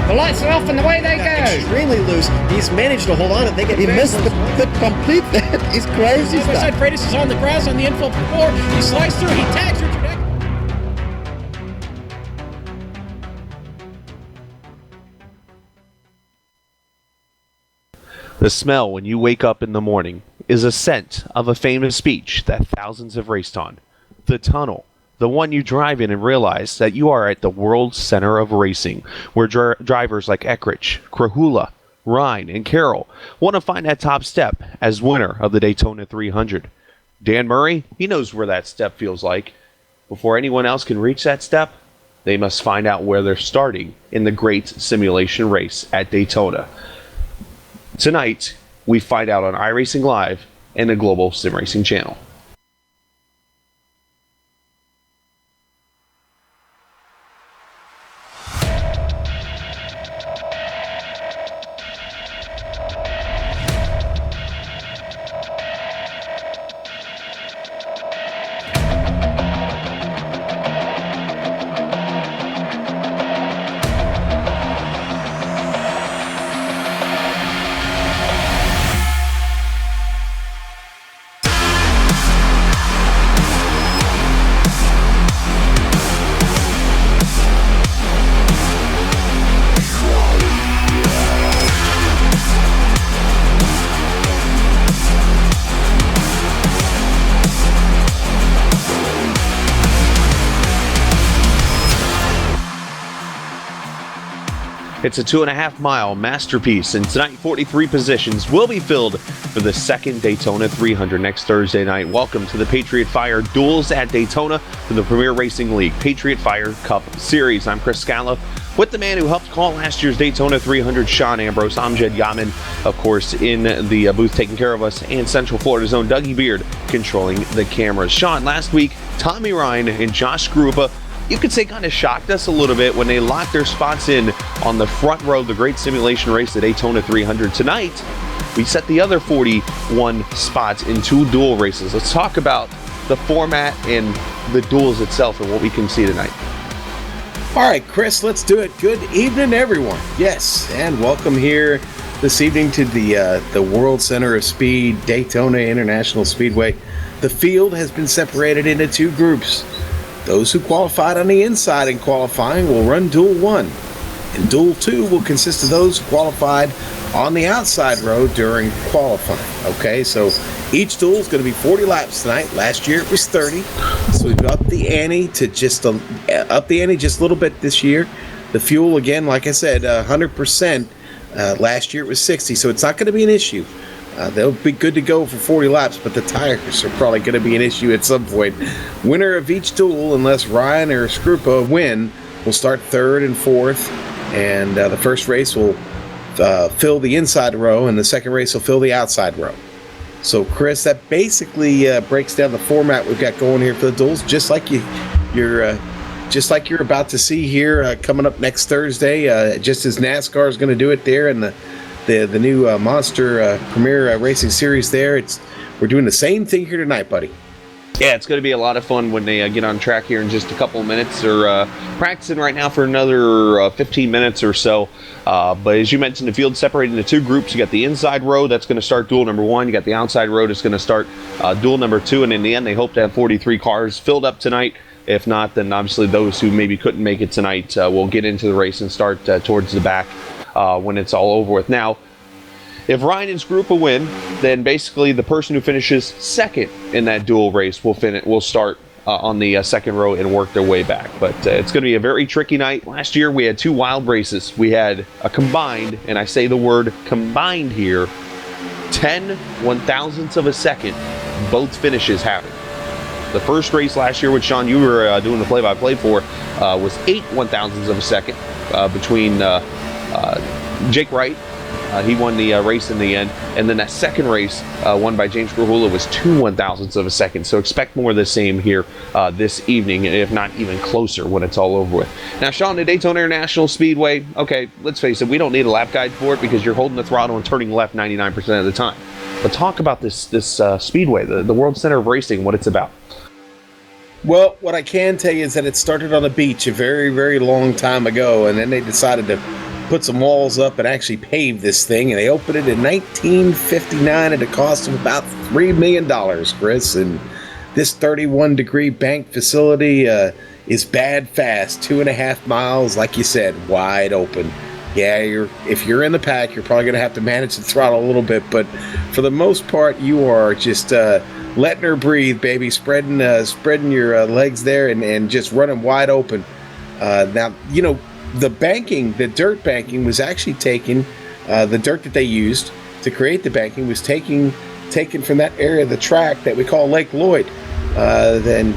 The lights are off and away they go. Extremely loose. He's managed to hold on and he missed the complete. He's crazy. As I said, Freitas is on the grass on the infield floor. He slides through. He tags Richard Eckert. The smell when you wake up in the morning is a scent of a famous beach that thousands have raced on. The tunnel. The one you drive in and realize that you are at the world center of racing, where drivers like Eckrich, Krahula, Ryan, and Carroll want to find that top step as winner of the Daytona 300. Dan Murray, he knows where that step feels like. Before anyone else can reach that step, they must find out where they're starting in the great simulation race at Daytona. Tonight, we find out on iRacing Live and the Global Sim Racing Channel. It's a 2.5-mile masterpiece, and tonight 43 positions will be filled for the second Daytona 300 next Thursday night. Welcome to the Patriot Fire Duels at Daytona for the Premier Racing League Patriot Fire Cup Series. I'm Chris Scala with the man who helped call last year's Daytona 300, Sean Ambrose. I'm Jed Yaman, of course, in the booth taking care of us, and Central Florida's own Dougie Beard controlling the cameras. Sean, last week, Tommy Ryan and Josh Grupa, you could say, kind of shocked us a little bit when they locked their spots in on the front row of the great simulation race, the Daytona 300. Tonight, we set the other 41 spots in two duel races. Let's talk about the format and the duels itself and what we can see tonight. All right, Chris, let's do it. Good evening, everyone. Yes, and welcome here this evening to the World Center of Speed, Daytona International Speedway. The field has been separated into two groups. Those who qualified on the inside in qualifying will run Duel 1, and Duel 2 will consist of those who qualified on the outside row during qualifying. Okay, so each duel is going to be 40 laps tonight. Last year it was 30, so we've upped the ante to just a little bit this year. The fuel, again, like I said, 100%. Last year it was 60, so it's not going to be an issue. They'll be good to go for 40 laps, but the tires are probably going to be an issue at some point. Winner of each duel, unless Ryan or Skrupa win, will start third and fourth, and the first race will fill the inside row, and the second race will fill the outside row. So, Chris, that basically breaks down the format we've got going here for the duels, just like you're about to see here coming up next Thursday, just as NASCAR is going to do it there, and the new Monster Premier Racing Series there. We're doing the same thing here tonight, buddy. Yeah, it's going to be a lot of fun when they get on track here in just a couple of minutes. They're practicing right now for another 15 minutes or so. But as you mentioned, the field's separated into two groups. You got the inside row that's going to start duel number 1. You got the outside row that's going to start duel number 2. And in the end, they hope to have 43 cars filled up tonight. If not, then obviously those who maybe couldn't make it tonight will get into the race and start towards the back when it's all over with. Now, if Ryan and Skrupa win, then basically the person who finishes second in that duel race will start on the second row and work their way back. But it's going to be a very tricky night. Last year we had two wild races. We had a combined, and I say the word combined here, 10 1,000ths of a second both finishes happened. The first race last year, which Sean, you were doing the play-by-play for, was 8 1,000ths of a second between Jake Wright. He won the race in the end. And then that second race, won by James Krahula, was 2 1,000ths of a second. So expect more of the same here this evening, if not even closer when it's all over with. Now, Sean, the Daytona International Speedway, okay, let's face it, we don't need a lap guide for it because you're holding the throttle and turning left 99% of the time. But talk about this speedway, the World Center of Racing, what it's about. Well, what I can tell you is that it started on a beach a very, very long time ago, and then they decided to put some walls up and actually paved this thing, and they opened it in 1959 at a cost of about $3 million, Chris. And this 31-degree bank facility is bad fast, 2.5 miles, like you said, wide open. Yeah, if you're in the pack, you're probably going to have to manage the throttle a little bit, but for the most part, you are just letting her breathe, baby, spreading your legs there and just running wide open. Now, you know, the dirt banking was actually taken, the dirt that they used to create the banking was taken from that area of the track that we call Lake Lloyd. And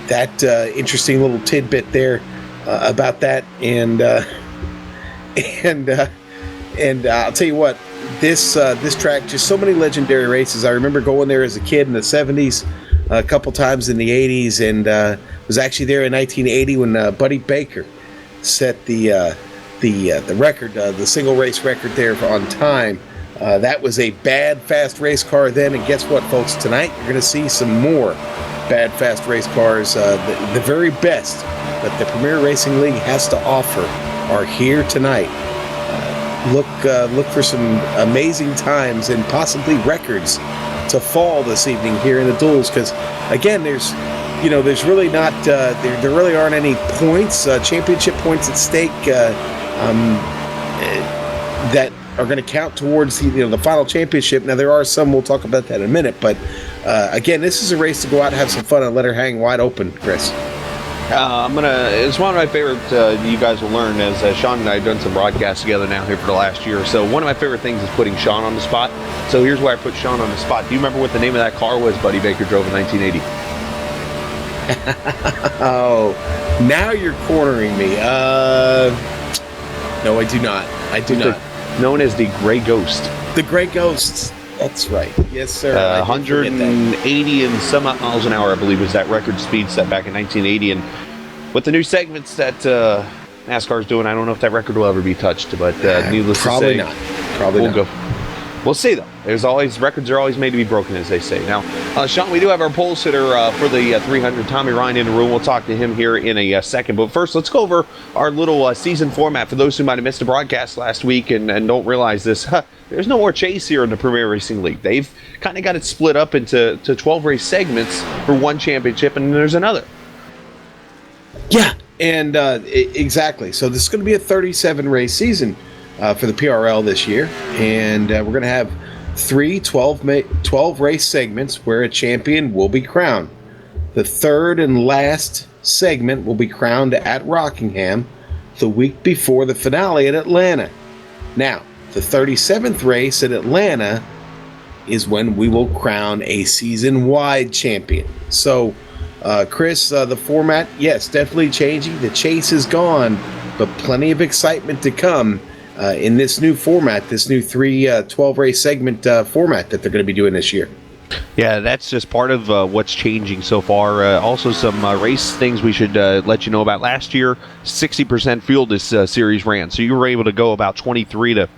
that interesting little tidbit there about that. And I'll tell you what, this track, just so many legendary races. I remember going there as a kid in the 70s, a couple times in the 80s, and was actually there in 1980 when Buddy Baker set the record, the single race record there on time. That was a bad, fast race car then, and guess what, folks? Tonight you're going to see some more bad, fast race cars. The very best that the Premier Racing League has to offer are here tonight. Look for some amazing times and possibly records to fall this evening here in the duels, because again, there's really not there really aren't any points, championship points at stake that are going to count towards the final championship. Now there are some, we'll talk about that in a minute, but again, this is a race to go out and have some fun and let her hang wide open, Chris. It's one of my favorite, you guys will learn, as Sean and I have done some broadcasts together now here for the last year or so. One of my favorite things is putting Sean on the spot. So here's why I put Sean on the spot. Do you remember what the name of that car was Buddy Baker drove in 1980? Oh, now you're cornering me. No, I do not. Known as the Gray Ghost. The Gray Ghost. That's right. Yes, sir. 180 and some odd miles an hour, I believe, was that record speed set back in 1980. And with the new segments that NASCAR is doing, I don't know if that record will ever be touched. But needless to say, probably not. We'll see, though. Records are always made to be broken, as they say. Now, Sean, we do have our pole sitter for the 300, Tommy Ryan, in the room. We'll talk to him here in a second. But first, let's go over our little season format for those who might have missed the broadcast last week and don't realize this. There's no more chase here in the Premier Racing League. They've kind of got it split up into 12 race segments for one championship, and then there's another. Yeah, and exactly. So this is going to be a 37 race season for the PRL this year, and we're going to have 12 race segments where a champion will be crowned. The third and last segment will be crowned at Rockingham the week before the finale at Atlanta. Now, the 37th race at Atlanta is when we will crown a season-wide champion. So, Chris, the format, yes, definitely changing. The chase is gone, but plenty of excitement to come in this new format, this new 12-race segment format that they're going to be doing this year. Yeah, that's just part of what's changing so far. Also, some race things we should let you know about. Last year, 60% fuel this series ran, so you were able to go about 23 to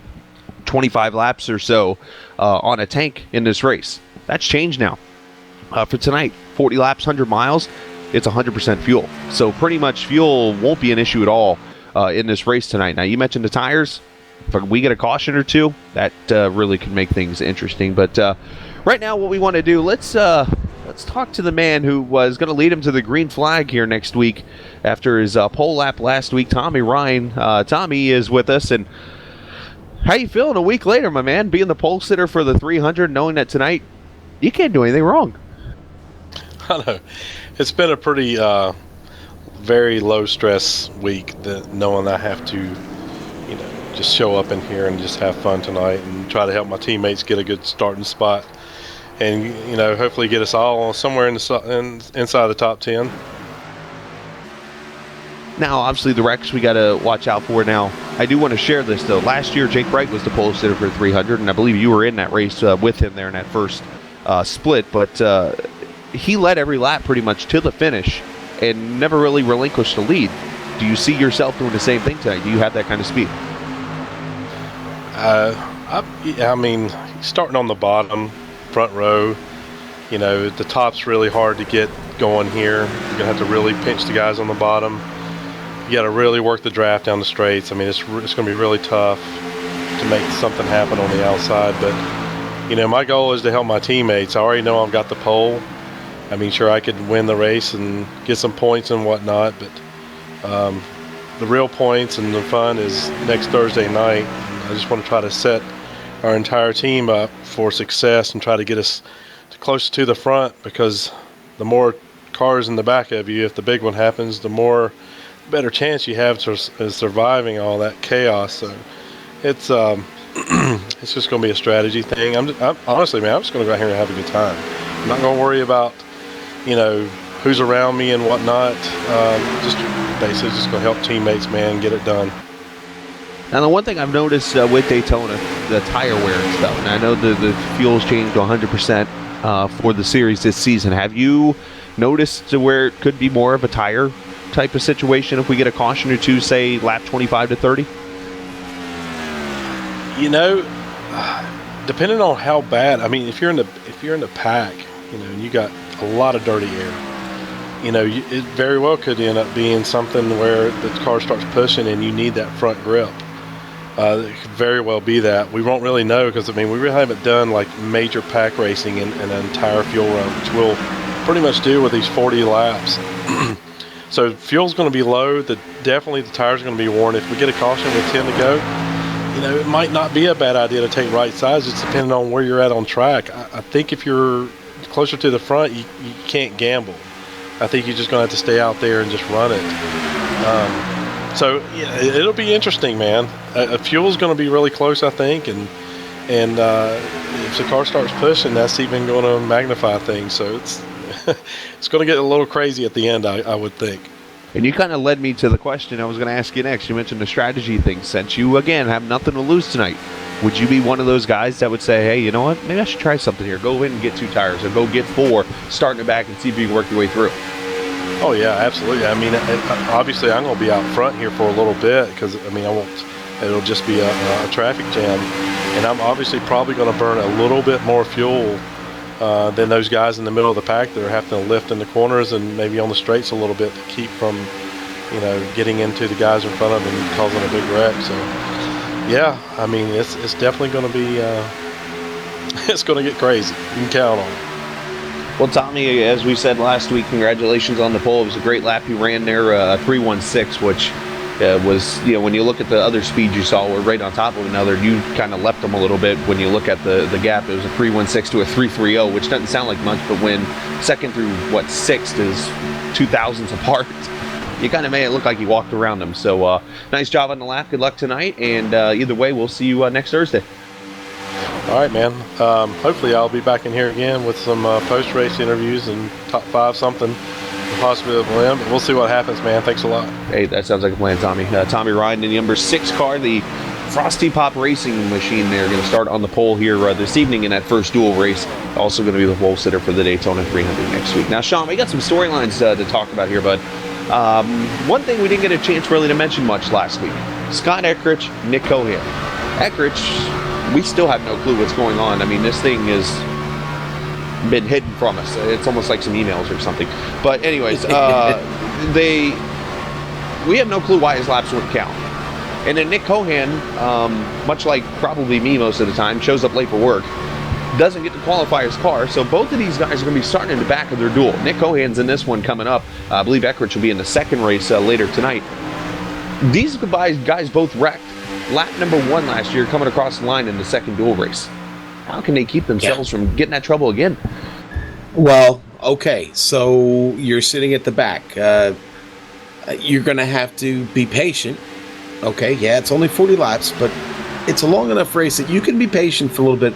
25 laps or so on a tank in this race. That's changed now. For tonight, 40 laps, 100 miles, it's 100% fuel. So pretty much fuel won't be an issue at all in this race tonight. Now, you mentioned the tires. If we get a caution or two, that really can make things interesting. But right now, what we want to do, let's talk to the man who was going to lead him to the green flag here next week after his pole lap last week, Tommy Ryan. Tommy is with us, and how you feeling a week later, my man, being the pole sitter for the 300, knowing that tonight you can't do anything wrong? I know. It's been a pretty very low-stress week, knowing I have to, just show up in here and just have fun tonight and try to help my teammates get a good starting spot and, hopefully get us all somewhere inside the top 10. Now, obviously, the wrecks we got to watch out for now. I do want to share this, though. Last year, Jake Bright was the pole sitter for 300, and I believe you were in that race with him there in that first split. But he led every lap pretty much to the finish and never really relinquished the lead. Do you see yourself doing the same thing tonight? Do you have that kind of speed? I mean, starting on the bottom, front row, the top's really hard to get going here. You're going to have to really pinch the guys on the bottom. you got to really work the draft down the straights. I mean, it's going to be really tough to make something happen on the outside. But, my goal is to help my teammates. I already know I've got the pole. I mean, sure, I could win the race and get some points and whatnot, but the real points and the fun is next Thursday night. I just want to try to set our entire team up for success and try to get us closer to the front, because the more cars in the back of you, if the big one happens, the better chance you have of surviving all that chaos. So it's it's just going to be a strategy thing. I'm honestly, man, I'm just going to go out here and have a good time. I'm not going to worry about who's around me and whatnot. Just basically just going to help teammates, man, get it done. Now, the one thing I've noticed with Daytona, the tire wear and stuff, and I know the fuel's changed to 100% for the series this season. Have you noticed where it could be more of a tire type of situation if we get a caution or two, say lap 25 to 30? Depending on how bad. I mean, if you're in the pack, and you got a lot of dirty air, it very well could end up being something where the car starts pushing and you need that front grip. It could very well be that. We won't really know, because we really haven't done like major pack racing in an entire fuel run, which we'll pretty much do with these 40 laps. So fuel's going to be low. Definitely the tires are going to be worn. If we get a caution with 10 to go, it might not be a bad idea to take right sides, just depending on where you're at on track. I think if you're closer to the front, you can't gamble. I think you're just going to have to stay out there and just run it. So yeah, it'll be interesting, man. Fuel's going to be really close, I think, and if the car starts pushing, that's even going to magnify things. So it's it's going to get a little crazy at the end, I would think. And you kind of led me to the question I was going to ask you next. You mentioned the strategy thing. Since you, again, have nothing to lose tonight, would you be one of those guys that would say, hey, you know what, maybe I should try something here. Go in and get 2 tires, or go get 4, start in the back and see if you can work your way through? Oh, yeah, absolutely. I mean, obviously I'm going to be out front here for a little bit, because, it'll just be a traffic jam. And I'm obviously probably going to burn a little bit more fuel than those guys in the middle of the pack that are having to lift in the corners and maybe on the straights a little bit to keep from, getting into the guys in front of them and causing a big wreck. So, yeah, it's definitely going to be, it's going to get crazy. You can count on it. Well, Tommy, as we said last week, congratulations on the pole. It was a great lap you ran there, 3:16, which was, when you look at the other speeds you saw were right on top of another. You kind of left them a little bit when you look at the gap. It was a 3:16 to a 3:30, which doesn't sound like much, but when second through, 6th is 2,000ths apart, you kind of made it look like you walked around them. So nice job on the lap. Good luck tonight, and either way, we'll see you next Thursday. All right, man. Hopefully I'll be back in here again with some post-race interviews and top 5 something, possibly a win. We'll see what happens, man. Thanks a lot. Hey, that sounds like a plan, Tommy. Tommy riding in the number 6 car, the Frosty Pop Racing machine. They're going to start on the pole here this evening in that first dual race. Also going to be the pole sitter for the Daytona 300 next week. Now, Sean, we got some storylines to talk about here, bud. One thing we didn't get a chance really to mention much last week: Scott Eckrich, Nick Cohan. Eckrich, we still have no clue what's going on. This thing has been hidden from us. It's almost like some emails or something. But anyways, we have no clue why his laps wouldn't count. And then Nick Cohan, much like probably me most of the time, shows up late for work, doesn't get to qualify his car. So both of these guys are going to be starting in the back of their duel. Nick Cohan's in this one coming up. I believe Eckrich will be in the second race later tonight. These guys both wrecked. Lap number 1 last year, coming across the line in the second dual race. How can they keep themselves from getting that trouble again? Well, okay, so you're sitting at the back. You're going to have to be patient. Okay, yeah, it's only 40 laps, but it's a long enough race that you can be patient for a little bit,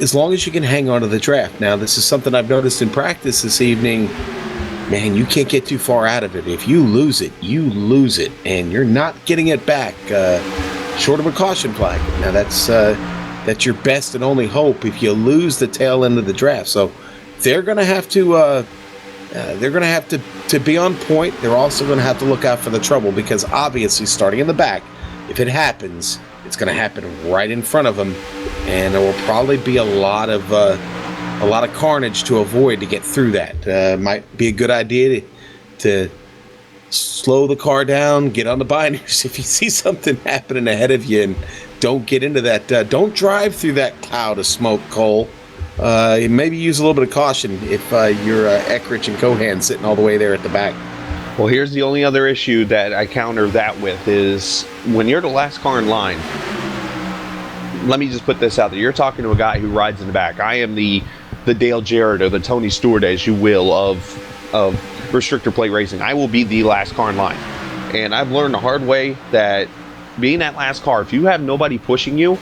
as long as you can hang on to the draft. Now, this is something I've noticed in practice this evening. Man, you can't get too far out of it. If you lose it, you lose it, and you're not getting it back short of a caution flag. Now, that's your best and only hope if you lose the tail end of the draft. So they're going to have to be on point. They're also going to have to look out for the trouble, because obviously, starting in the back, if it happens, it's going to happen right in front of them, and there will probably be a lot of carnage to avoid to get through that. Might be a good idea to slow the car down, get on the binders. If you see something happening ahead of you, and don't get into that, don't drive through that cloud of smoke, Cole. Maybe use a little bit of caution if you're Eckrich and Cohan sitting all the way there at the back. Well, here's the only other issue that I counter that with is when you're the last car in line, let me just put this out there. You're talking to a guy who rides in the back. I am the Dale Jarrett or the Tony Stewart, as you will, of restrictor plate racing. I will be the last car in line. And I've learned the hard way that being that last car, if you have nobody pushing you,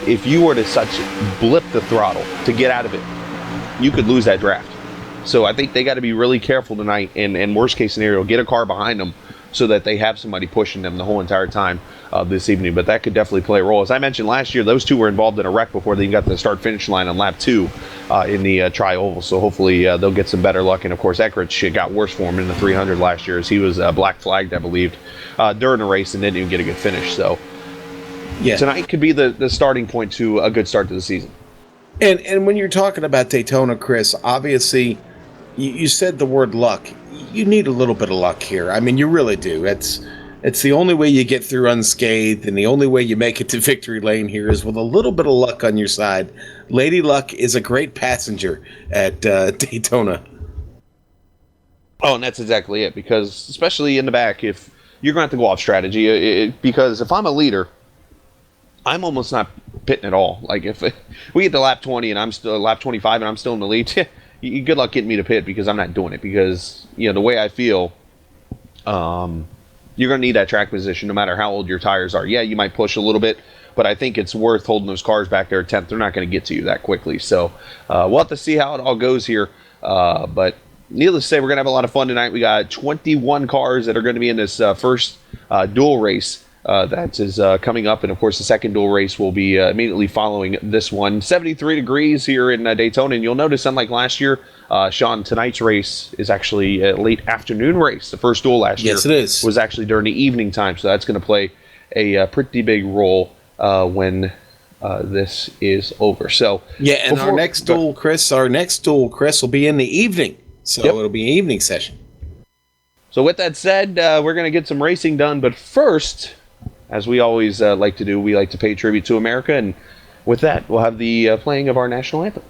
if you were to such blip the throttle to get out of it, you could lose that draft. So I think they got to be really careful tonight, and worst case scenario, get a car behind them so that they have somebody pushing them the whole entire time this evening. But that could definitely play a role. As I mentioned last year, those two were involved in a wreck before they got to the start-finish line on lap 2 in the tri-oval. So hopefully they'll get some better luck. And, of course, Eckrich got worse for him in the 300 last year as he was black flagged, I believe, during the race and didn't even get a good finish. So yeah, tonight could be the starting point to a good start to the season. And when you're talking about Daytona, Chris, obviously you said the word luck. You need a little bit of luck here. I mean, you really do. It's the only way you get through unscathed, and the only way you make it to victory lane here is with a little bit of luck on your side. Lady Luck is a great passenger at Daytona. Oh, and that's exactly it, because especially in the back, if you're going to have to go off strategy, because if I'm a leader, I'm almost not pitting at all. Like if we get to lap 20 and I'm still lap 25 and I'm still in the lead, good luck getting me to pit, because I'm not doing it, because the way I feel, you're going to need that track position no matter how old your tires are. Yeah, you might push a little bit, but I think it's worth holding those cars back there at 10th. They're not going to get to you that quickly. So we'll have to see how it all goes here. But needless to say, we're going to have a lot of fun tonight. We got 21 cars that are going to be in this first dual race that is coming up. And, of course, the second dual race will be immediately following this one. 73 degrees here in Daytona. And you'll notice, unlike last year, Sean, tonight's race is actually a late afternoon race. The first duel last year Yes, it is. was actually during the evening time. So that's going to play a pretty big role when this is over. So yeah, and our next duel, Chris, will be in the evening. So Yep. it'll be an evening session. So with that said, we're going to get some racing done. But first, as we always like to do, we like to pay tribute to America. And with that, we'll have the playing of our national anthem.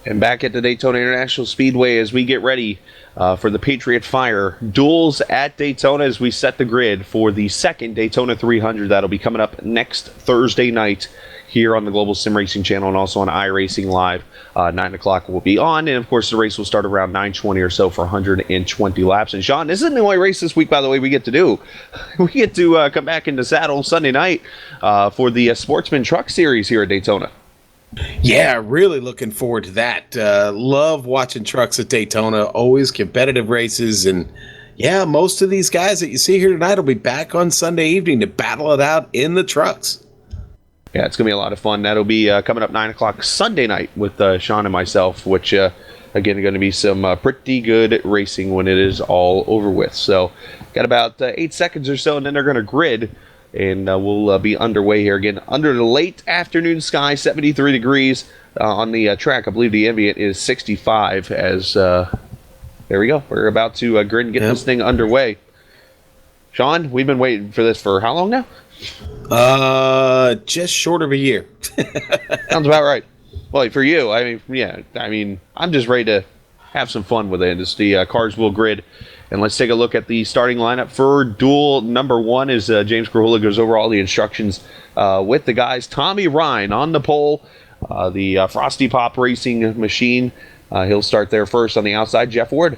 And back at the Daytona International Speedway as we get ready for the Patriot Fire duels at Daytona as we set the grid for the second Daytona 300. That'll be coming up next Thursday night here on the Global Sim Racing Channel and also on iRacing Live. 9 o'clock will be on, and of course the race will start around 9:20 or so for 120 laps. And Sean, this isn't the only race this week, by the way, we get to do. We get to come back into saddle Sunday night for the Sportsman Truck Series here at Daytona. Yeah, really looking forward to that. Love watching trucks at Daytona. Always competitive races. And yeah, most of these guys that you see here tonight will be back on Sunday evening to battle it out in the trucks. Yeah, it's going to be a lot of fun. That'll be coming up 9 o'clock Sunday night with Sean and myself, which, again, going to be some pretty good racing when it is all over with. So got about 8 seconds or so, and then they're going to grid. And we'll be underway here again under the late afternoon sky, 73 degrees on the track. I believe the ambient is 65 as, there we go. We're about to grid and get this thing underway. Sean, we've been waiting for this for how long now? Just short of a year. Sounds about right. Well, for you, I'm just ready to have some fun with it as the cars will grid. And let's take a look at the starting lineup for duel number 1 as James Krahula goes over all the instructions with the guys. Tommy Ryan on the pole, the Frosty Pop Racing machine. He'll start there first on the outside. Jeff Ward.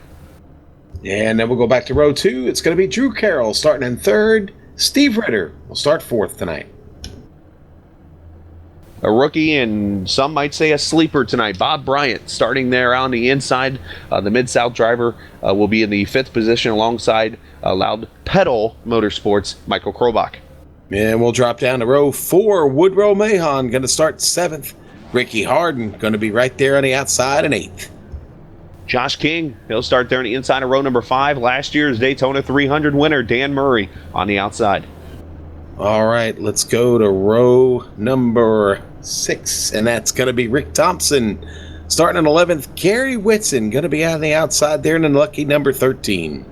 And then we'll go back to row 2. It's going to be Drew Carroll starting in 3rd. Steve Ritter will start 4th tonight. A rookie and some might say a sleeper tonight. Bob Bryant starting there on the inside. The Mid-South driver will be in the 5th position alongside Loud Pedal Motorsports, Michael Krobach. And we'll drop down to row 4. Woodrow Mahon going to start 7th. Ricky Harden going to be right there on the outside in 8th. Josh King, he'll start there on the inside of row number 5. Last year's Daytona 300 winner, Dan Murray, on the outside. All right, let's go to row number 6, and that's going to be Rick Thompson. Starting in 11th, Gary Whitson going to be on the outside there in the lucky number 13.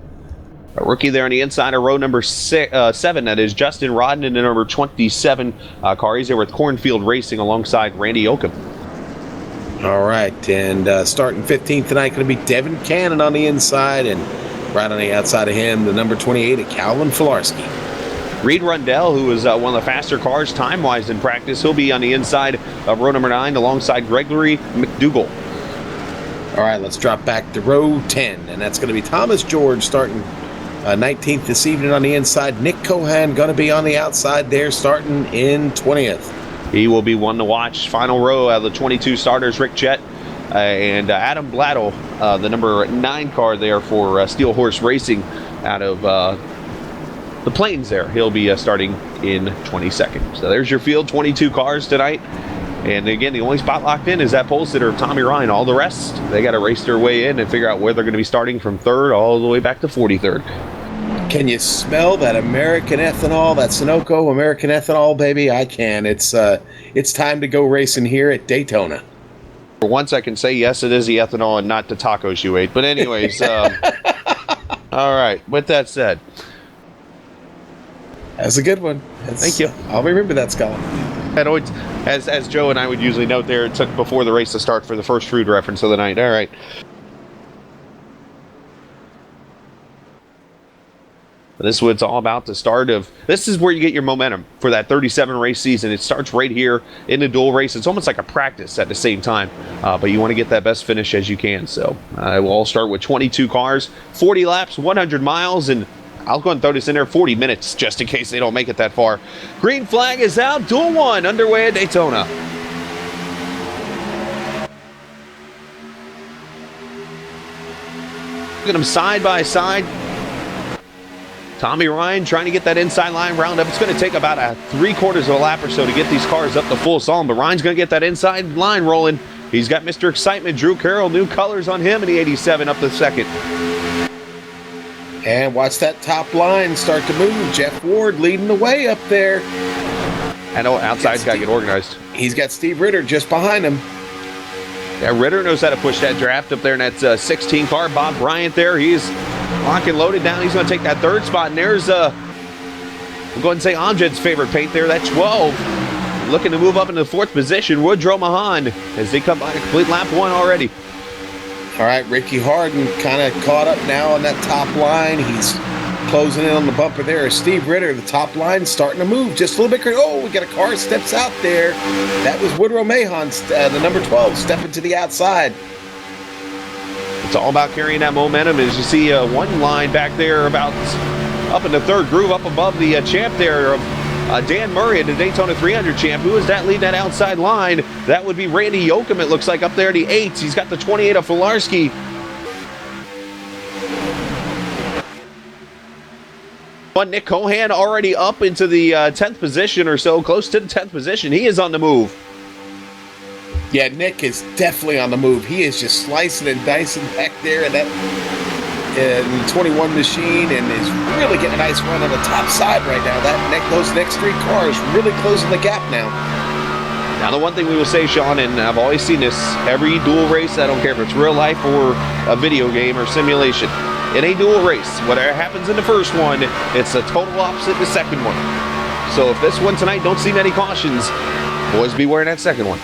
A rookie there on the inside of row number 7, that is Justin Rodden in the number 27 car. He's there with Cornfield Racing alongside Randy Oakham. All right, and starting 15th tonight going to be Devin Cannon on the inside, and right on the outside of him, the number 28 of Calvin Filarski. Reed Rundell, who is one of the faster cars time-wise in practice, he'll be on the inside of row number 9 alongside Gregory McDougall. All right, let's drop back to row 10, and that's going to be Thomas George starting 19th this evening on the inside. Nick Cohan going to be on the outside there starting in 20th. He will be one to watch. Final row out of the 22 starters, Rick Jett and Adam Blattle, the number 9 car there for Steel Horse Racing out of the Plains there. He'll be starting in 22nd. So there's your field, 22 cars tonight. And again, the only spot locked in is that pole sitter of Tommy Ryan. All the rest, they got to race their way in and figure out where they're going to be starting from 3rd all the way back to 43rd. Can you smell that American ethanol, that Sunoco American ethanol, baby? I can. It's time to go racing here at Daytona. For once, I can say yes, it is the ethanol and not the tacos you ate. But anyways, all right. With that said, that's a good one. Thank you. I'll remember that, Scott. And always, as Joe and I would usually note there, it took before the race to start for the first food reference of the night. All right. This is what it's all about, the start of... This is where you get your momentum for that 37 race season. It starts right here in the dual race. It's almost like a practice at the same time, but you want to get that best finish as you can. So we'll all start with 22 cars, 40 laps, 100 miles, and I'll go and throw this in there, 40 minutes, just in case they don't make it that far. Green flag is out, duel 1 underway at Daytona. Look at them side by side. Tommy Ryan trying to get that inside line round up. It's going to take about a 3/4 of a lap or so to get these cars up to full song, but Ryan's going to get that inside line rolling. He's got Mr. Excitement, Drew Carroll, new colors on him in the 87 up to 2nd. And watch that top line start to move. Jeff Ward leading the way up there. I know outside's got to get organized. He's got Steve Ritter just behind him. Yeah, Ritter knows how to push that draft up there in that 16 car. Bob Bryant there, he's lock and loaded down. He's going to take that 3rd spot. And there's, we'll go ahead and say Amjad's favorite paint there, that 12. Looking to move up into the 4th position, Woodrow Mahon, as they come by a complete lap 1 already. All right, Ricky Harden kind of caught up now on that top line. He's closing in on the bumper there. Steve Ritter, the top line, starting to move just a little bit. Oh, we got a car steps out there. That was Woodrow Mahon, the number 12, stepping to the outside. It's all about carrying that momentum. As you see one line back there about up in the 3rd groove up above the champ there of Dan Murray, the Daytona 300 champ. Who is that leading that outside line? That would be Randy Yoakum, it looks like, up there, the 8s. He's got the 28 of Filarski. But Nick Cohan already up into the 10th position or so, close to the 10th position. He is on the move. Yeah, Nick is definitely on the move. He is just slicing and dicing back there in that 21 machine and is really getting a nice run on the top side right now. Those next 3 cars really closing the gap now. Now, the one thing we will say, Sean, and I've always seen this, every dual race, I don't care if it's real life or a video game or simulation, in a dual race, whatever happens in the first one, it's the total opposite in the second one. So if this one tonight don't see many cautions, boys beware in that second one.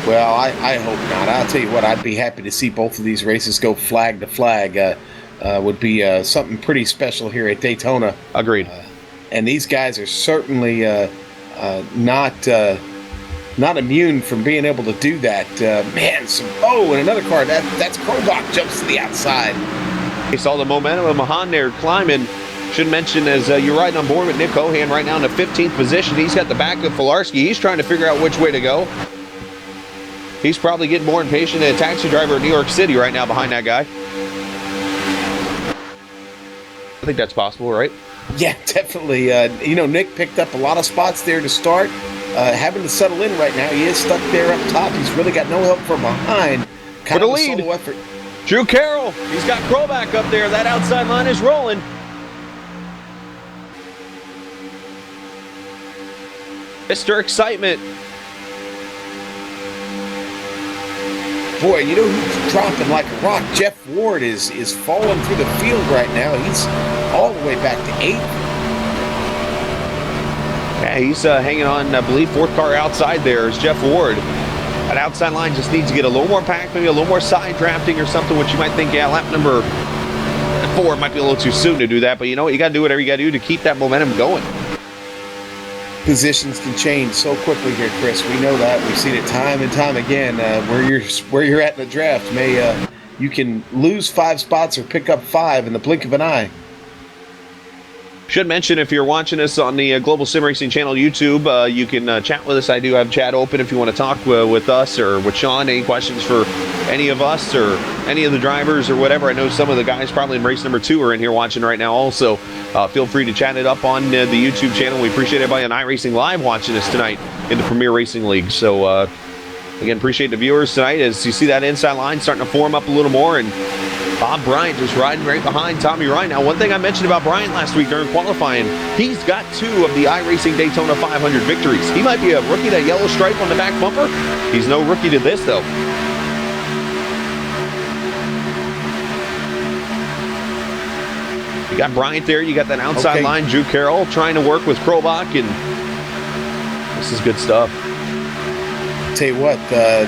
Well, I hope not. I'll tell you what, I'd be happy to see both of these races go flag to flag. Would be something pretty special here at Daytona. Agreed. And these guys are certainly not immune from being able to do that. And another car. That's Krobach jumps to the outside. You saw the momentum of Mahan there climbing. Should mention, as you're riding on board with Nick Cohan right now in the 15th position, he's got the back of Filarski. He's trying to figure out which way to go. He's probably getting more impatient than a taxi driver in New York City right now behind that guy. I think that's possible, right? Yeah, definitely. Nick picked up a lot of spots there to start. Having to settle in right now. He is stuck there up top. He's really got no help from behind. For the lead, solo effort. Drew Carroll. He's got Krobach up there. That outside line is rolling. Mr. Excitement. Boy, you know who's dropping like a rock? Jeff Ward is falling through the field right now. He's all the way back to 8th. Yeah, he's hanging on, I believe, 4th car outside there is Jeff Ward. That outside line just needs to get a little more packed, maybe a little more side drafting or something, which you might think, yeah, lap number 4 might be a little too soon to do that. But you know what? You got to do whatever you got to do to keep that momentum going. Positions can change so quickly here, Chris. We know that. We've seen it time and time again. Where you're at in the draft, you can lose 5 spots or pick up 5 in the blink of an eye. Should mention, if you're watching us on the Global Sim Racing Channel YouTube, you can chat with us. I do have chat open if you want to talk with us or with Sean. Any questions for any of us or any of the drivers or whatever. I know some of the guys probably in race number 2 are in here watching right now also. Feel free to chat it up on the YouTube channel. We appreciate everybody on iRacing Live watching us tonight in the Premier Racing League. So, again, appreciate the viewers tonight as you see that inside line starting to form up a little more. And Bob Bryant just riding right behind Tommy Ryan. Now, one thing I mentioned about Bryant last week during qualifying, he's got 2 of the iRacing Daytona 500 victories. He might be a rookie, that yellow stripe on the back bumper. He's no rookie to this, though. You got Bryant there. You got that outside line. Drew Carroll trying to work with Krobach, and this is good stuff. Tell you what,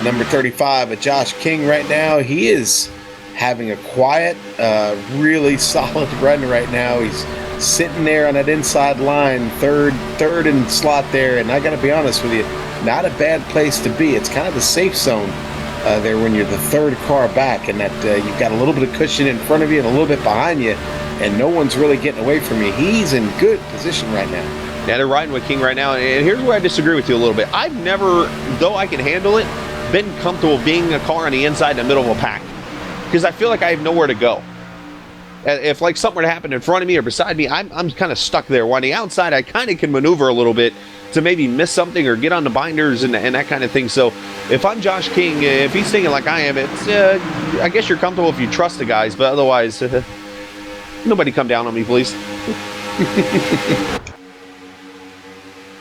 number 35, Josh King right now, he is having a quiet, really solid run right now. He's sitting there on that inside line, third in slot there, and I got to be honest with you, not a bad place to be. It's kind of the safe zone there when you're the 3rd car back, and that you've got a little bit of cushion in front of you and a little bit behind you, and no one's really getting away from you. He's in good position right now. Yeah, they're riding with King right now, and here's where I disagree with you a little bit. I've never, though I can handle it, been comfortable being a car on the inside in the middle of a pack, because I feel like I have nowhere to go. If like something were to happen in front of me or beside me, I'm kind of stuck there. While on the outside, I kind of can maneuver a little bit to maybe miss something or get on the binders and that kind of thing. So if I'm Josh King, if he's thinking like I am, it's I guess you're comfortable if you trust the guys, but otherwise, nobody come down on me, please.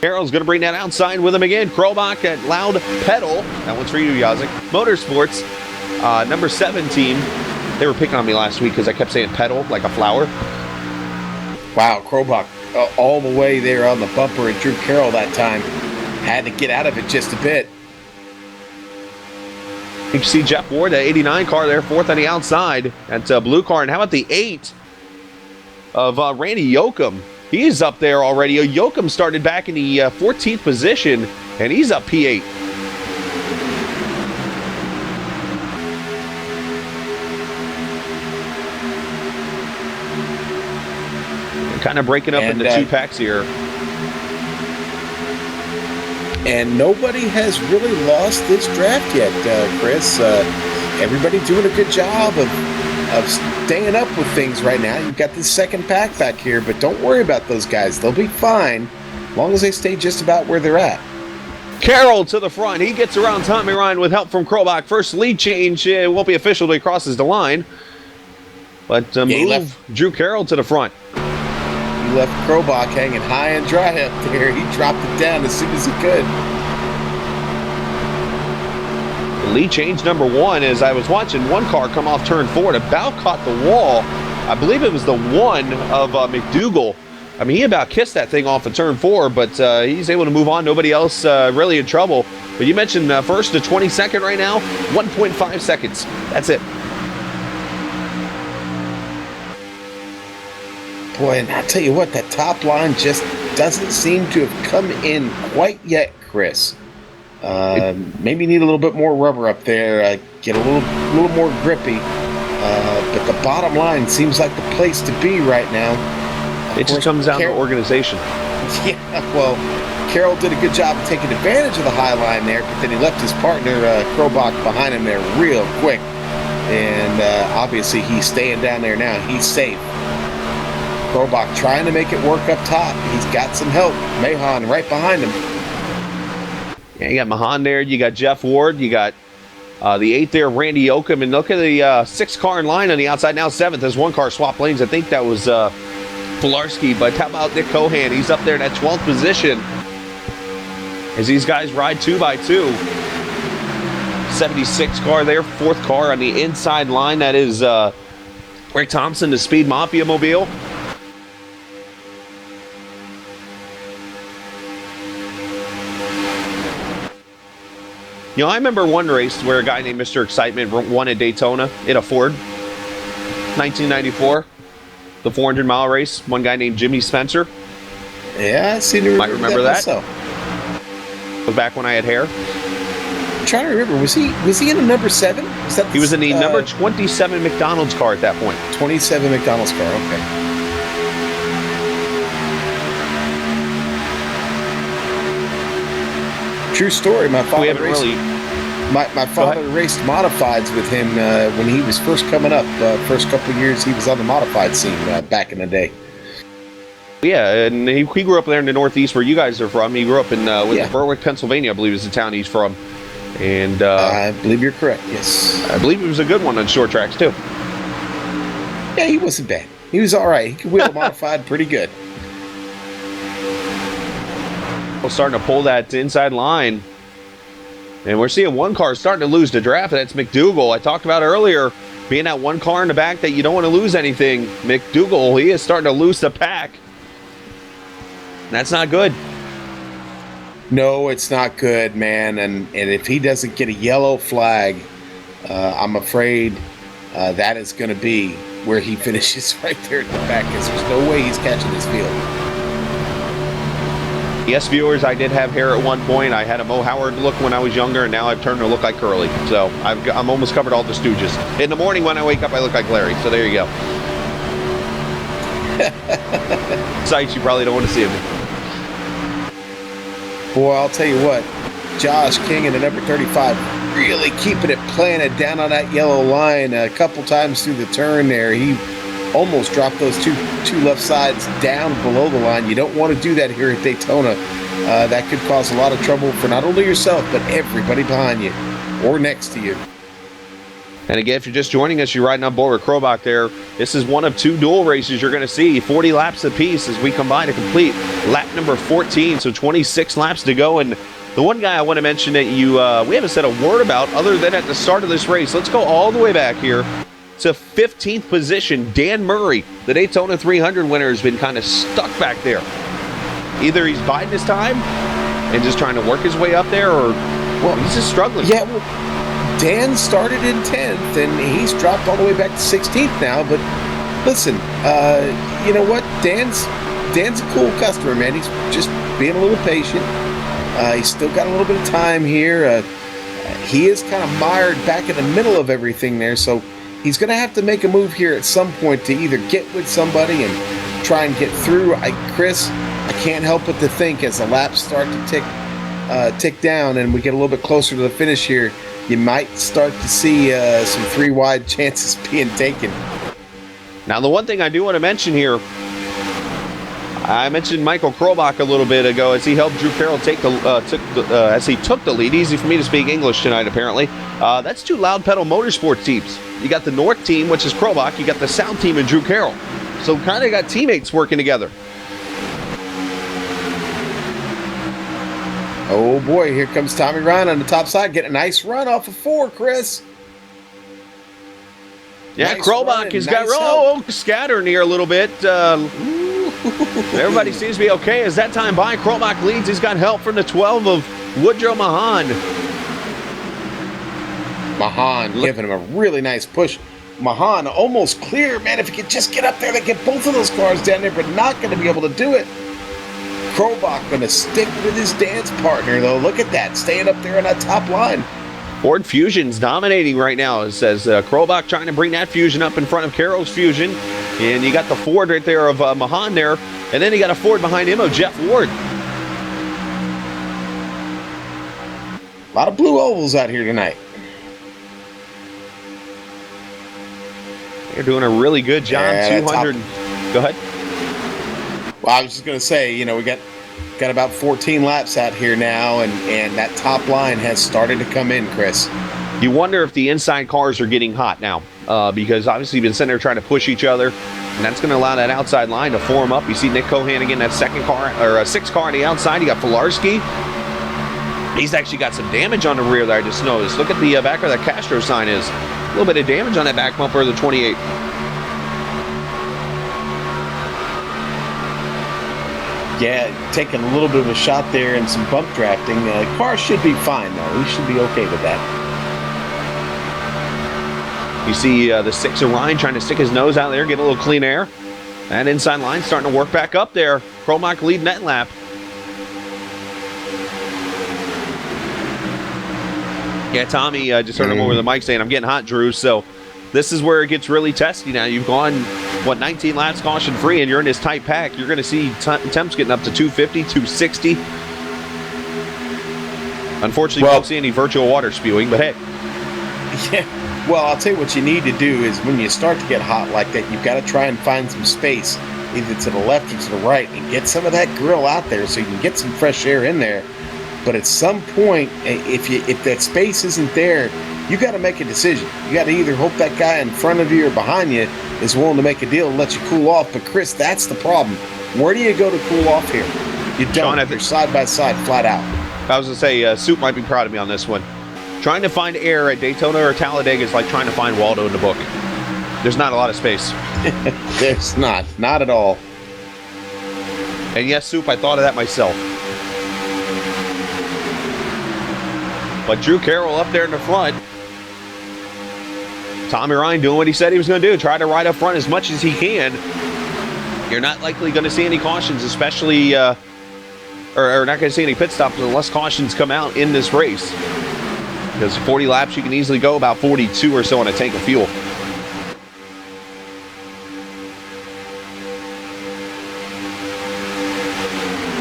Carroll's going to bring that outside with him again. Krobach at loud pedal. That one's for you, Yazik. Motorsports, number 17. They were picking on me last week because I kept saying pedal like a flower. Wow, Krobach all the way there on the bumper, and Drew Carroll that time had to get out of it just a bit. You can see Jeff Ward, the 89 car there, 4th on the outside. That's a blue car. And how about the 8 of Randy Yoakum? He's up there already. Yoakum started back in the 14th position, and he's up P8. Kind of breaking up into 2 packs here. And nobody has really lost this draft yet, Chris. Everybody doing a good job of staying up with things right now. You've got the 2nd pack back here, but don't worry about those guys. They'll be fine as long as they stay just about where they're at. Carroll to the front. He gets around Tommy Ryan with help from Krobach. First lead change. It won't be official till he crosses the line. But move Drew Carroll to the front. He left Krobach hanging high and dry up there. He dropped it down as soon as he could. The lead change number 1, as I was watching one car come off turn 4, it about caught the wall. I believe it was the 1 of McDougall I mean, he about kissed that thing off of turn 4, but he's able to move on. Nobody else really in trouble. But you mentioned first to 22nd right now, 1.5 seconds. That's it. Boy, and I'll tell you what, that top line just doesn't seem to have come in quite yet, Chris. Maybe need a little bit more rubber up there, get a little more grippy. But the bottom line seems like the place to be right now. It just comes down to organization. Yeah, well, Carroll did a good job of taking advantage of the high line there, but then he left his partner, Krobach, behind him there real quick. And obviously he's staying down there now. He's safe. Krobach trying to make it work up top. He's got some help. Mahon right behind him. Yeah, you got Mahan there. You got Jeff Ward. You got the 8th there, Randy Oakham. And look at the 6th car in line on the outside. Now 7th. There's one car swap lanes. I think that was Pilarski. But how about Nick Cohan? He's up there in that 12th position as these guys ride 2 by 2. 76 car there. 4th car on the inside line. That is Rick Thompson, the Speed Mafia mobile. You know, I remember one race where a guy named Mr. Excitement won at Daytona in a Ford, 1994, the 400-mile race. One guy named Jimmy Spencer. Yeah, I seem to remember, might remember that. So. It was back when I had hair. I'm trying to remember. Was he in a number 7? He was in the number 27 McDonald's car at that point. 27 McDonald's car. Okay. True story. My father raced modifieds with him when he was first coming up. First couple of years he was on the modified scene back in the day. Yeah, and he grew up there in the Northeast where you guys are from. He grew up in Berwick, Pennsylvania, I believe is the town he's from. And I believe you're correct, yes. I believe he was a good one on short tracks, too. Yeah, he wasn't bad. He was all right. He could wheel a modified pretty good. Starting to pull that inside line. And we're seeing one car starting to lose the draft. That's McDougall. I talked about earlier, being that one car in the back that you don't want to lose anything. McDougall, he is starting to lose the pack. That's not good. No, it's not good, man. And if he doesn't get a yellow flag, I'm afraid that is going to be where he finishes right there at the back, because there's no way he's catching this field. Yes, viewers, I did have hair at one point. I had a Mo Howard look when I was younger, and now I've turned to look like Curly. So I'm almost covered all the Stooges. In the morning when I wake up, I look like Larry. So there you go. Sights you probably don't want to see of me. Boy, I'll tell you what, Josh King in the number 35 really keeping it planted down on that yellow line a couple times through the turn there. He almost dropped those two left sides down below the line. You don't want to do that here at Daytona. That could cause a lot of trouble for not only yourself, but everybody behind you or next to you. And again, if you're just joining us, you're riding on board with Krobach there. This is one of 2 dual races you're going to see. 40 laps apiece as we combine to complete lap number 14. So 26 laps to go. And the one guy I want to mention that we haven't said a word about other than at the start of this race. Let's go all the way back here to 15th position. Dan Murray, the Daytona 300 winner, has been kind of stuck back there. Either he's biding his time and just trying to work his way up there, or he's just struggling. Yeah, well, Dan started in 10th, and he's dropped all the way back to 16th now. But listen, you know what? Dan's a cool customer, man. He's just being a little patient. He's still got a little bit of time here. He is kind of mired back in the middle of everything there, so he's going to have to make a move here at some point to either get with somebody and try and get through. Chris, I can't help but to think as the laps start to tick down and we get a little bit closer to the finish here, you might start to see some 3 wide chances being taken. Now, the one thing I do want to mention here, I mentioned Michael Krobach a little bit ago as he helped Drew Carroll took the lead. Easy for me to speak English tonight, apparently. That's 2 Loud Pedal Motorsports teams. You got the North team, which is Krobach. You got the South team and Drew Carroll. So kind of got teammates working together. Oh boy, here comes Tommy Ryan on the top side, getting a nice run off of 4, Chris. Yeah, Nice Krobach has got help. scattering here a little bit. Everybody seems to be okay as that time by. Krobach leads. He's got help from the 12 of Woodrow Mahan. Mahan giving him a really nice push. Mahan almost clear, man. If he could just get up there, they get both of those cars down there, but not going to be able to do it. Krobach going to stick with his dance partner, though. Look at that, staying up there on that top line. Ford Fusion's dominating right now. It says Krobach trying to bring that Fusion up in front of Carroll's Fusion. And you got the Ford right there of Mahan there. And then you got a Ford behind him of Jeff Ward. A lot of blue ovals out here tonight. They're doing a really good job. Yeah, 200. Go ahead. Well, I was just going to say, you know, we got about 14 laps out here now, and that top line has started to come in, Chris. You wonder if the inside cars are getting hot now, because obviously you've been sitting there trying to push each other, and that's going to allow that outside line to form up. You see Nick Cohan again, that second car, or a sixth car on the outside. You got Filarski. He's actually got some damage on the rear that I just noticed. Look at the back where that Castro sign is. A little bit of damage on that back bumper of the 28. Yeah, taking a little bit of a shot there and some bump drafting. Car should be fine, though. We should be okay with that. You see the 6 of Ryan trying to stick his nose out there, get a little clean air. That inside line starting to work back up there. Krobach leading that lap. Yeah, Tommy just heard him over the mic saying, I'm getting hot, Drew. So this is where it gets really testy now. You've gone, 19 laps caution free, and you're in this tight pack. You're going to see temps getting up to 250, 260. Unfortunately, you won't see any virtual water spewing, but hey. Yeah, well, I'll tell you what you need to do is when you start to get hot like that, you've got to try and find some space, either to the left or to the right, and get some of that grill out there so you can get some fresh air in there. But at some point, if that space isn't there, you got to make a decision. You got to either hope that guy in front of you or behind you is willing to make a deal and let you cool off. But Chris, that's the problem. Where do you go to cool off here? You don't. Sean, you're side by side, flat out. I was going to say, Soup might be proud of me on this one. Trying to find air at Daytona or Talladega is like trying to find Waldo in the book. There's not a lot of space. There's not at all. And yes, Soup, I thought of that myself. But Drew Carroll up there in the front. Tommy Ryan doing what he said he was going to do. Try to ride up front as much as he can. You're not likely going to see any cautions, especially, or not going to see any pit stops unless cautions come out in this race. Because 40 laps, you can easily go about 42 or so on a tank of fuel.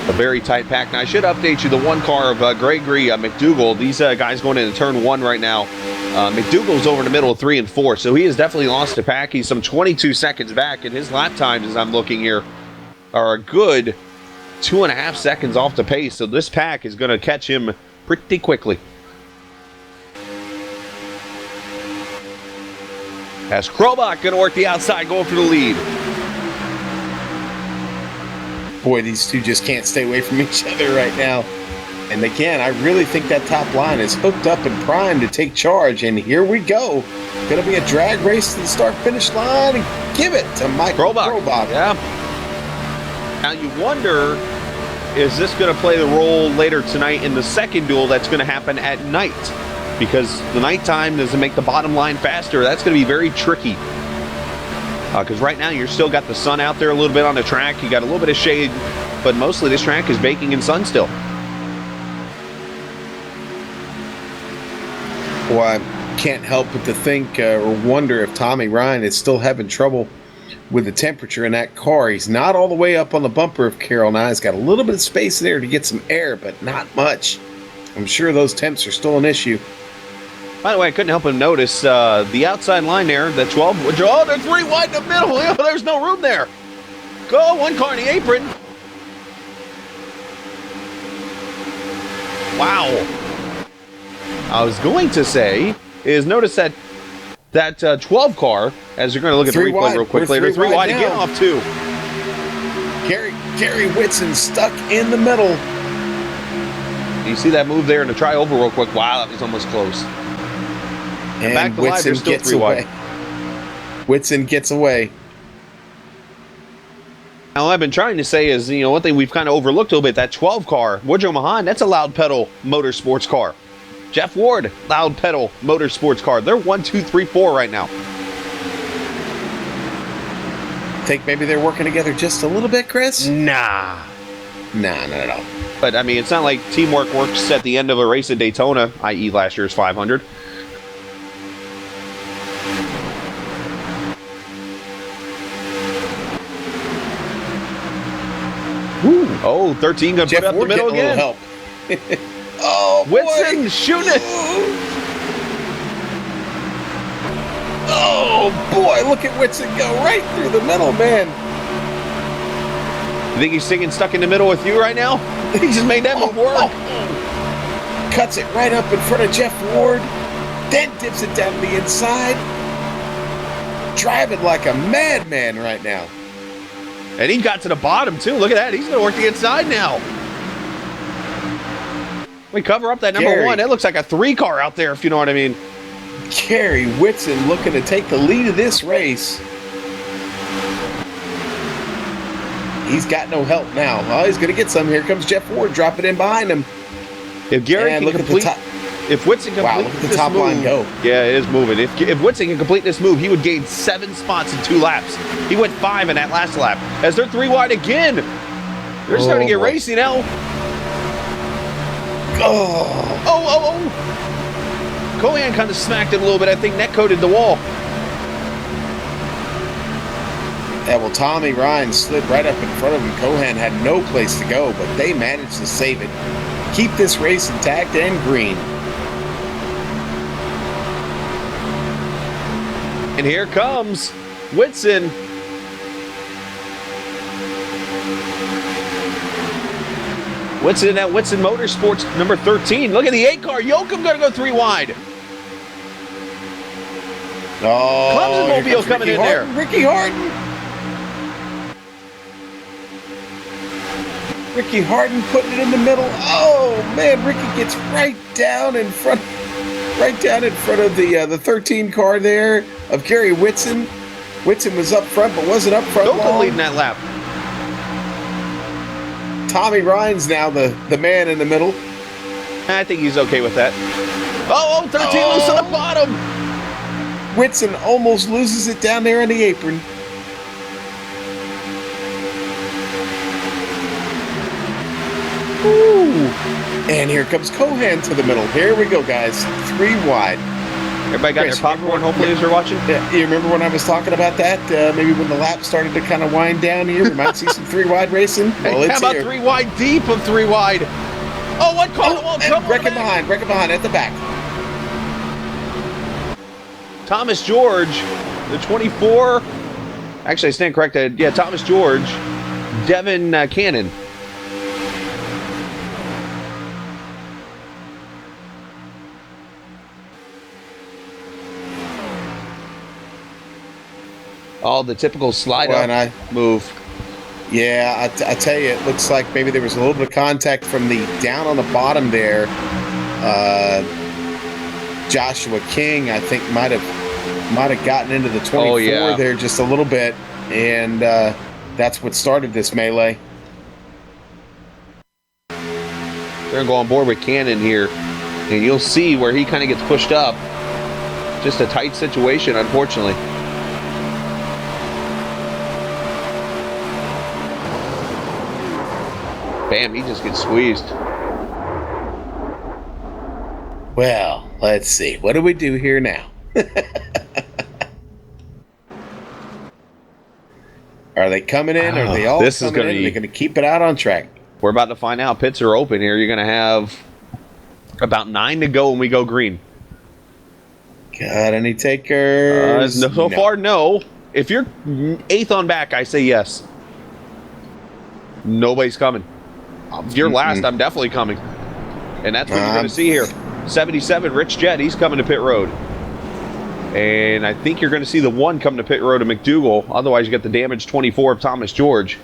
A very tight pack. Now, I should update you, the one car of Gregory McDougal. These guys going into turn 1 right now. McDougal's over in the middle of 3 and 4, so he has definitely lost a pack. He's some 22 seconds back, and his lap times, as I'm looking here, are a good 2.5 seconds off the pace. So this pack is going to catch him pretty quickly. As Krobach going to work the outside, going for the lead. Boy, these two just can't stay away from each other right now. And they can. I really think that top line is hooked up and primed to take charge. And here we go. Going to be a drag race to the start-finish line. And give it to Michael Krobach. Yeah. Now you wonder, is this going to play the role later tonight in the second duel that's going to happen at night? Because the nighttime doesn't make the bottom line faster. That's going to be very tricky. Because right now you're still got the sun out there a little bit on the track. You got a little bit of shade, but mostly this track is baking in sun still. Well, I can't help but to think or wonder if Tommy Ryan is still having trouble with the temperature in that car. He's not all the way up on the bumper of Carroll now. He's got a little bit of space there to get some air, but not much. I'm sure those temps are still an issue. By the way, I couldn't help but notice the outside line there, the 12. Oh, they're 3 wide in the middle. Oh, there's no room there. Go, one car in the apron. Wow. I was going to say is notice that 12 car, as you're going to look at the replay real quick later, 3 wide to get off too. Gary Whitson stuck in the middle. You see that move there in the tri-oval real quick. Wow, that was almost close. And back to live, Whitson gets away. Whitson gets away. Now, I've been trying to say is, one thing we've kind of overlooked a little bit, that 12 car, Woodrow Mahan, that's a loud pedal motorsports car. Jeff Ward, loud pedal motorsports car. They're 1, 2, 3, 4 right now. Think maybe they're working together just a little bit, Chris? Nah. Nah, not at all. But, I mean, it's not like teamwork works at the end of a race at Daytona, i.e. last year's 500. Woo. Oh, 13 going to put up the middle again. Help. Oh, Whitson boy. shooting it. Oh, boy. Look at Whitson go right through the middle, man. You think he's singing Stuck in the Middle with You right now? He just made that move work. Cuts it right up in front of Jeff Ward. Then dips it down to the inside. Driving like a madman right now. And he got to the bottom, too. Look at that. He's going to work the inside now. We cover up that number Gary. 1. That looks like a 3 car out there, if you know what I mean. Gary Whitson looking to take the lead of this race. He's got no help now. Oh, he's going to get some. Here comes Jeff Ward dropping in behind him. If Gary And can look at the complete, top. if Whitson can Wow, complete look at the this top move, line go. Yeah, it is moving. If Whitson can complete this move, he would gain 7 spots in 2 laps. He went 5 in that last lap. As they're 3 wide again, they're starting to get boy. racy now. Oh, Oh. Cohan kind of smacked it a little bit. I think net coated the wall. yeah, well, Tommy Ryan slid right up in front of him. Cohan had no place to go, but they managed to save it. Keep this race intact and green. And here comes Whitson. Whitson at Whitson Motorsports, number 13. Look at the 8 car. Yoakum going to go 3 wide. Oh, Clemson here Mobile comes coming Ricky in there. Harden. Ricky Harden. Ricky Harden putting it in the middle. Oh man, Ricky gets right down in front of the 13 car there of Gary Whitson. Whitson was up front, but wasn't up front Yoakum long. leading that lap. Tommy Ryan's now the man in the middle. I think he's okay with that. Oh, 13 loose on the bottom. Whitson almost loses it down there on the apron. Ooh. And here comes Cohan to the middle. Here we go, guys. 3 wide. Everybody got Chris, their popcorn, hopefully, as they're watching? Yeah, you remember when I was talking about that? Maybe when the lap started to kind of wind down here, we might see some 3 wide racing. Well, Hey, how it's about here. 3 wide deep of 3 wide? Oh, what car? Oh, and wrecking behind at the back. Thomas George, the 24. Actually, I stand corrected. Yeah, Thomas George, Devin Cannon. Oh, the typical slide Well, up and I- move. Yeah, I tell you, it looks like maybe there was a little bit of contact from the down on the bottom there. Joshua King, I think, might have gotten into the 24 yeah. there just a little bit, and that's what started this melee. They're going to go on board with Cannon here, and you'll see where he kind of gets pushed up. Just a tight situation, unfortunately. Bam, he just gets squeezed. Well, let's see. What do we do here now? Are they coming in? Are they all This is coming gonna in? be- They're going to keep it out on track. We're about to find out. Pits are open here. You're going to have about 9 to go when we go green. Got any takers? So far, no. If you're 8th on back, I say yes. Nobody's coming. If you're last, I'm definitely coming. And that's what you're going to see here. 77, Rich Jett, he's coming to pit road. And I think you're going to see the 1 coming to pit road of McDougal. Otherwise, you get the damaged 24 of Thomas George.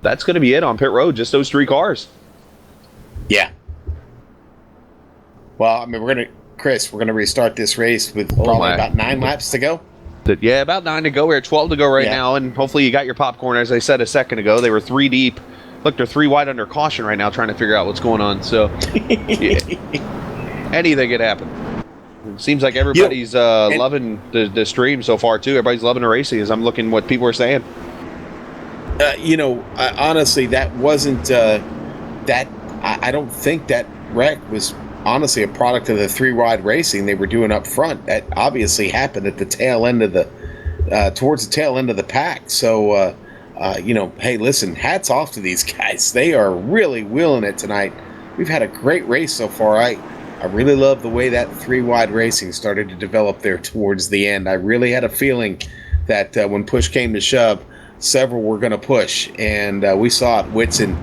That's going to be it on pit road, just those 3 cars. Yeah. Well, I mean, Chris, we're going to restart this race with probably my. about 9 laps to go. Yeah, about 9 to go. We're at 12 to go right Yeah. now, and hopefully you got your popcorn. As I said a second ago, they were 3 deep. Look, they're 3 wide under caution right now, trying to figure out what's going on. So, yeah. Anything could happen. It seems like everybody's loving the stream so far, too. Everybody's loving the racing as I'm looking what people are saying. Honestly, that wasn't that. I don't think that wreck was honestly a product of the 3 wide racing they were doing up front. That obviously happened at the tail end of towards the tail end of the pack. So, hey, listen, hats off to these guys. They are really wheeling it tonight. We've had a great race so far. I really love the way that 3 wide racing started to develop there towards the end. I really had a feeling that when push came to shove, several were going to push, and we saw it. Whitson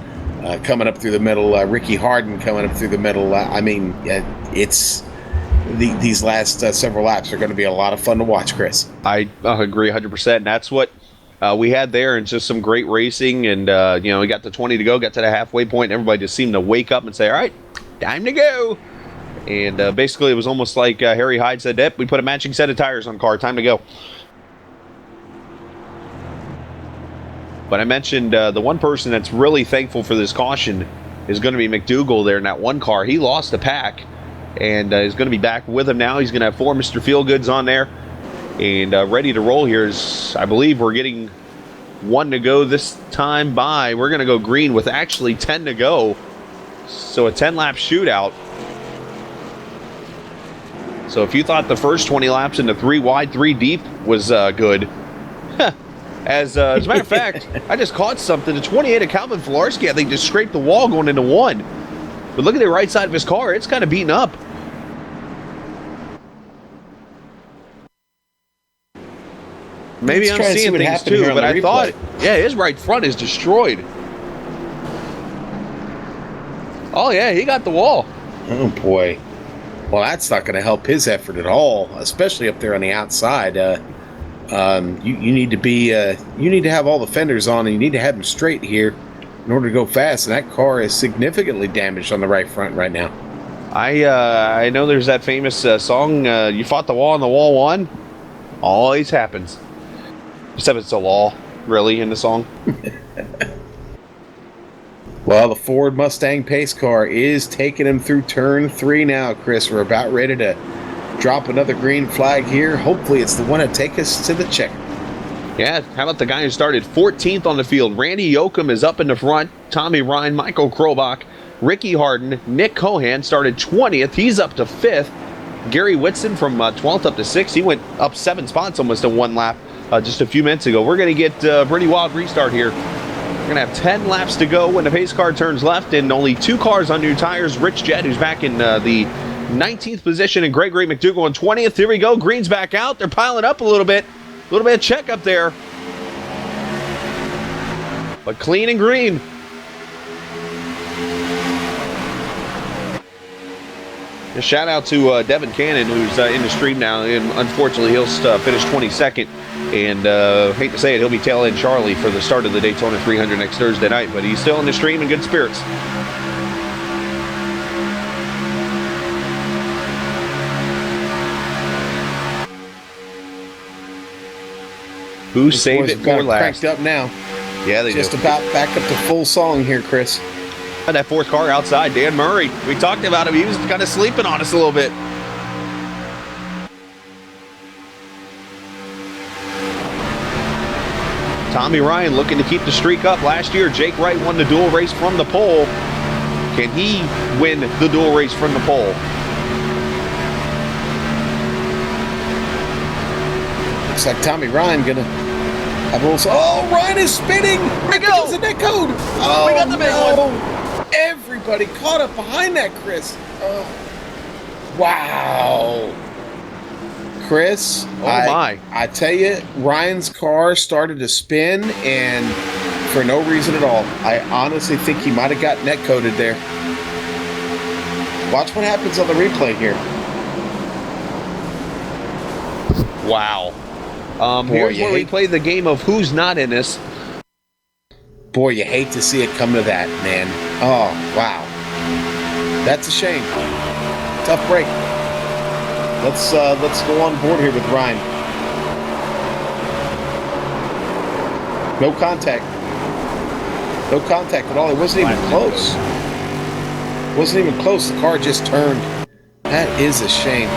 coming up through the middle, Ricky Harden coming up through the middle. It's these last several laps are going to be a lot of fun to watch, Chris. I agree 100%. And that's what we had there, and just some great racing. And, we got to 20 to go, got to the halfway point, and everybody just seemed to wake up and say, all right, time to go. And basically it was almost like Harry Hyde said, we put a matching set of tires on the car, time to go. But I mentioned the one person that's really thankful for this caution is going to be McDougall there in that one car. He lost a pack and is going to be back with him now. He's going to have 4 Mr. Feelgoods on there and ready to roll here. I believe we're getting 1 to go this time by. We're going to go green with actually 10 to go. So a 10-lap shootout. So if you thought the first 20 laps in the 3 wide, 3 deep was good, As a matter of fact, I just caught something. The 28 of Calvin Filarski, I think, just scraped the wall going into 1. But look at the right side of his car. It's kind of beaten up. Maybe I'm seeing things too, but I thought, his right front is destroyed. Oh, yeah, he got the wall. Oh, boy. Well, that's not going to help his effort at all, especially up there on the outside. You need to be you need to have all the fenders on, and you need to have them straight here in order to go fast. And that car is significantly damaged on the right front right now. I know there's that famous song, "You fought the wall and the wall won." Always happens, except it's a law, really, in the song. Well, the Ford Mustang pace car is taking him through turn 3 now, Chris. We're about ready to drop another green flag here. Hopefully it's the one to take us to the checker. Yeah, how about the guy who started 14th on the field? Randy Yoakum is up in the front. Tommy Ryan, Michael Krobach, Ricky Harden, Nick Cohan started 20th. He's up to 5th. Gary Whitson from 12th up to 6th. He went up 7 spots almost in 1 lap just a few minutes ago. We're going to get a pretty wild restart here. We're going to have 10 laps to go when the pace car turns left, and only 2 cars on new tires. Rich Jett, who's back in the 19th position, and Gregory McDougall in 20th. Here we go. Green's back out. They're piling up a little bit. A little bit of check up there. But clean and green. A shout out to Devin Cannon, who's in the stream now, and unfortunately he'll finish 22nd. And hate to say it, he'll be tail end Charlie for the start of the Daytona 300 next Thursday night, but he's still in the stream in good spirits. Who saved it for last? Cranked up now. Yeah, they just do. about back up to full song here, Chris. That 4th car outside, Dan Murray. We talked about him. He was kind of sleeping on us a little bit. Tommy Ryan looking to keep the streak up. Last year, Jake Wright won the dual race from the pole. Can he win the dual race from the pole? Looks like Tommy Ryan gonna have a little. Oh, Ryan is spinning! There we go! The net code! Oh, we got the big one! Everybody caught up behind that, Chris. Oh. Wow. Chris, I tell you, Ryan's car started to spin, and for no reason at all. I honestly think he might have got net coded there. Watch what happens on the replay here. Wow. Here's where we play the game of who's not in this. Boy, you hate to see it come to that, man. Oh, wow. That's a shame. Tough break. Let's go on board here with Ryan. No contact. No contact at all. It wasn't even close. Wasn't even close. The car just turned. That is a shame.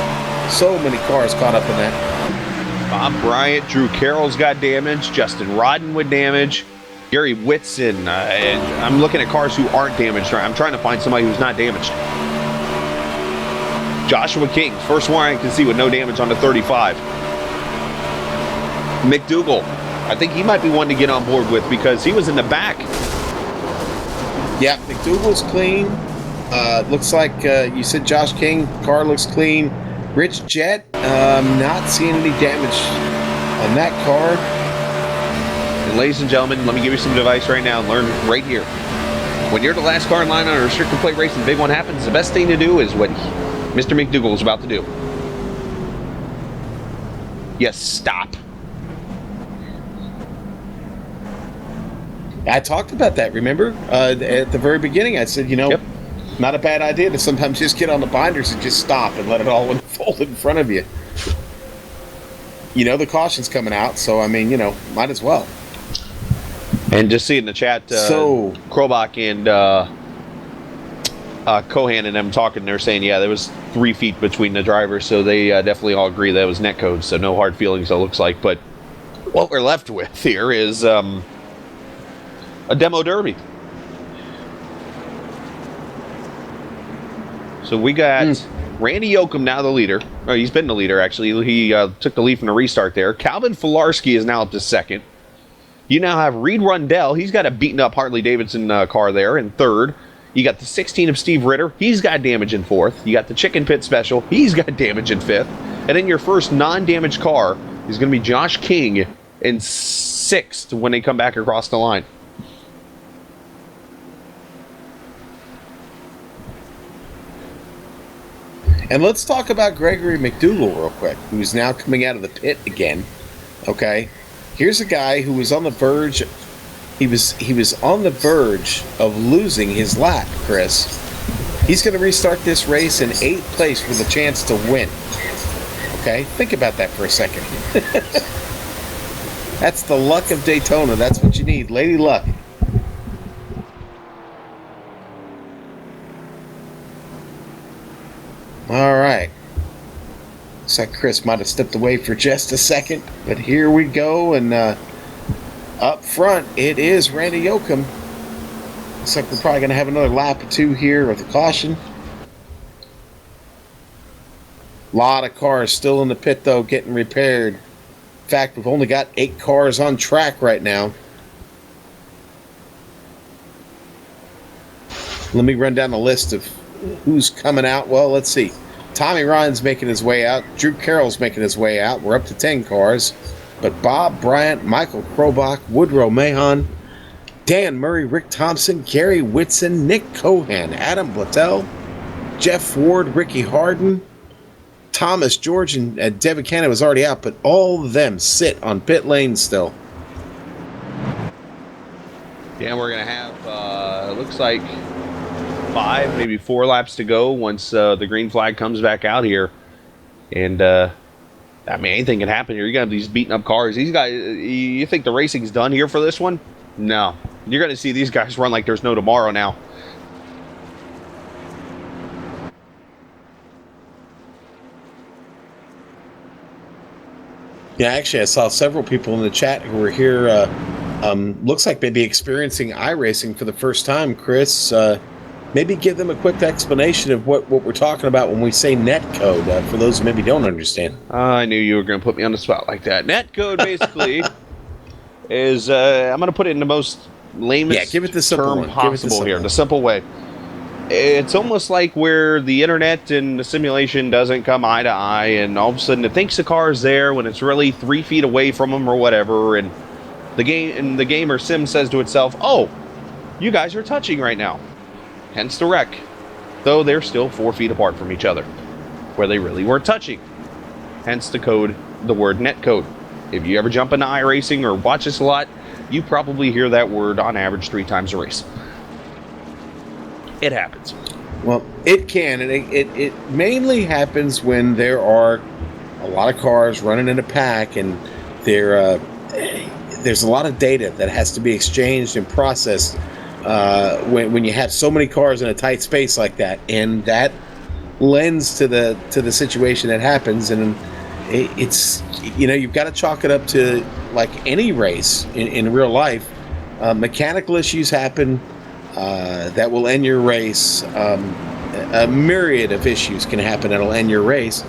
So many cars caught up in that. Bob Bryant, Drew Carroll's got damage. Justin Rodden with damage. Gary Whitson. And I'm looking at cars who aren't damaged. I'm trying to find somebody who's not damaged. Joshua King, first one I can see with no damage on the 35. McDougal, I think he might be one to get on board with because he was in the back. Yeah, McDougal's clean. Looks like you said Josh King. Car looks clean. Rich Jett, not seeing any damage on that car. And ladies and gentlemen, let me give you some advice right now and learn right here. When you're the last car in line on a restricted plate race and the big one happens, the best thing to do is what Mr. McDougal is about to do. Yes, stop. I talked about that, remember? At the very beginning, I said, Yep. not a bad idea to sometimes just get on the binders and just stop and let it all unfold in front of you. The caution's coming out, so, might as well. And just see in the chat, Krobach and Cohan and them talking, they're saying, yeah, there was 3 feet between the drivers, so they definitely all agree that was netcode, so no hard feelings, it looks like. But what we're left with here is a demo derby. So we got Randy Yoakum now the leader. Oh, he's been the leader, actually. He took the lead from the restart there. Calvin Filarski is now up to second. You now have Reed Rundell. He's got a beaten-up Harley-Davidson car there in third. You got the 16 of Steve Ritter. He's got damage in fourth. You got the Chicken Pit Special. He's got damage in fifth. And then your first non-damaged car is going to be Josh King in sixth when they come back across the line. And let's talk about Gregory McDougal real quick, who's now coming out of the pit again. Okay? Here's a guy who was on the verge. He was on the verge of losing his lap, Chris. He's going to restart this race in 8th place with a chance to win. Okay? Think about that for a second. That's the luck of Daytona. That's what you need. Lady Luck. All right. Looks like Chris might have stepped away for just a second, but here we go. And up front, it is Randy Yoakum. Looks like we're probably going to have another lap or two here with the caution. A lot of cars still in the pit, though, getting repaired. In fact, we've only got 8 cars on track right now. Let me run down the list of who's coming out. Well, let's see. Tommy Ryan's making his way out. Drew Carroll's making his way out. We're up to 10 cars. But Bob Bryant, Michael Krobach, Woodrow Mahon, Dan Murray, Rick Thompson, Gary Whitson, Nick Cohan, Adam Blattel, Jeff Ward, Ricky Harden, Thomas George, and Devin Cannon was already out, but all of them sit on pit lane still. Yeah, we're going to have, looks like 5, maybe 4 laps to go once the green flag comes back out here. And, anything can happen here. You got these beaten up cars. These guys, you think the racing's done here for this one? No. You're going to see these guys run like there's no tomorrow now. Yeah, actually, I saw several people in the chat who were here, looks like maybe experiencing iRacing for the first time. Chris, maybe give them a quick explanation of what we're talking about when we say netcode, for those who maybe don't understand. I knew you were going to put me on the spot like that. Netcode basically is, I'm going to put it in the most lamest give it the simple term possible here, the simple way. It's almost like where the internet and the simulation doesn't come eye to eye, and all of a sudden it thinks the car is there when it's really 3 feet away from them or whatever, and the game or sim says to itself, "Oh, you guys are touching right now." Hence the wreck, though they're still 4 feet apart from each other, where they really weren't touching. Hence the code, the word netcode. If you ever jump into iRacing or watch this a lot, you probably hear that word on average 3 times a race. It happens. Well, it can, and it mainly happens when there are a lot of cars running in a pack, and they're there's a lot of data that has to be exchanged and processed when you have so many cars in a tight space like that, and that lends to the situation that happens. And it's you've got to chalk it up to, like any race in real life, mechanical issues happen that will end your race. A myriad of issues can happen that'll end your race.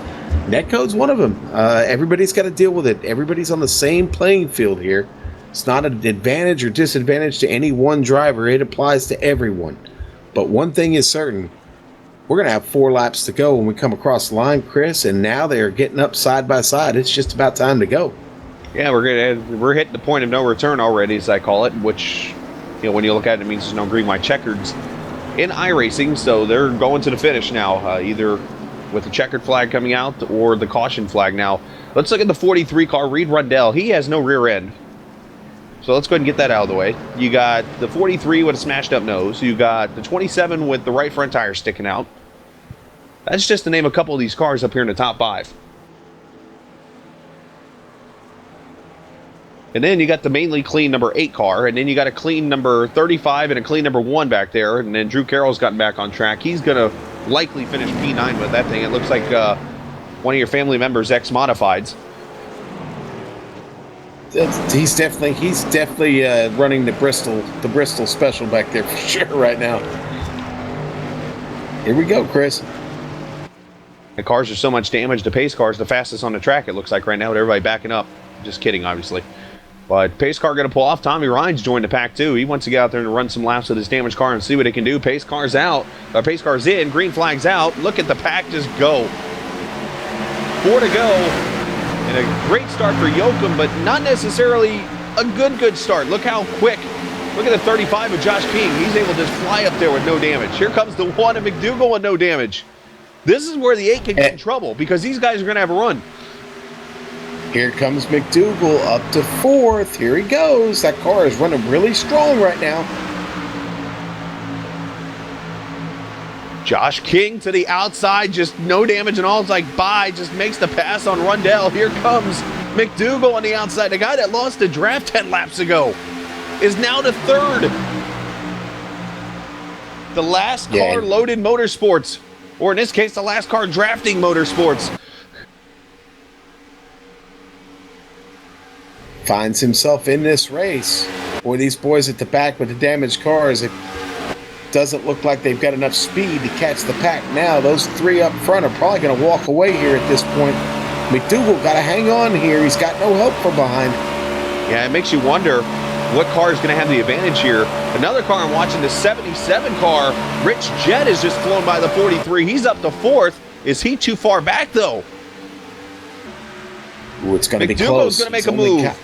Netcode's one of them. Everybody's got to deal with it. Everybody's on the same playing field here. It's not an advantage or disadvantage to any one driver. It applies to everyone. But one thing is certain. We're going to have 4 laps to go when we come across the line, Chris, and now they're getting up side by side. It's just about time to go. Yeah, we're hitting the point of no return already, as I call it, which, when you look at it, it means there's no green, white checkers in iRacing. So they're going to the finish now, either with the checkered flag coming out or the caution flag. Now, let's look at the 43 car, Reed Rundell. He has no rear end. So let's go ahead and get that out of the way. You got the 43 with a smashed up nose. You got the 27 with the right front tire sticking out. That's just to name a couple of these cars up here in the top 5. And then you got the mainly clean number 8 car, and then you got a clean number 35 and a clean number 1 back there. And then Drew Carroll's gotten back on track. He's going to likely finish P9 with that thing. It looks like one of your family members' ex-modifieds. He's definitely running the Bristol special back there for sure right now. Here we go, Chris. The cars are so much damage. The pace car is the fastest on the track, it looks like right now, with everybody backing up. Just kidding, obviously. But pace car going to pull off. Tommy Ryan's joined the pack too. He wants to get out there and run some laps with his damaged car and see what it can do. Pace car's out. Pace car's in. Green flag's out. Look at the pack just go. 4 to go. And a great start for Yoakum, but not necessarily a good start. Look how quick. Look at the 35 of Josh King. He's able to just fly up there with no damage. Here comes the 1 of McDougal with no damage. This is where the 8 can get in trouble, because these guys are going to have a run. Here comes McDougal up to 4th. Here he goes. That car is running really strong right now. Josh King to the outside, just no damage and all. It's like, bye, just makes the pass on Rundell. Here comes McDougal on the outside. The guy that lost the draft 10 laps ago is now the 3rd. The last car loaded Motorsports, or in this case, the last car drafting Motorsports. Finds himself in this race. Boy, these boys at the back with the damaged cars, it doesn't look like they've got enough speed to catch the pack now. Those 3 up front are probably going to walk away here at this point. McDougal got to hang on here. He's got no help from behind. Yeah, it makes you wonder what car is going to have the advantage here. Another car I'm watching, the 77 car. Rich Jett is just flown by the 43. He's up to 4th. Is he too far back, though? Ooh, it's going to be close. McDougal's going to make a move.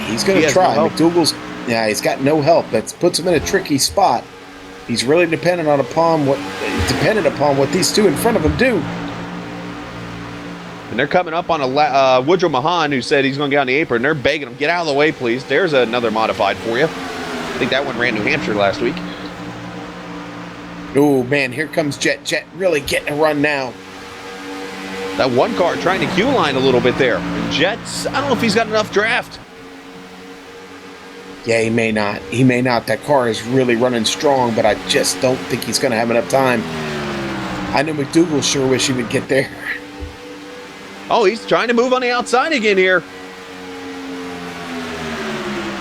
He's going to try. McDougal's, he's got no help. That puts him in a tricky spot. He's really dependent upon what these 2 in front of him do. And they're coming up on a Woodrow Mahan, who said he's going to get on the apron. They're begging him, get out of the way, please. There's another modified for you. I think that one ran New Hampshire last week. Oh, man, here comes Jett. Jett really getting a run now. That 1 car trying to queue line a little bit there. And Jett's, I don't know if he's got enough draft. Yeah, he may not. He may not. That car is really running strong, but I just don't think he's going to have enough time. I know McDougal sure wish he would get there. Oh, he's trying to move on the outside again here.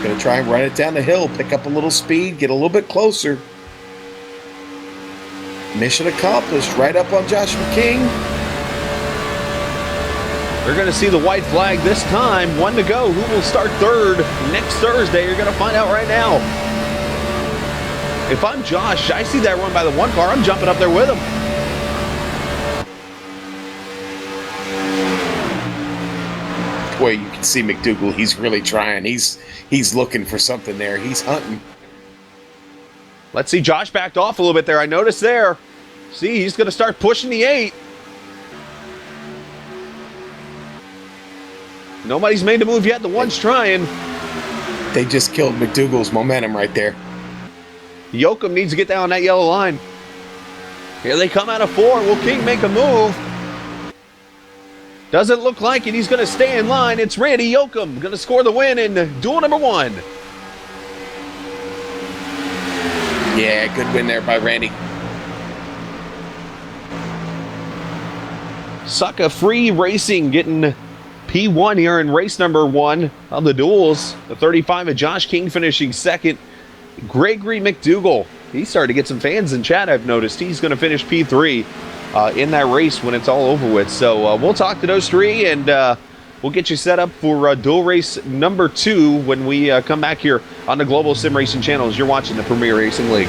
Going to try and run it down the hill, pick up a little speed, get a little bit closer. Mission accomplished. Right up on Joshua King. They're going to see the white flag this time. 1 to go. Who will start 3rd next Thursday? You're going to find out right now. If I'm Josh, I see that run by the 1 car. I'm jumping up there with him. Boy, you can see McDougal. He's really trying. He's looking for something there. He's hunting. Let's see. Josh backed off a little bit there. I noticed there. See, he's going to start pushing the 8. Nobody's made the move yet. The 1's trying. They just killed McDougal's momentum right there. Yoakum needs to get down that yellow line. Here they come out of 4. Will King make a move? Doesn't look like it. He's going to stay in line. It's Randy Yoakum going to score the win in duel number 1. Yeah, good win there by Randy. Succa Free Racing getting P1 here in race number 1 of the duels. The 35 of Josh King finishing second. Gregory McDougal, he started to get some fans in chat, I've noticed. He's going to finish P3 in that race when it's all over with. So we'll talk to those three, and we'll get you set up for duel race number 2 when we come back here on the Global Sim Racing channels. You're watching the Premier Racing League.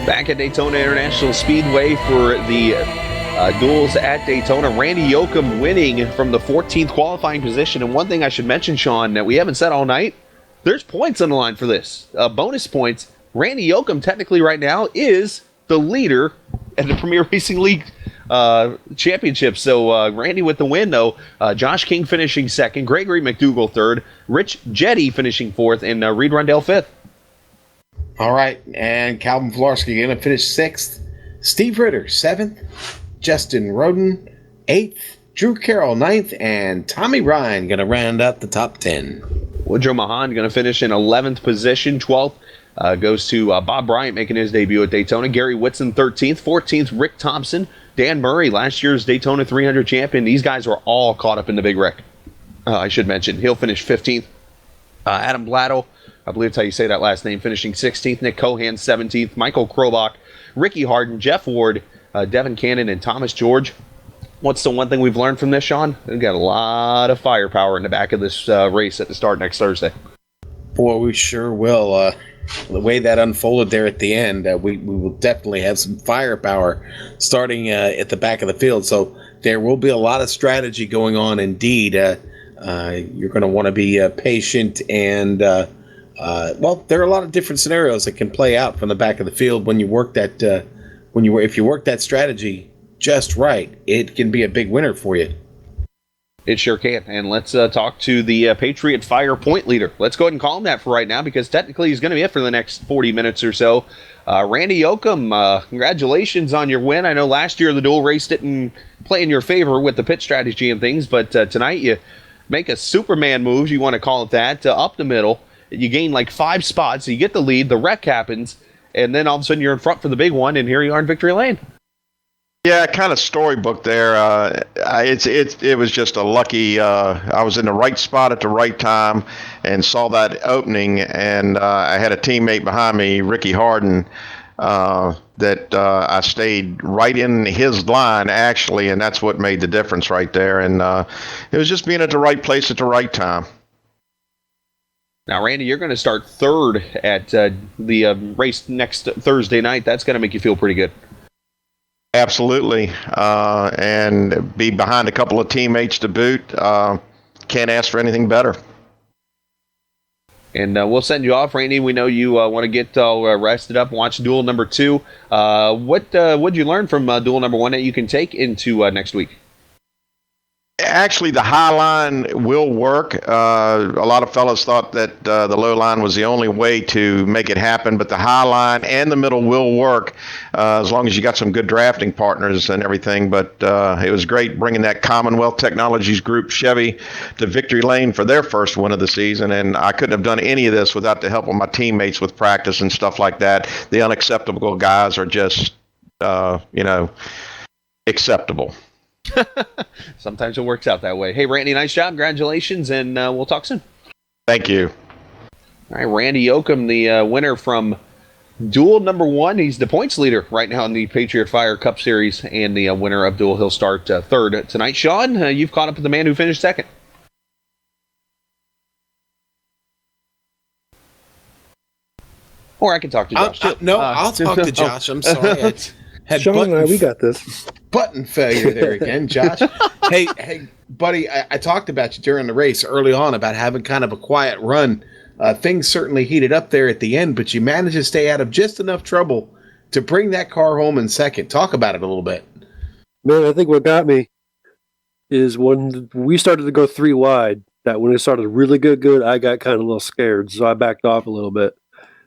Back at Daytona International Speedway for the duels at Daytona. Randy Yoakum winning from the 14th qualifying position. And one thing I should mention, Sean, that we haven't said all night, there's points on the line for this. Bonus points. Randy Yoakum technically right now is the leader at the Premier Racing League championship. So Randy with the win, though. Josh King finishing second. Gregory McDougal third. Rich Jetty finishing fourth. And Reed Rundell fifth. All right, and Calvin Florsky going to finish 6th. Steve Ritter, 7th. Justin Roden, 8th. Drew Carroll, 9th. And Tommy Ryan going to round out the top 10. Woodrow Mahan going to finish in 11th position. 12th goes to Bob Bryant making his debut at Daytona. Gary Whitson, 13th. 14th, Rick Thompson. Dan Murray, last year's Daytona 300 champion. These guys were all caught up in the big wreck. I should mention, he'll finish 15th. Adam Blatto, I believe that's how you say that last name, finishing 16th. Nick Cohan, 17th. Michael Krobach, Ricky Harden, Jeff Ward, Devin Cannon, and Thomas George. What's the one thing we've learned from this, Sean? We've got a lot of firepower in the back of this race at the start next Thursday. Boy, we sure will. The way that unfolded there at the end, we will definitely have some firepower starting at the back of the field. So there will be a lot of strategy going on indeed. You're going to want to be patient and... well, there are a lot of different scenarios that can play out from the back of the field when you work that. If you work that strategy just right, it can be a big winner for you. It sure can. And let's talk to the Patriot Fire point leader. Let's go ahead and call him that for right now, because technically he's going to be it for the next 40 minutes or so. Randy Yoakum, congratulations on your win. I know last year the dual race didn't play in your favor with the pit strategy and things, but tonight you make a Superman move, you want to call it that, up the middle. You gain like 5 spots, so you get the lead, the wreck happens, and then all of a sudden you're in front for the big one, and here you are in victory lane. Yeah, kind of storybook there. It was just a lucky. I was in the right spot at the right time, and saw that opening. And I had a teammate behind me, Ricky Harden, that I stayed right in his line actually, and that's what made the difference right there. And it was just being at the right place at the right time. Now, Randy, you're going to start third at the race next Thursday night. That's going to make you feel pretty good. Absolutely, and be behind a couple of teammates to boot. Can't ask for anything better. And we'll send you off, Randy. We know you want to get all rested up and watch duel number 2. What did you learn from duel number 1 that you can take into next week? Actually, the high line will work. A lot of fellas thought that the low line was the only way to make it happen, but the high line and the middle will work as long as you got some good drafting partners and everything. But it was great bringing that Commonwealth Technologies group Chevy to victory lane for their first win of the season, and I couldn't have done any of this without the help of my teammates with practice and stuff like that. The unacceptable guys are just, acceptable. Sometimes it works out that way. Hey, Randy, nice job. Congratulations, and we'll talk soon. Thank you. All right, Randy Yoakum, the winner from duel number 1. He's the points leader right now in the Patriot Fire Cup Series, and the winner of duel. He'll start third tonight. Sean, you've caught up with the man who finished second. Or I can talk to Josh. I'll talk to Josh. I'm sorry. Had Sean and I, we got this. Button failure there again, Josh. Hey, buddy, I talked about you during the race early on about having kind of a quiet run. Things certainly heated up there at the end, but you managed to stay out of just enough trouble to bring that car home in second. Talk about it a little bit. Man, I think what got me is when we started to go 3 wide, that when it started really good, I got kind of a little scared, so I backed off a little bit.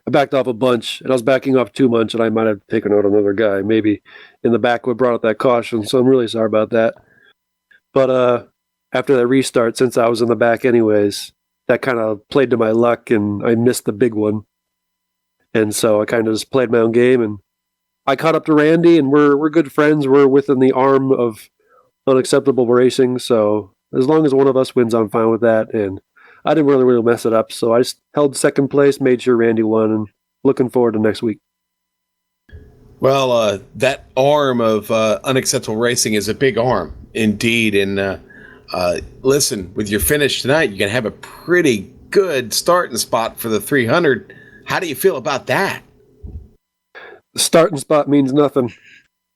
I backed off a bunch, and I was backing off too much, and I might have taken out another guy, maybe in the back would brought up that caution, so I'm really sorry about that. But after that restart, since I was in the back anyways, that kind of played to my luck, and I missed the big one. And so I kind of just played my own game, and I caught up to Randy, and we're good friends. We're within the arm of unacceptable racing, so as long as one of us wins, I'm fine with that, and I didn't really mess it up, so I just held second place, made sure Randy won, and looking forward to next week. Well, that arm of unacceptable racing is a big arm, indeed. And listen, with your finish tonight, you're going to have a pretty good starting spot for the 300. How do you feel about that? The starting spot means nothing,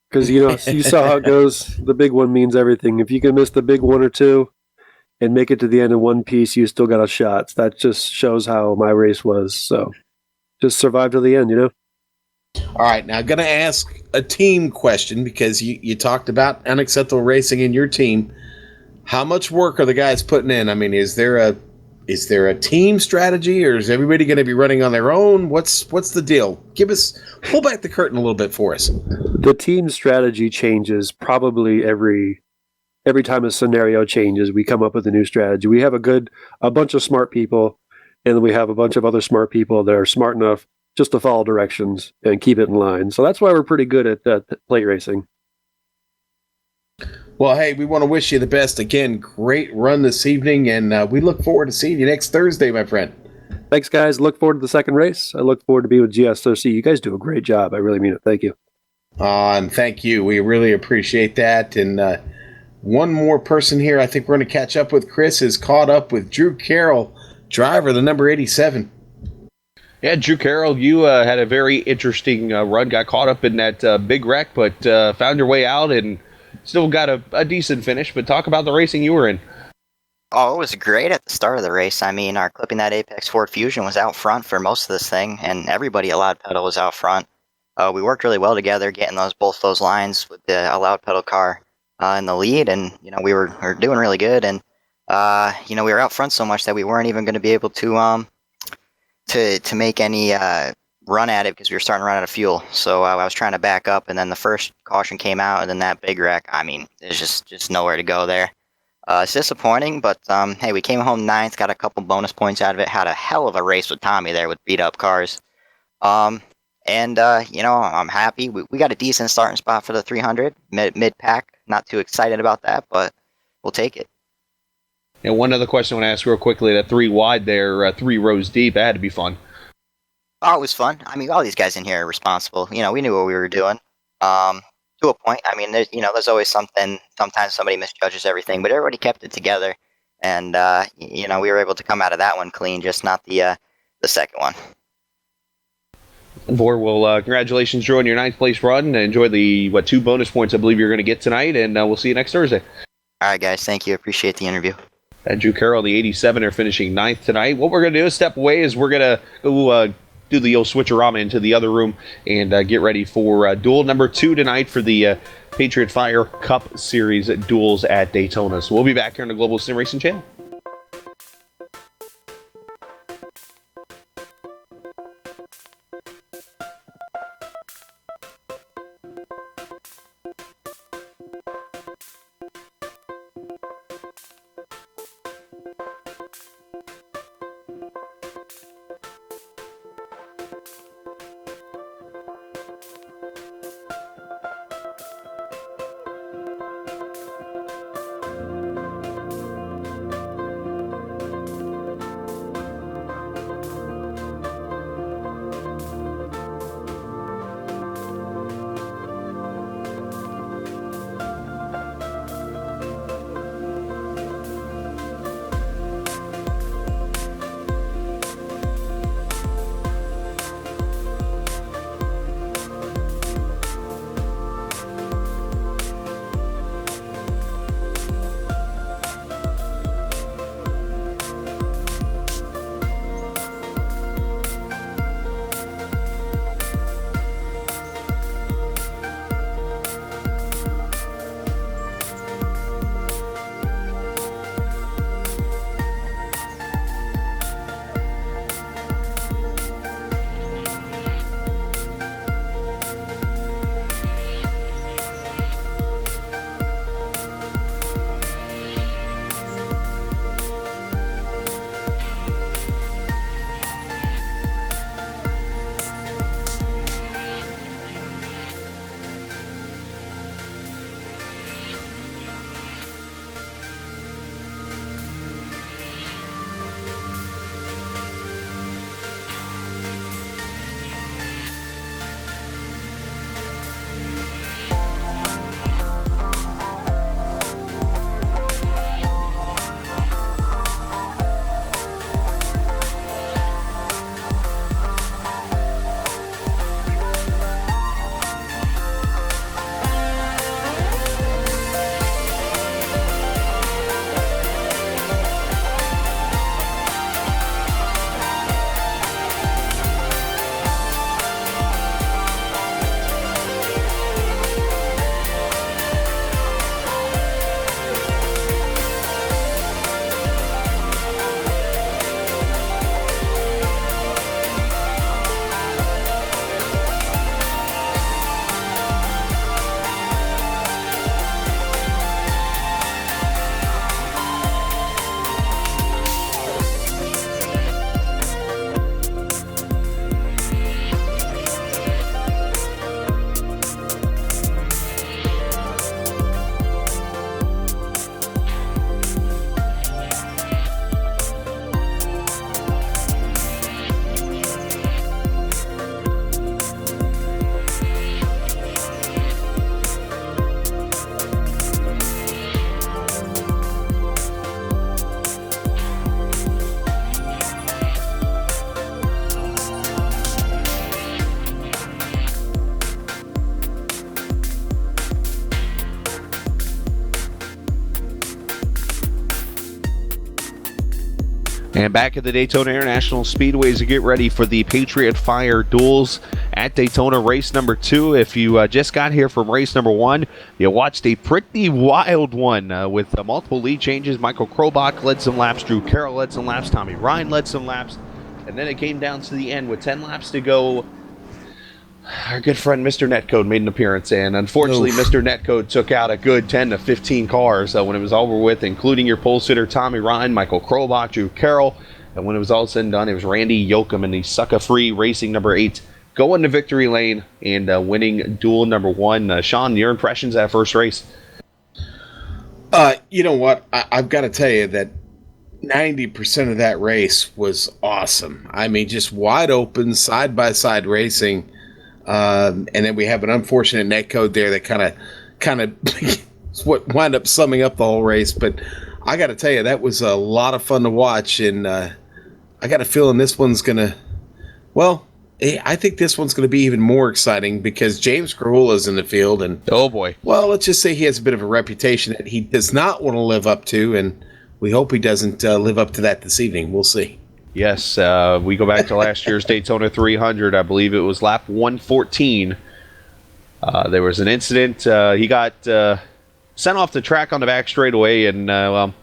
because, you saw how it goes. The big one means everything. If you can miss the big 1 or 2, and make it to the end in one piece, you still got a shot. That just shows how my race was. So just survive to the end, All right, now I'm going to ask a team question because you talked about unacceptable racing in your team. How much work are the guys putting in? I mean, is there a team strategy, or is everybody going to be running on their own? What's the deal? Pull back the curtain a little bit for us. The team strategy changes probably every time a scenario changes. We come up with a new strategy. We have a bunch of smart people, and then we have a bunch of other smart people that are smart enough just to follow directions and keep it in line. So that's why we're pretty good at plate racing. Well, hey, we want to wish you the best. Again, great run this evening, and we look forward to seeing you next Thursday, my friend. Thanks, guys. Look forward to the second race. I look forward to being with GSOC. You guys do a great job. I really mean it. Thank you. And thank you. We really appreciate that. And one more person here I think we're going to catch up with, Chris, is caught up with Drew Carroll, driver, the number 87. Yeah, Drew Carroll, you had a very interesting run. Got caught up in that big wreck, but found your way out and still got a decent finish. But talk about the racing you were in. Oh, it was great at the start of the race. I mean, our Clipping That Apex Ford Fusion was out front for most of this thing, and everybody at Loud Pedal was out front. We worked really well together, getting both those lines with the Loud Pedal car in the lead, and we were doing really good. And we were out front so much that we weren't even going to be able to make any run at it because we were starting to run out of fuel. So I was trying to back up, and then the first caution came out, and then that big wreck. I mean, there's just nowhere to go there. It's disappointing, but hey, we came home ninth, got a couple bonus points out of it, had a hell of a race with Tommy there with beat up cars. And I'm happy. We got a decent starting spot for the 300 mid pack. Not too excited about that, but we'll take it. And one other question I want to ask real quickly: that 3 wide there, 3 rows deep, that had to be fun. Oh, it was fun. I mean, all these guys in here are responsible. We knew what we were doing. To a point. I mean, there's always something. Sometimes somebody misjudges everything, but everybody kept it together, and we were able to come out of that one clean. Just not the second one. Well, congratulations, Drew, on your 9th place run. Enjoy the 2 bonus points I believe you're going to get tonight, and we'll see you next Thursday. All right, guys. Thank you. Appreciate the interview. And Drew Carroll, the 87, are finishing 9th tonight. What we're going to do is step away. We're going to go do the old switcherama into the other room and get ready for duel number 2 tonight for the Patriot Fire Cup Series duels at Daytona. So we'll be back here on the Global Sim Racing channel. And back at the Daytona International Speedway to get ready for the Patriot Fire duels at Daytona race number 2. If you just got here from race number 1, you watched a pretty wild one with multiple lead changes. Michael Krobach led some laps, Drew Carroll led some laps, Tommy Ryan led some laps, and then it came down to the end with 10 laps to go. our good friend Mr. Netcode made an appearance, and unfortunately, Oof. Mr. Netcode took out a good 10 to 15 cars when it was over with, including your pole sitter Tommy Ryan, Michael Krobach, Drew Carroll, and when it was all said and done, it was Randy Yoakum in the sucker-free Racing number 8 going to victory lane and winning duel number 1. Sean, your impressions of that first race? You know what? I've got to tell you that 90% of that race was awesome. I mean, just wide open, side-by-side racing. And then we have an unfortunate netcode there that kind of what wound up summing up the whole race. But I got to tell you, that was a lot of fun to watch. And I got a feeling this one's going to, well, I think this one's going to be even more exciting because James Krahula's in the field. And, Oh, boy. well, let's just say he has a bit of a reputation that he does not want to live up to. And we hope he doesn't live up to that this evening. We'll see. Yes, we go back to last year's Daytona 300. I believe it was lap 114. There was an incident. He got sent off the track on the back straightaway, and well,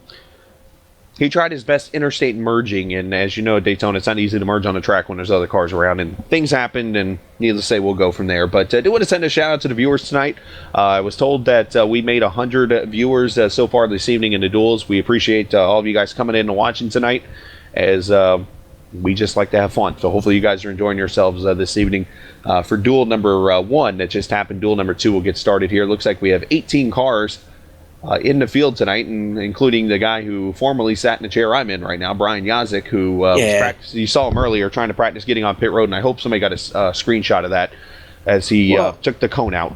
he tried his best interstate merging. And as you know, at Daytona, it's not easy to merge on the track when there's other cars around. And things happened, and needless to say, we'll go from there. But I do want to send a shout out to the viewers tonight. I was told that we made 100 viewers so far this evening in the duels. We appreciate all of you guys coming in and watching tonight, as we just like to have fun. So hopefully you guys are enjoying yourselves this evening for duel number 1 that just happened. Duel number 2 will get started here. Looks like we have 18 cars in the field tonight, and including the guy who formerly sat in the chair I'm in right now, Brian Yazik, who was you saw him earlier trying to practice getting on pit road, and I hope somebody got a screenshot of that as he took the cone out.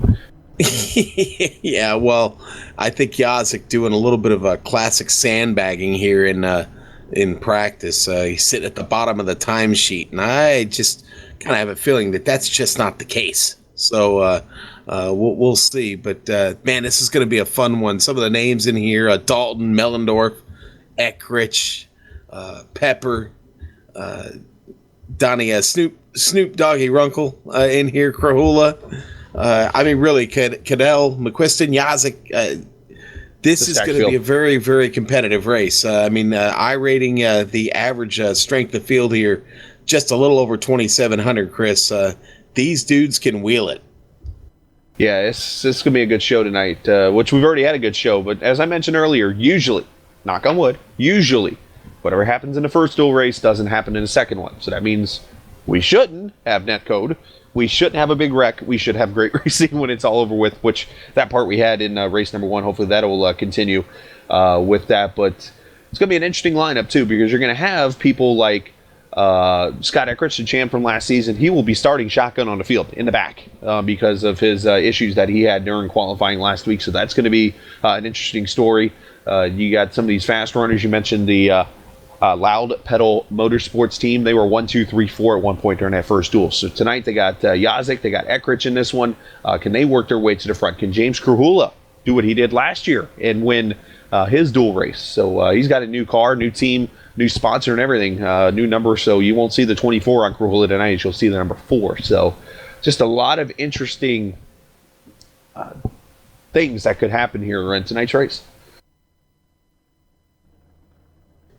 Yeah, well, I think Yazik doing a little bit of a classic sandbagging here in practice. He's sitting at the bottom of the timesheet, and I just kind of have a feeling that that's just not the case. So we'll see. But, man, this is going to be a fun one. Some of the names in here, Dalton, Mellendorf, Eckrich, Pepper, Donnie, Snoop Doggy Runkle in here, Krahula. I mean, really, Cadell, McQuiston, Yazik. This is going to be a very, very competitive race. I mean, I rating the average strength of field here just a little over 2,700, Chris. These dudes can wheel it. Yeah, it's going to be a good show tonight, which we've already had a good show. But as I mentioned earlier, usually, knock on wood, usually, whatever happens in the first duel race doesn't happen in the second one. So that means we shouldn't have netcode. We shouldn't have a big wreck. We should have great racing when it's all over with, which that part we had in race number 1. Hopefully that will continue with that. But it's going to be an interesting lineup, too, because you're going to have people like Scott Eckrich, the champ from last season. He will be starting shotgun on the field in the back because of his issues that he had during qualifying last week. So that's going to be an interesting story. You got some of these fast runners. You mentioned the Loud Pedal Motorsports team. They were 1, 2, 3, 4 at one point during that first duel. So tonight they got Yazik, they got Eckrich in this one. Can they work their way to the front? Can James Krahula do what he did last year and win his duel race? So he's got a new car, new team, new sponsor and everything, new number. So you won't see the 24 on Krahula tonight. You'll see the number 4. So just a lot of interesting things that could happen here in tonight's race.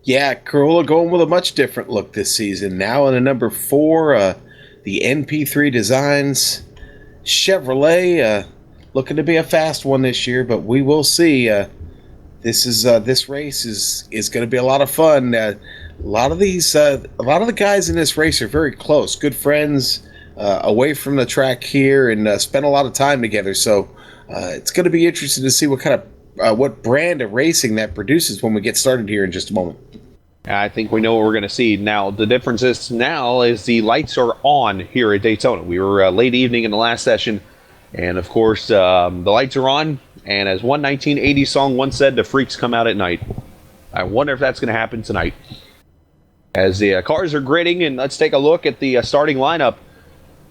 Yeah, Krahula going with a much different look this season. Now in a number 4, the NP3 Designs Chevrolet, looking to be a fast one this year, but we will see. This race is going to be a lot of fun. A lot of the guys in this race are very close, good friends, away from the track here, and spend a lot of time together. So it's going to be interesting to see what kind of what brand of racing that produces when we get started here in just a moment. I think we know what we're going to see. Now, the difference is the lights are on here at Daytona. We were late evening in the last session, and of course, the lights are on. And as one 1980 song once said, the freaks come out at night. I wonder if that's going to happen tonight. As the cars are gridding, and let's take a look at the starting lineup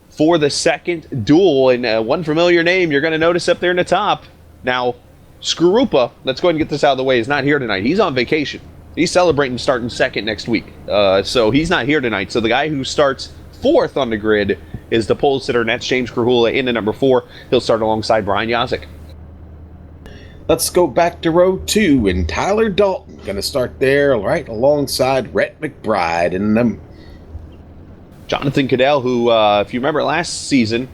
for the second duel. And one familiar name you're going to notice up there in the top. Now, Skarupa, let's go ahead and get this out of the way, is not here tonight. He's on vacation. He's celebrating starting second next week. So he's not here tonight. So the guy who starts 4th on the grid is the pole sitter, and that's James Krahula in the number 4. He'll start alongside Brian Yazik. Let's go back to row 2, and Tyler Dalton going to start there right alongside Rhett McBride. And Jonathan Cadell, who, if you remember last season,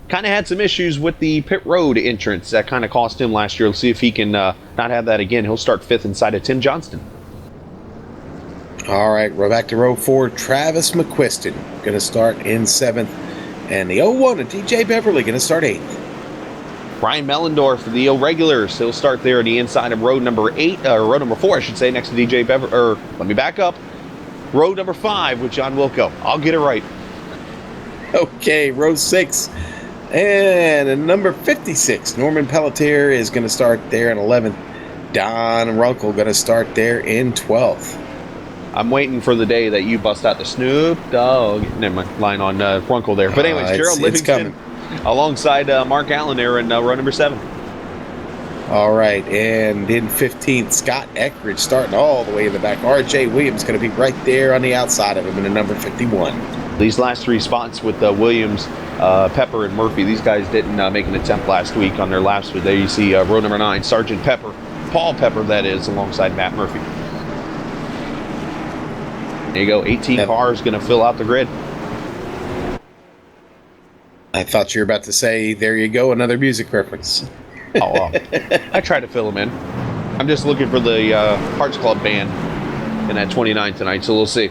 kind of had some issues with the pit road entrance that kind of cost him last year. Let's see if he can not have that again. He'll start 5th inside of Tim Johnston. All right, we're back to row 4. Travis McQuiston going to start in 7th. And the 01 of DJ Beverly going to start 8th. Brian Mellendorf for the irregulars. He'll start there on the inside of road number 4, I should say, next to DJ Beverly. Or let me back up. Road number 5 with John Wilco. I'll get it right. Okay, row 6. And number 56, Norman Pelletier is going to start there in 11th. Don Runkle going to start there in 12th. I'm waiting for the day that you bust out the Snoop Dogg. Never mind, line on Runkle there. But anyways, Gerald Livingston alongside Mark Allen there in row number 7. All right, and in 15th, Scott Eckridge starting all the way in the back. R.J. Williams going to be right there on the outside of him in number 51. These last 3 spots with Williams, Pepper, and Murphy, these guys didn't make an attempt last week on their laps. But there you see row number 9, Sergeant Pepper, Paul Pepper, that is, alongside Matt Murphy. There you go, 18 cars going to fill out the grid. I thought you were about to say, there you go, another music reference. Oh, well, I try to fill them in. I'm just looking for the Hearts Club band in that 29 tonight, so we'll see.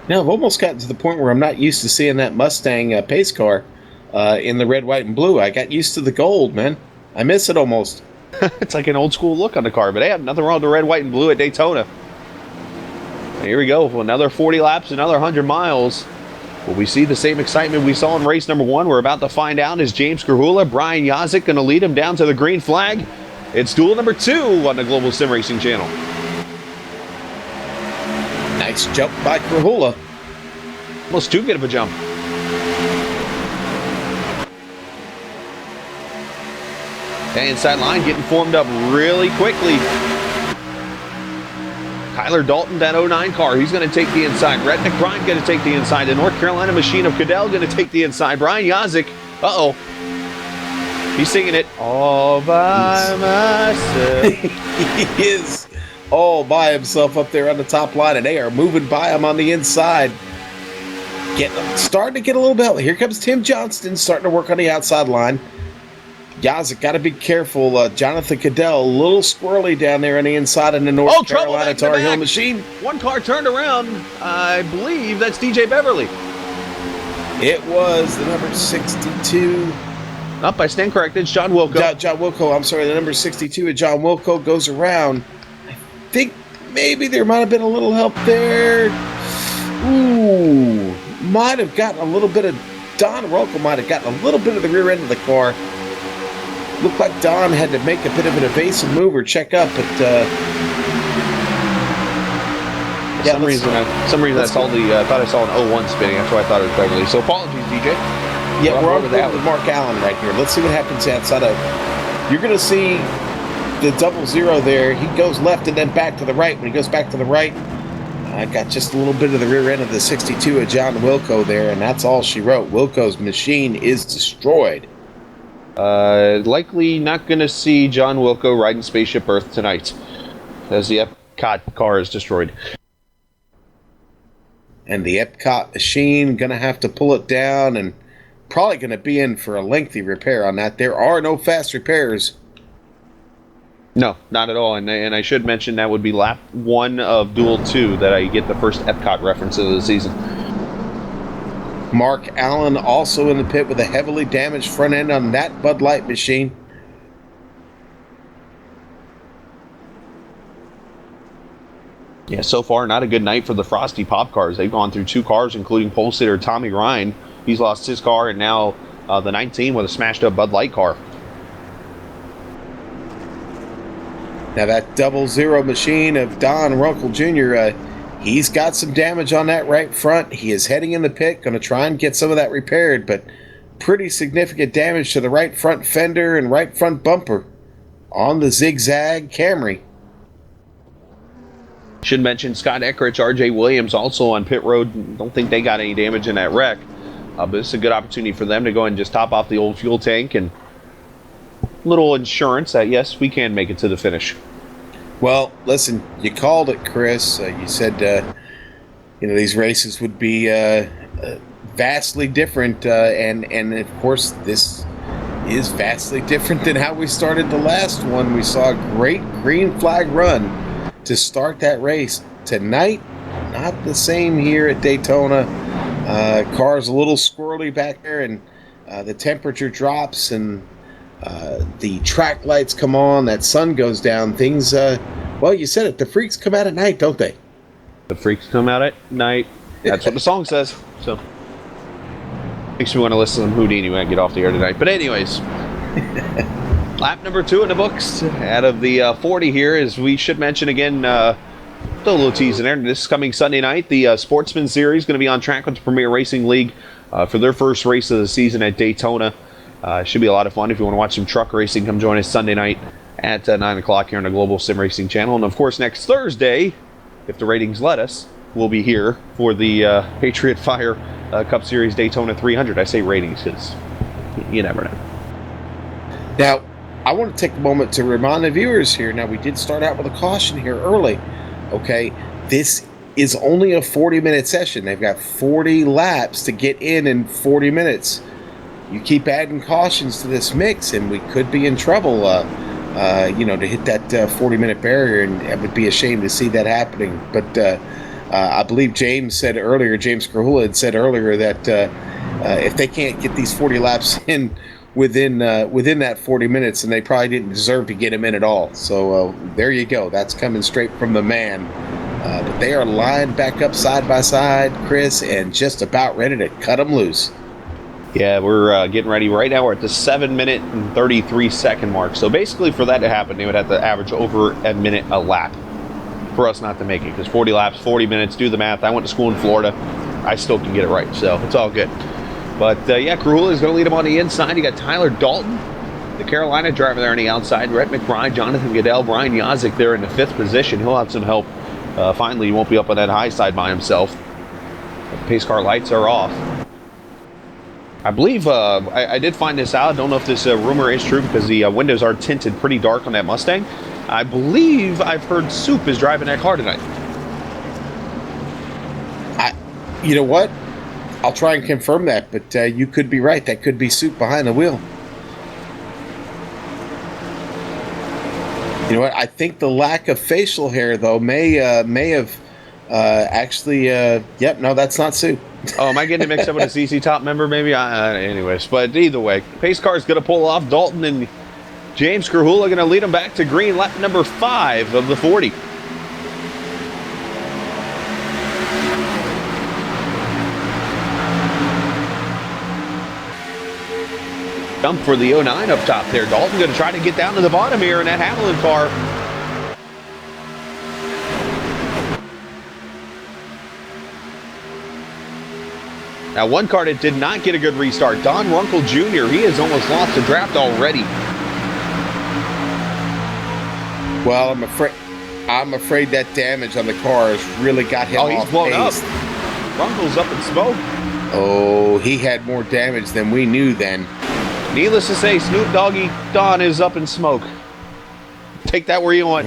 Now, I've almost gotten to the point where I'm not used to seeing that Mustang pace car in the red, white, and blue. I got used to the gold, man. I miss it almost. It's like an old school look on the car, but hey, nothing wrong with the red, white, and blue at Daytona. Here we go, another 40 laps, another 100 miles. Will we see the same excitement we saw in race number 1? We're about to find out. Is James Krahula, Brian Yazik going to lead him down to the green flag? It's duel number 2 on the Global Sim Racing channel. Nice jump by Krahula. Almost too good of a jump. And inside line getting formed up really quickly. Tyler Dalton, that 09 car, he's going to take the inside. Redneck Brian going to take the inside. The North Carolina machine of Cadell going to take the inside. Brian Yazik, he's singing it all by myself. He is all by himself up there on the top line, and they are moving by him on the inside. Starting to get a little bit. Here comes Tim Johnston starting to work on the outside line. Yazik, got to be careful. Jonathan Cadell, a little squirrely down there on the inside of the North Carolina Tar Heel machine. One car turned around. I believe that's DJ Beverly. It was the number 62. Up, I stand corrected. It's John Wilco. John Wilco, I'm sorry. The number 62 of John Wilco goes around. I think maybe there might have been a little help there. Ooh. Might have gotten a little bit of... Don Runkle might have gotten a little bit of the rear end of the car. Looked like Don had to make a bit of an evasive move or check up, but some reason I saw thought I saw an 01 spinning. That's why I thought it was Beverly. So apologies, DJ. Yeah, we're on with Mark Allen right here. Let's see what happens outside of. You're going to see the 00 there. He goes left and then back to the right. When he goes back to the right, I got just a little bit of the rear end of the 62 of John Wilco there, and that's all she wrote. Wilco's machine is destroyed. Likely not going to see John Wilco riding Spaceship Earth tonight, as the Epcot car is destroyed. And the Epcot machine going to have to pull it down and probably going to be in for a lengthy repair on that. There are no fast repairs. No, not at all. And I should mention that would be lap 1 of Duel 2 that I get the first Epcot reference of the season. Mark Allen also in the pit with a heavily damaged front end on that Bud Light machine. Yeah, so far not a good night for the Frosty Pop cars. They've gone through 2 cars, including pole sitter Tommy Ryan. He's lost his car, and now the 19 with a smashed up Bud Light car. Now that 00 machine of Don Runkle Jr., he's got some damage on that right front. He is heading in the pit, going to try and get some of that repaired, but pretty significant damage to the right front fender and right front bumper on the Zigzag Camry. Should mention Scott Eckridge, R.J. Williams also on pit road. Don't think they got any damage in that wreck, but this is a good opportunity for them to go and just top off the old fuel tank and little insurance that, yes, we can make it to the finish. Well, listen, you called it, Chris. You said, these races would be vastly different, and of course this is vastly different than how we started the last one. We saw a great green flag run to start that race. Tonight, not the same here at Daytona. Car's a little squirrely back there, and the temperature drops, and the track lights come on, that sun goes down. Things, well, you said it, the freaks come out at night, don't they? The freaks come out at night. That's what the song says. So makes me want to listen to some Houdini when I get off the air tonight. But anyways, lap number 2 in the books out of the 40 here. As we should mention again, a little tease in there. This coming Sunday night, the Sportsman Series going to be on track with the Premier Racing League for their first race of the season at Daytona. Should be a lot of fun. If you want to watch some truck racing, come join us Sunday night at 9 o'clock here on the Global Sim Racing Channel. And of course, next Thursday, if the ratings let us, we'll be here for the Patriot Fire Cup Series Daytona 300. I say ratings because you never know. Now, I want to take a moment to remind the viewers here. Now, we did start out with a caution here early. Okay, this is only a 40-minute session. They've got 40 laps to get in 40 minutes. You keep adding cautions to this mix, and we could be in trouble, to hit that 40-minute barrier, and it would be a shame to see that happening. But I believe James Krahula had said earlier that if they can't get these 40 laps in within that 40 minutes, then they probably didn't deserve to get them in at all. So there you go. That's coming straight from the man. But they are lined back up side by side, Chris, and just about ready to cut them loose. Yeah, we're getting ready right now. We're at the 7-minute and 33-second mark. So basically, for that to happen, they would have to average over a minute a lap for us not to make it. Because 40 laps, 40 minutes, do the math. I went to school in Florida. I still can get it right, so it's all good. But, Krahula is going to lead him on the inside. You got Tyler Dalton, the Carolina driver there on the outside. Rhett McBride, Jonathan Goodell, Brian Yazik there in the 5th position. He'll have some help. Finally, he won't be up on that high side by himself. The pace car lights are off. I believe I did find this out. I don't know if this rumor is true because the windows are tinted pretty dark on that Mustang. I believe I've heard Soup is driving that car tonight. You know what? I'll try and confirm that, but you could be right. That could be Soup behind the wheel. You know what? I think the lack of facial hair, though, may have actually. Yep, no, that's not Soup. Oh, am I getting it mixed up with a CC Top member, maybe? Anyways, but either way, pace car is going to pull off. Dalton and James Krahula going to lead them back to green, lap number 5 of the 40. Jump for the 09 up top there. Dalton going to try to get down to the bottom here in that Hamlin car. Now, one car that did not get a good restart, Don Runkle Jr., he has almost lost a draft already. Well, I'm afraid that damage on the car has really got him he's off blown pace. up. Runkle's up in smoke. Oh, he had more damage than we knew then. Needless to say, Snoop Doggy Don is up in smoke. Take that where you want.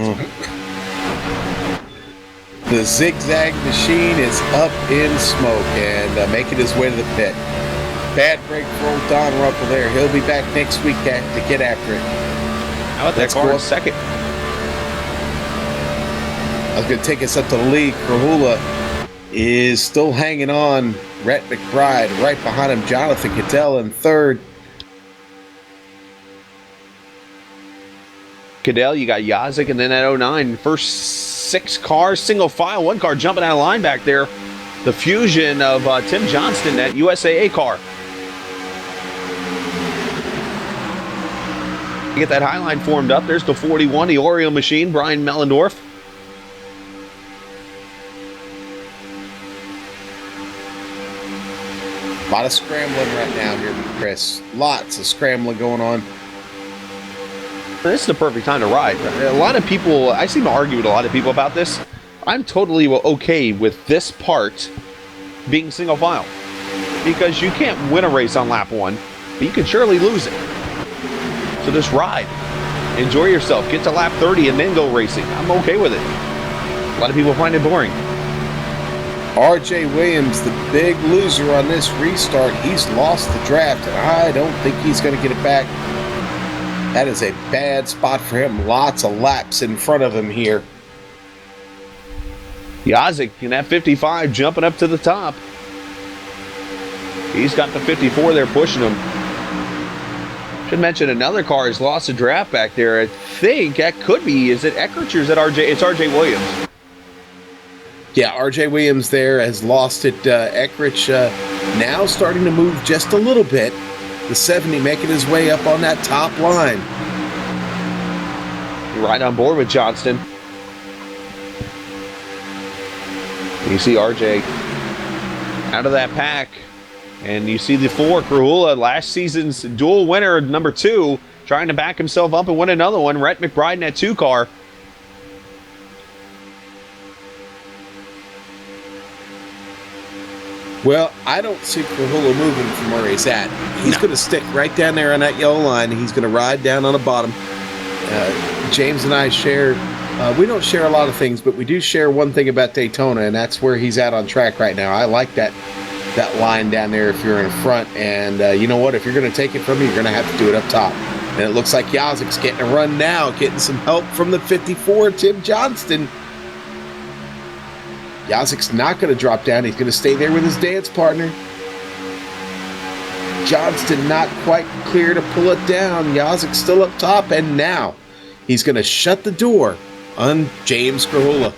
The zigzag machine is up in smoke and making his way to the pit. Bad break for old Don Runkle there. He'll be back next week to get after it. How about that car in second? I was going to take us up to the lead. Krahula is still hanging on. Rhett McBride right behind him. Jonathan Goodell in third. Goodell, you got Yazik, and then at 09, first 6 cars, single file, 1 car jumping out of line back there. The fusion of Tim Johnston, that USAA car. You get that high line formed up. There's the 41, the Oreo machine, Brian Mellendorf. A lot of scrambling right now here, Chris. Lots of scrambling going on. This is the perfect time to ride. A lot of people, I seem to argue with a lot of people about this. I'm totally okay with this part being single file. Because you can't win a race on lap 1, but you can surely lose it. So just ride. Enjoy yourself. Get to lap 30 and then go racing. I'm okay with it. A lot of people find it boring. RJ Williams, the big loser on this restart. He's lost the draft, and I don't think he's going to get it back. That is a bad spot for him. Lots of laps in front of him here. Yazik in that 55 jumping up to the top. He's got the 54 there pushing him. Should mention another car has lost a draft back there. I think that could be, is it Eckrich or is it RJ? It's RJ Williams. Yeah, RJ Williams there has lost it. Eckrich now starting to move just a little bit. The 70 making his way up on that top line. Right on board with Johnston. You see RJ out of that pack. And you see the 4, Krahula, last season's dual winner, number 2, trying to back himself up and win another one. Rhett McBride in that 2 car. Well, I don't see Krahula moving from where he's at. He's going to stick right down there on that yellow line. He's going to ride down on the bottom. James and I share, we don't share a lot of things, but we do share one thing about Daytona, and that's where he's at on track right now. I like that line down there if you're in front. And you know what? If you're going to take it from me, you're going to have to do it up top. And it looks like Yazik's getting a run now, getting some help from the 54, Tim Johnston. Yazik's not going to drop down. He's going to stay there with his dance partner. Johnston not quite clear to pull it down. Yazik's still up top, and now he's going to shut the door on James Krahula.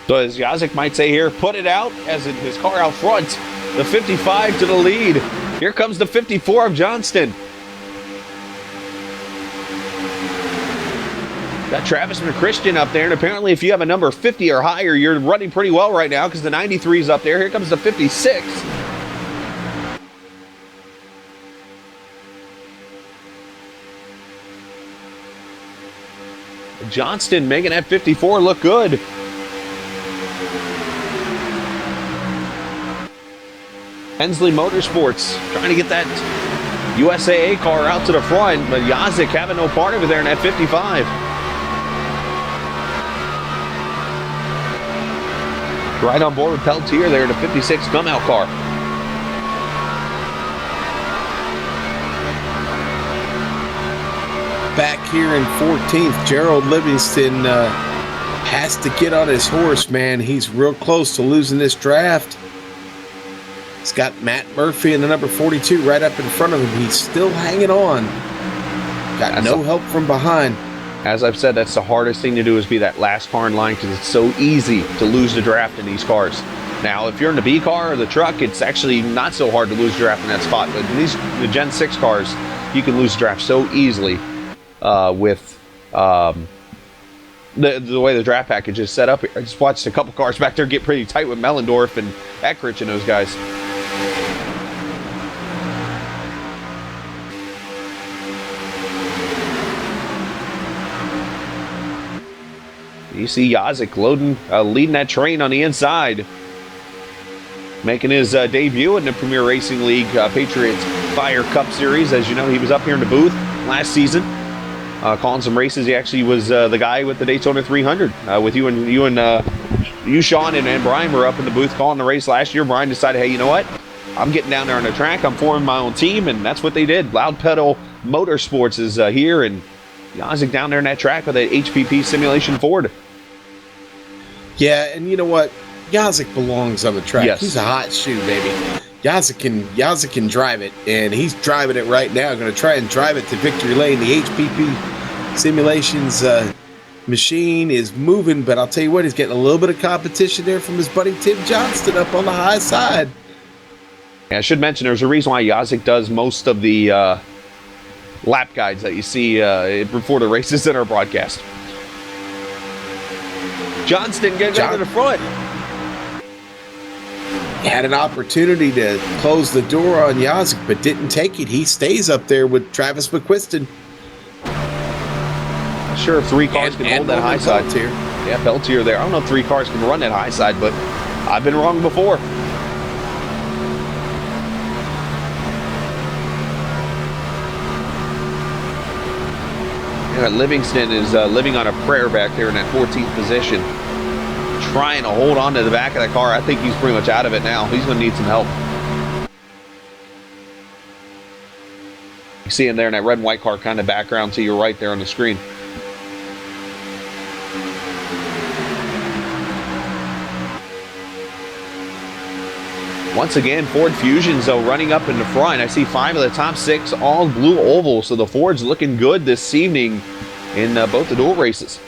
So as Yazik might say here, put it out as his car out front. The 55 to the lead. Here comes the 54 of Johnston. Got Travis McChristian up there, and apparently if you have a number 50 or higher, you're running pretty well right now because the 93 is up there. Here comes the 56. Johnston making that 54 look good. Hensley Motorsports trying to get that USAA car out to the front, but Yazik having no part of it there in that 55. Right on board with Peltier there in the 56 come-out car. Back here in 14th, Gerald Livingston has to get on his horse, man. He's real close to losing this draft. He's got Matt Murphy in the number 42 right up in front of him. He's still hanging on. Got no help from behind. As I've said, that's the hardest thing to do is be that last car in line because it's so easy to lose the draft in these cars. Now, if you're in the B car or the truck, it's actually not so hard to lose the draft in that spot. But in the Gen 6 cars, you can lose the draft so easily with the way the draft package is set up. I just watched a couple cars back there get pretty tight with Mellendorf and Eckrich and those guys. You see Yazik leading that train on the inside. Making his debut in the Premier Racing League Patriots Fire Cup Series. As you know, he was up here in the booth last season. Calling some races. He actually was the guy with the Daytona 300. With you, Sean, and Brian were up in the booth calling the race last year. Brian decided, hey, you know what? I'm getting down there on the track. I'm forming my own team, and that's what they did. Loud Pedal Motorsports is here, and Yazik down there in that track with that HPP Simulation Ford. Yeah, and you know what? Yazik belongs on the track. Yes. He's a hot shoe, baby. Yazik can drive it, and he's driving it right now. Going to try and drive it to victory lane. The HPP Simulations machine is moving, but I'll tell you what, he's getting a little bit of competition there from his buddy Tim Johnston up on the high side. Yeah, I should mention there's a reason why Yazik does most of the lap guides that you see before the races in our broadcast. Johnston getting down to the front. Had an opportunity to close the door on Yazik, but didn't take it. He stays up there with Travis McQuiston. Not sure if 3 cars can hold that high side. Peltier. Yeah, Peltier there. I don't know if 3 cars can run that high side, but I've been wrong before. Yeah, Livingston is living on a prayer back there in that 14th position. trying to hold on to the back of that car. I think he's pretty much out of it now. He's going to need some help. You see him there in that red and white car kind of background to your right there on the screen. Once again, Ford Fusions, though, running up in the front. I see 5 of the top 6 all blue oval, so the Ford's looking good this evening in both the dual races.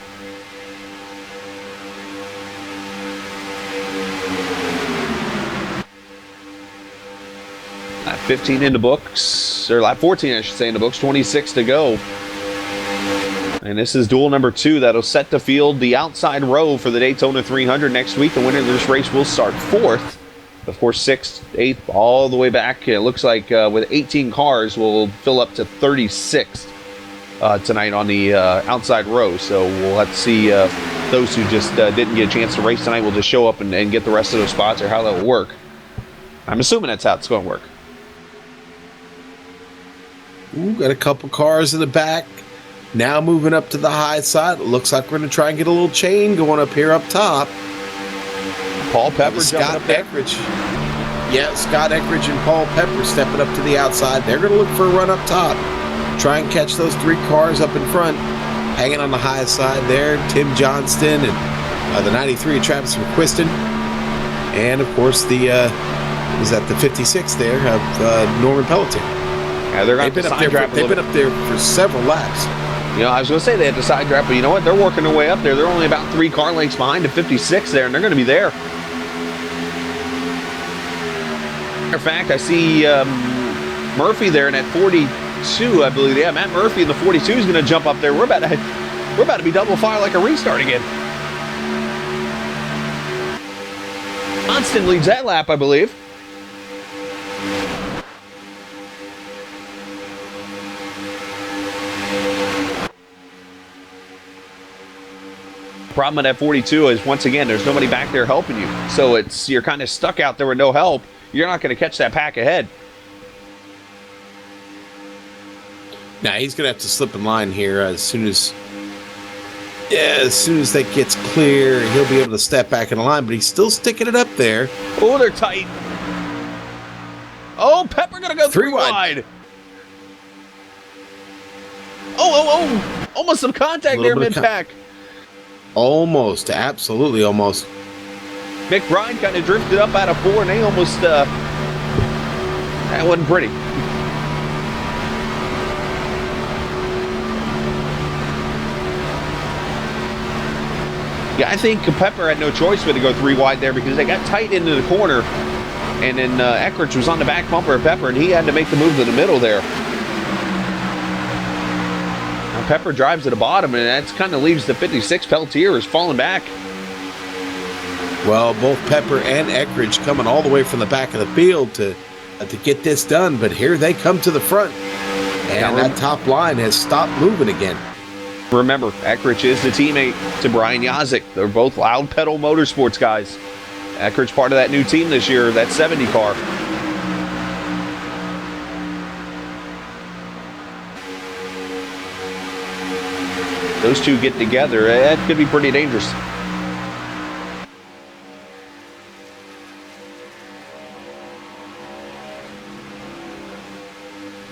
Lap 15 in the books, or lap 14, I should say, in the books, 26 to go. And this is duel number 2 that'll set the field the outside row for the Daytona 300 next week. The winner of this race will start 4th. Of course, 6th, 8th, all the way back. It looks like with 18 cars, we'll fill up to 36th tonight on the outside row. So we'll have to see those who just didn't get a chance to race tonight will just show up and get the rest of those spots, or how that will work. I'm assuming that's how it's going to work. Ooh, got a couple cars in the back. Now moving up to the high side. It looks like we're going to try and get a little chain going up here up top. Paul Pepper Scott Eckridge. Yeah, Scott Eckridge and Paul Pepper stepping up to the outside. They're going to look for a run up top. Try and catch those 3 cars up in front. Hanging on the high side there, Tim Johnston and the 93 of Travis McQuiston. And, of course, the 56 there of Norman Peloton. Yeah, they've been up there for several laps. You know, I was going to say they had the side draft, but you know what? They're working their way up there. They're only about 3 car lengths behind the 56 there, and they're going to be there. Matter of fact, I see Murphy there in that 42, I believe. Yeah, Matt Murphy in the 42 is going to jump up there. We're about to be double fire like a restart again. Johnston leads that lap, I believe. Problem with that 42 is, once again, there's nobody back there helping you. So you're kind of stuck out there with no help. You're not going to catch that pack ahead. Now he's going to have to slip in line here as soon as that gets clear. He'll be able to step back in the line, but he's still sticking it up there. Oh, they're tight. Oh, Pepper going to go 3 wide. Oh. Almost some contact there mid-pack. Almost, absolutely almost. McBride kind of drifted up out of 4, and they almost, that wasn't pretty. Yeah, I think Pepper had no choice but to go 3 wide there, because they got tight into the corner, and then Eckridge was on the back bumper of Pepper, and he had to make the move to the middle there. Pepper drives to the bottom, and that kind of leaves the 56 Peltier is falling back. Well, both Pepper and Eckridge coming all the way from the back of the field to get this done, but here they come to the front, and that top line has stopped moving again. Remember, Eckridge is the teammate to Brian Yazik. They're both Loud Pedal Motorsports guys. Eckridge part of that new team this year, that 70 car. Those two get together, that could be pretty dangerous.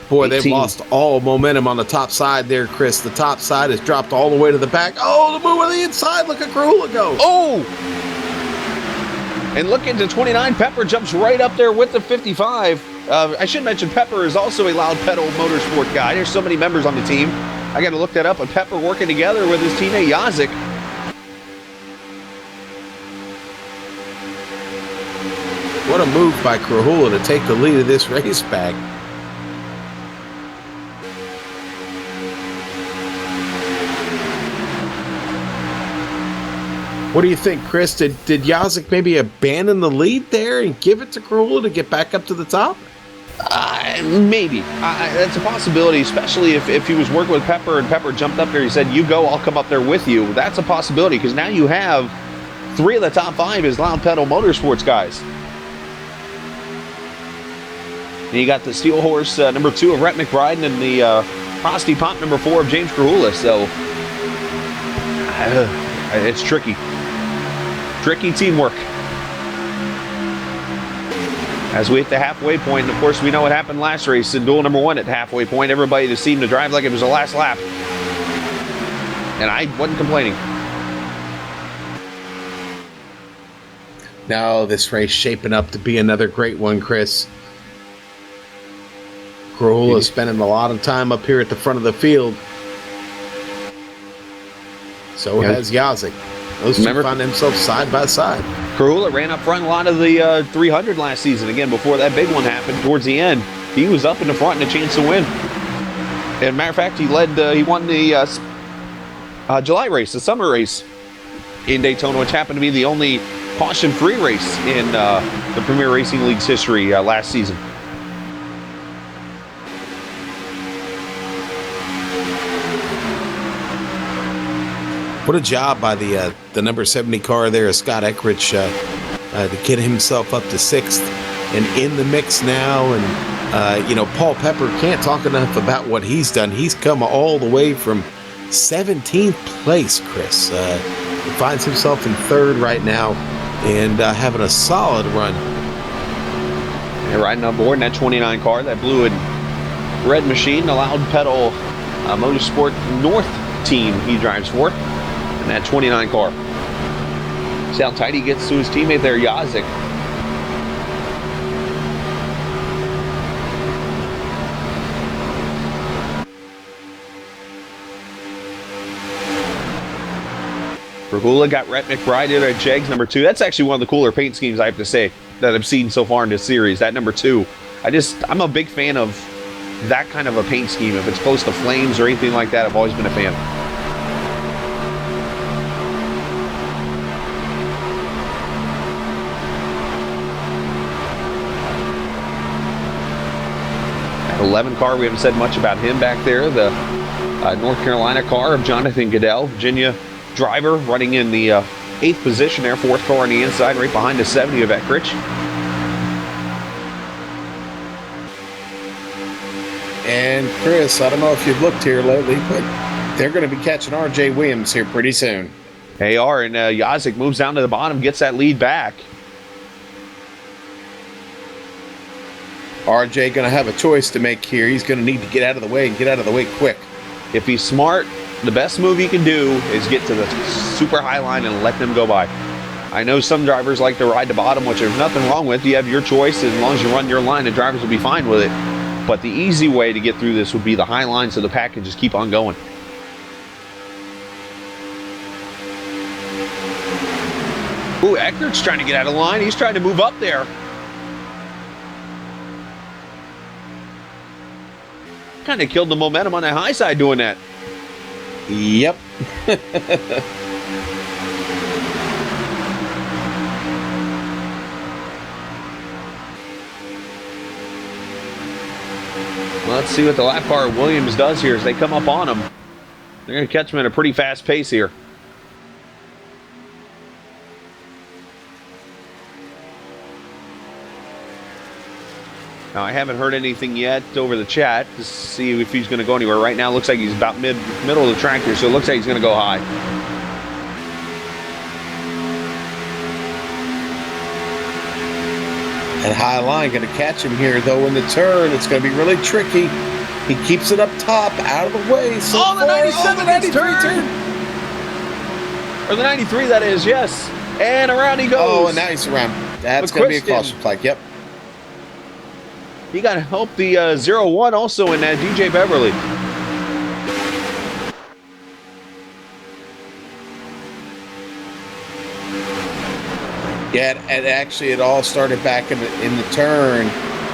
Boy, they've lost all momentum on the top side there, Chris. The top side has dropped all the way to the back. Oh, the move on the inside. Look at Krahula go. Oh! And look into 29. Pepper jumps right up there with the 55. I should mention Pepper is also a Loud Pedal Motorsport guy. There's so many members on the team. I got to look that up. But Pepper working together with his teammate Yazik. What a move by Krahula to take the lead of this race back. What do you think, Chris? Did Yazik maybe abandon the lead there and give it to Krahula to get back up to the top? Maybe. That's a possibility, especially if he was working with Pepper and Pepper jumped up there. He said, you go, I'll come up there with you. That's a possibility, because now you have 3 of the top 5 is Loud Pedal Motorsports guys. And you got the Steel Horse number 2 of Rhett McBride and the Frosty Pop number 4 of James Krahula. So it's tricky. Tricky teamwork. As we hit the halfway point, and of course we know what happened last race in duel number 1 at the halfway point. Everybody just seemed to drive like it was the last lap. And I wasn't complaining. Now this race shaping up to be another great one, Chris. Grohl is spending a lot of time up here at the front of the field. So has Yazik. Those two find themselves side by side. Krahula ran up front a lot of the 300 last season. Again, before that big one happened towards the end, he was up in the front and a chance to win. And matter of fact, he won the July race, the summer race in Daytona, which happened to be the only caution-free race in the Premier Racing League's history last season. What a job by the number 70 car there, Scott Eckrich, to get himself up to 6th and in the mix now. And, Paul Pepper can't talk enough about what he's done. He's come all the way from 17th place, Chris. He finds himself in 3rd right now and having a solid run. And riding on board in that 29 car, that blue and red machine, the Loud Pedal Motorsport North team he drives for. In that 29 car. See how tight he gets to his teammate there, Yazik. Krahula got Rhett McBride in at Jegs number 2. That's actually one of the cooler paint schemes, I have to say, that I've seen so far in this series. That number 2. I'm a big fan of that kind of a paint scheme. If it's close to flames or anything like that, I've always been a fan. That 11 car, we haven't said much about him back there. The North Carolina car of Jonathan Goodell, Virginia driver, running in the 8th position there, 4th car on the inside, right behind the 70 of Eckrich. And Chris, I don't know if you've looked here lately, but they're going to be catching R.J. Williams here pretty soon. They are, and Yazik moves down to the bottom, gets that lead back. R.J. going to have a choice to make here. He's going to need to get out of the way and get out of the way quick. If he's smart, the best move he can do is get to the super high line and let them go by. I know some drivers like to ride the bottom, which there's nothing wrong with. You have your choice. As long as you run your line, the drivers will be fine with it. But the easy way to get through this would be the high line so the pack can just keep on going. Ooh, Eckert's trying to get out of line. He's trying to move up there. Kind of killed the momentum on that high side doing that. Yep. Let's see what the lap car Williams does here as they come up on him. They're going to catch him at a pretty fast pace here. Now, I haven't heard anything yet over the chat to see if he's going to go anywhere. Right now, it looks like he's about middle of the track here, so it looks like he's going to go high. And high line going to catch him here, though, in the turn. It's going to be really tricky. He keeps it up top, out of the way. So the 97 gets turned. Or the 93, that is, yes. And around he goes. Oh, and now he's around. That's going to be a caution flag, yep. You got to help the 0-1 also in that DJ Beverly. Yeah, and actually it all started back in the turn,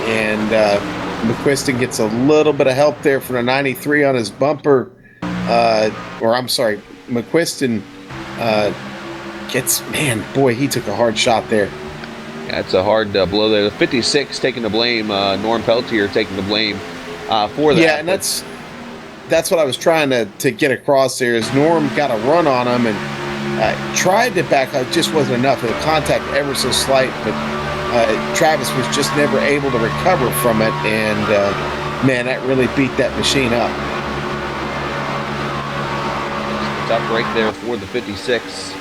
and McQuiston gets a little bit of help there from the 93 on his bumper. McQuiston gets, he took a hard shot there. That's a hard blow there. The 56 taking the blame, Norm Peltier taking the blame for that. Yeah, and that's what I was trying to get across there is Norm got a run on him and tried to back up, just wasn't enough. The contact ever so slight, but Travis was just never able to recover from it, and that really beat that machine up. Tough break there for the 56.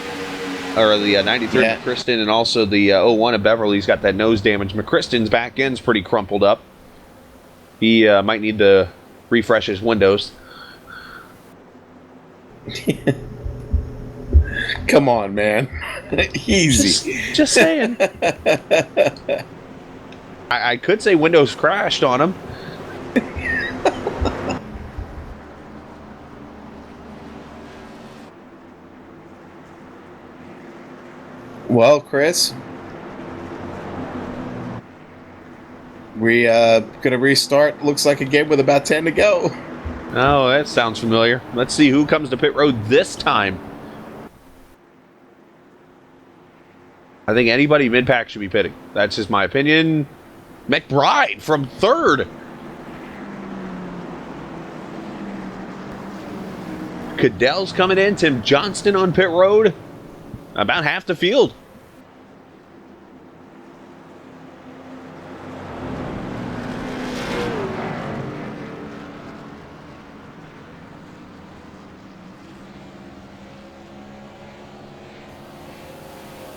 or the 93 Yeah. McChristen, and also the 01 of Beverly's got that nose damage. McChristen's back end's pretty crumpled up. He might need to refresh his windows. Come on, man. Easy. Just saying. I could say Windows crashed on him. Well, Chris, we gonna restart. Looks like a game with about 10 to go. Oh, that sounds familiar. Let's see who comes to pit road this time. I think anybody mid-pack should be pitting. That's just my opinion. McBride from third. Cadell's coming in. Tim Johnston on pit road. About half the field.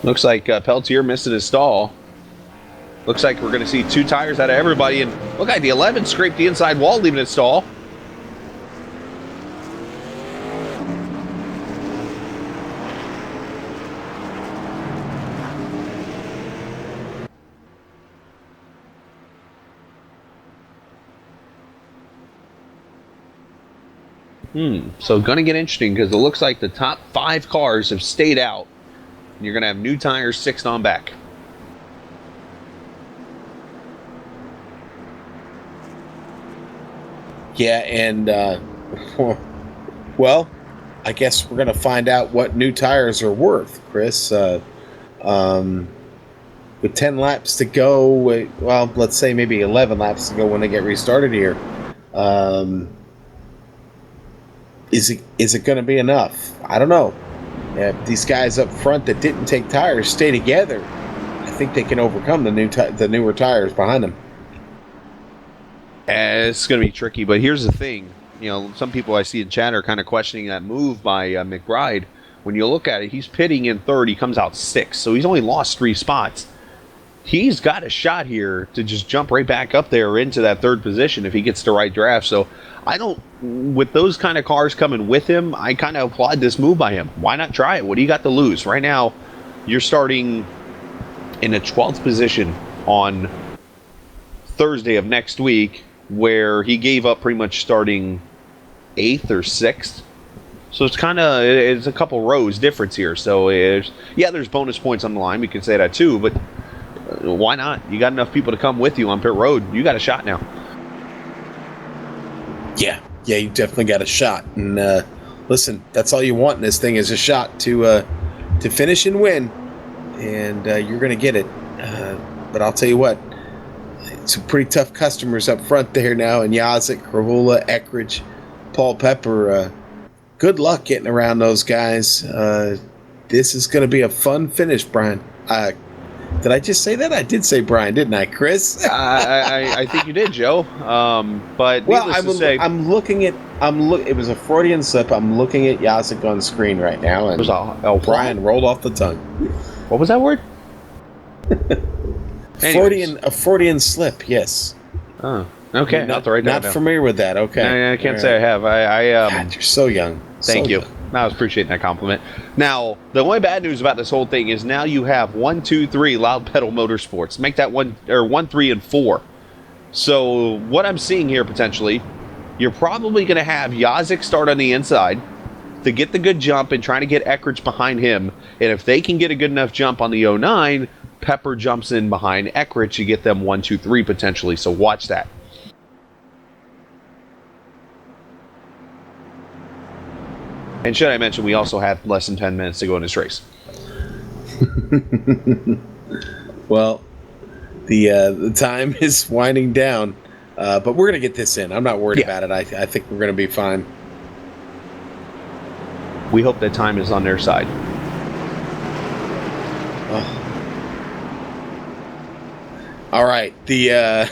Looks like Peltier missed his stall. Looks like we're going to see 2 tires out of everybody. And look like the 11 scraped the inside wall, leaving its stall. So going to get interesting because it looks like the top 5 cars have stayed out. You're going to have new tires 6 on back. Yeah, and well, I guess we're gonna find out what new tires are worth, Chris. With 10 laps to go, well, let's say maybe 11 laps to go when they get restarted here. Is it going to be enough? I don't know. If these guys up front that didn't take tires stay together, I think they can overcome the newer tires behind them. It's going to be tricky, but here's the thing. You know, some people I see in chat are kind of questioning that move by McBride. When you look at it, he's pitting in third. He comes out 6th, so he's only lost 3 spots. He's got a shot here to just jump right back up there into that 3rd position if he gets the right draft. So with those kind of cars coming with him, I kind of applaud this move by him. Why not try it? What do you got to lose? Right now, you're starting in the 12th position on Thursday of next week, where he gave up pretty much starting 8th or 6th. So it's a couple rows difference here. So there's bonus points on the line. We can say that too, but why not? You got enough people to come with you on pit road. You got a shot now. Yeah, you definitely got a shot. And listen, that's all you want in this thing is a shot to finish and win, and you're going to get it. But I'll tell you what, some pretty tough customers up front there now, and Yazik, Krahula, Eckridge, Paul Pepper. Good luck getting around those guys. This is going to be a fun finish, Brian. Did I just say that? I did say Brian, didn't I, Chris? I think you did, Joe. But needless to say, it was a Freudian slip. I'm looking at Yazik on screen right now, and Brian rolled off the tongue. What was that word? A Freudian slip. Yes. Oh, okay. Not familiar with that. Okay. I can't say I have. God, you're so young. Thank you. I was appreciating that compliment. Now, the only bad news about this whole thing is now you have 1, 2, 3 Loud Pedal Motorsports. Make that 1, 3, and 4. So what I'm seeing here potentially, you're probably going to have Yazik start on the inside to get the good jump and trying to get Eckridge behind him. And if they can get a good enough jump on the 09, Pepper jumps in behind Eckridge to get them 1, 2, 3 potentially. So watch that. And should I mention, we also have less than 10 minutes to go in this race. Well, the time is winding down, but we're going to get this in. I'm not worried about it. I think we're going to be fine. We hope that time is on their side. Oh. All right, the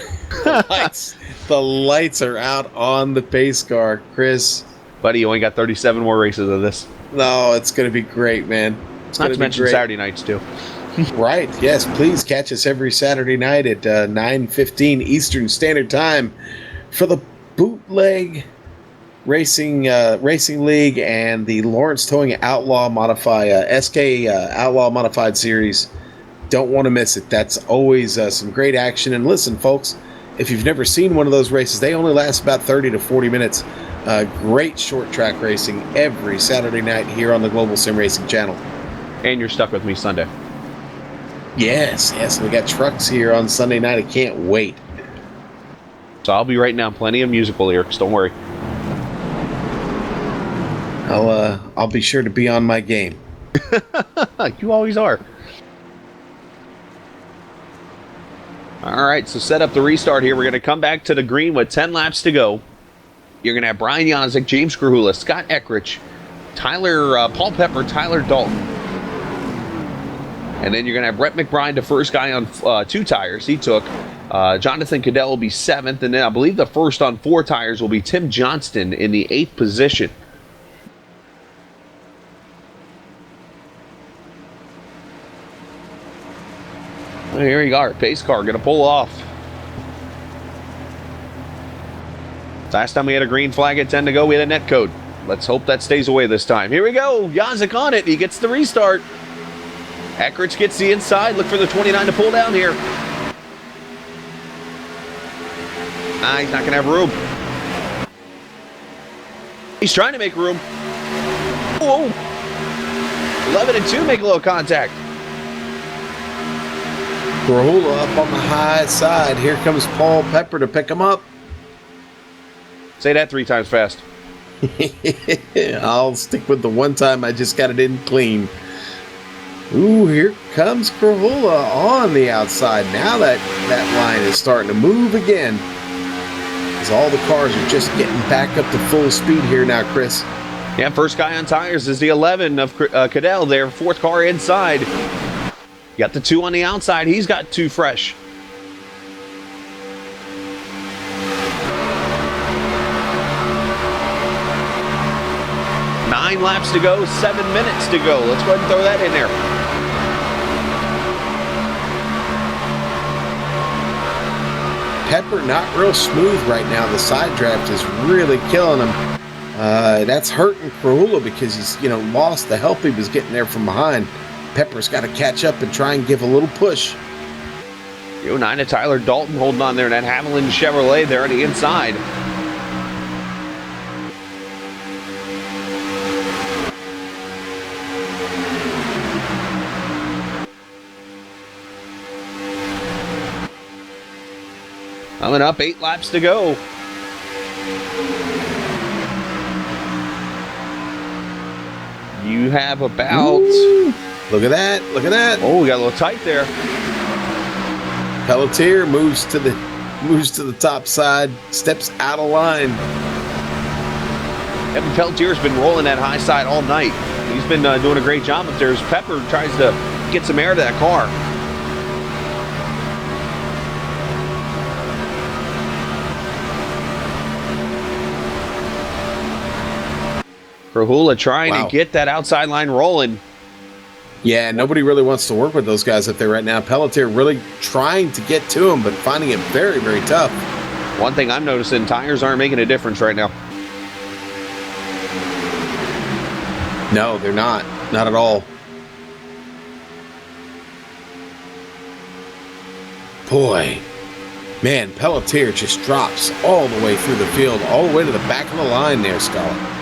lights are out on the pace car, Chris. Buddy, you only got 37 more races of this. No, it's going to be great, man. It's Not going to to be mention great. Saturday nights too. Right. Yes. Please catch us every Saturday night at 9:15 Eastern Standard Time for the Bootleg Racing League and the Lawrence Towing Outlaw SK Outlaw Modified Series. Don't want to miss it. That's always some great action. And listen, folks, if you've never seen one of those races, they only last about 30 to 40 minutes. Great short track racing every Saturday night here on the Global Sim Racing channel. And you're stuck with me Sunday. Yes. We got trucks here on Sunday night. I can't wait. So I'll be writing down plenty of musical lyrics. Don't worry. I'll be sure to be on my game. You always are. All right, so set up the restart here. We're going to come back to the green with 10 laps to go. You're going to have Brian Janzik, James Krahula, Scott Eckrich, Paul Pepper, Tyler Dalton. And then you're going to have Brett McBride, the first guy on 2 tires. He took. Jonathan Cadell will be 7th. And then I believe the first on 4 tires will be Tim Johnston in the 8th position. Well, here you are. Pace car going to pull off. Last time we had a green flag at 10 to go, we had a net code. Let's hope that stays away this time. Here we go. Janzik on it. He gets the restart. Eckrich gets the inside. Look for the 29 to pull down here. He's not going to have room. He's trying to make room. Whoa. 11 and 2 make a little contact. Krahula up on the high side. Here comes Paul Pepper to pick him up. Say that 3 times fast. I'll stick with the one time I just got it in clean. Ooh, here comes Krahula on the outside. Now that line is starting to move again. As all the cars are just getting back up to full speed here now, Chris. Yeah, first guy on tires is the 11 of Cadell there. 4th car inside. Got the 2 on the outside. He's got 2 fresh. Nine laps to go, 7 minutes to go. Let's go ahead and throw that in there. Pepper not real smooth right now. The side draft is really killing him. That's hurting Krahula because he's lost the help he was getting there from behind. Pepper's got to catch up and try and give a little push. 9 to Tyler Dalton holding on there. That Haviland Chevrolet there on the inside. Coming up, 8 laps to go. You have about... Ooh, look at that. Look at that. Oh, we got a little tight there. Pelletier moves to the top side, steps out of line. Evan Pelletier's been rolling that high side all night. He's been doing a great job up there as Pepper tries to get some air to that car. Krahula trying to get that outside line rolling. Yeah, nobody really wants to work with those guys up there right now. Pelletier really trying to get to him, but finding it very, very tough. One thing I'm noticing, tires aren't making a difference right now. No, they're not. Not at all. Boy, man, Pelletier just drops all the way through the field, all the way to the back of the line there, Scholar.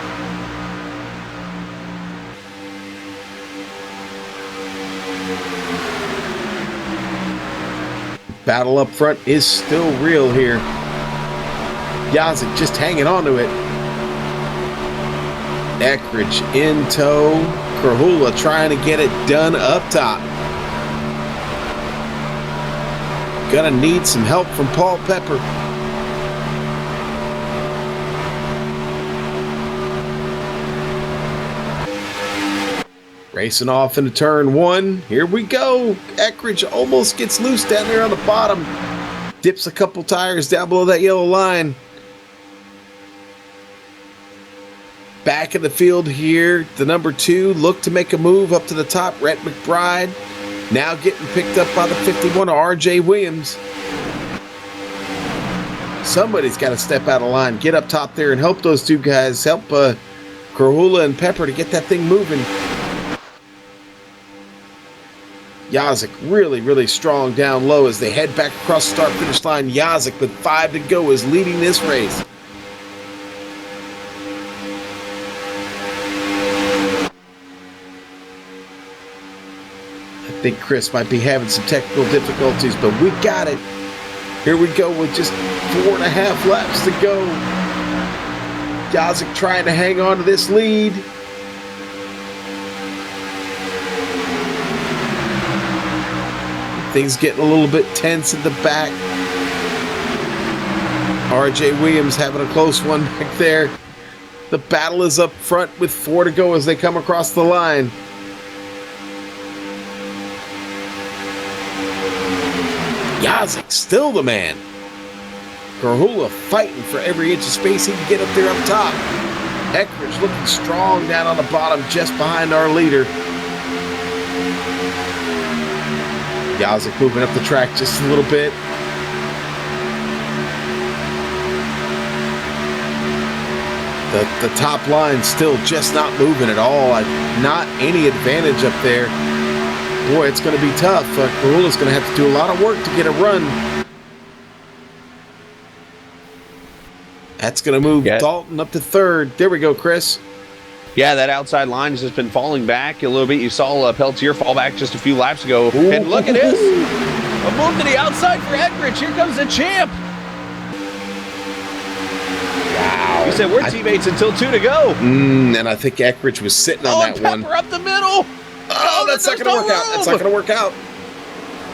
Battle up front is still real here. Janzik just hanging on to it. Eckrich in tow. Krahula trying to get it done up top. Gonna need some help from Paul Pepper. Racing off into turn 1. Here we go. Eckrich almost gets loose down there on the bottom. Dips a couple tires down below that yellow line. Back in the field here, the number 2 looked to make a move up to the top. Rhett McBride now getting picked up by the 51 of R.J. Williams. Somebody's got to step out of line, get up top there and help those two guys, help Krahula and Pepper to get that thing moving. Yazik really, really strong down low as they head back across the start-finish line. Yazik with 5 to go is leading this race. I think Chris might be having some technical difficulties, but we got it. Here we go with just 4.5 laps to go. Yazik trying to hang on to this lead. Things getting a little bit tense in the back. R.J. Williams having a close one back there. The battle is up front with 4 to go as they come across the line. Yazik still the man. Krahula fighting for every inch of space he can get up there up top. Eckridge looking strong down on the bottom just behind our leader. Yazik moving up the track just a little bit. The top line still just not moving at all. Not any advantage up there. Boy, it's going to be tough. Krahula's going to have to do a lot of work to get a run. That's going to move Dalton up to 3rd. There we go, Chris. Yeah, that outside line has just been falling back a little bit. You saw Peltier fall back just a few laps ago. Ooh. And look at this. A move to the outside for Eckridge. Here comes the champ. Wow. You said we're teammates until 2 to go. And I think Eckridge was sitting on that Pepper one. up the middle. Oh, that's not going to work out. That's not going to work out.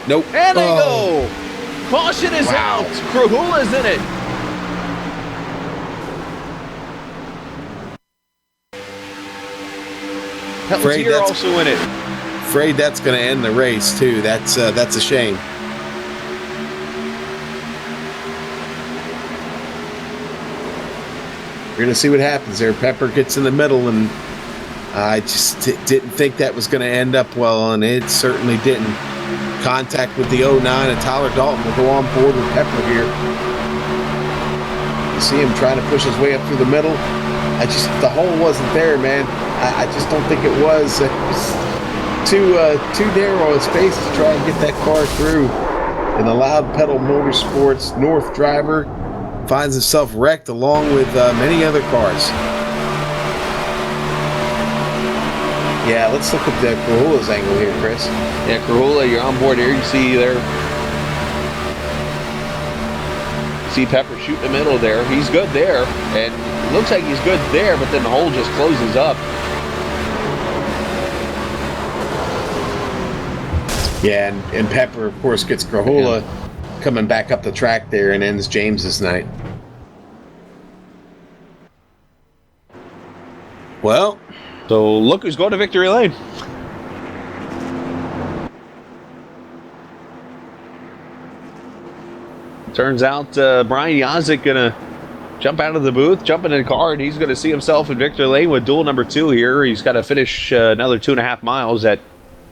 Nope. And they go. Caution is out. Krahula's in it. Peltier also in it. Afraid that's going to end the race too. That's a shame. We're going to see what happens there. Pepper gets in the middle, and I just didn't think that was going to end up well, and it certainly didn't. Contact with the 09, and Tyler Dalton will go on board with Pepper here. You see him trying to push his way up through the middle. The hole wasn't there, man. I just don't think it was. It was too narrow a space to try and get that car through. And the Loud Pedal Motorsports North driver finds himself wrecked along with many other cars. Yeah, let's look at the Krahula's angle here, Chris. Yeah, Krahula, you're on board here. You see there. See Pepper shoot in the middle there. He's good there. And looks like he's good there, but then the hole just closes up. Yeah, and Pepper, of course, gets Krahula coming back up the track there and ends James's night. Well, so look who's going to victory lane. Turns out Brian Yazik gonna jump out of the booth, jump in the car, and he's gonna see himself in victory lane with duel number 2 here. He's got to finish another 2.5 miles at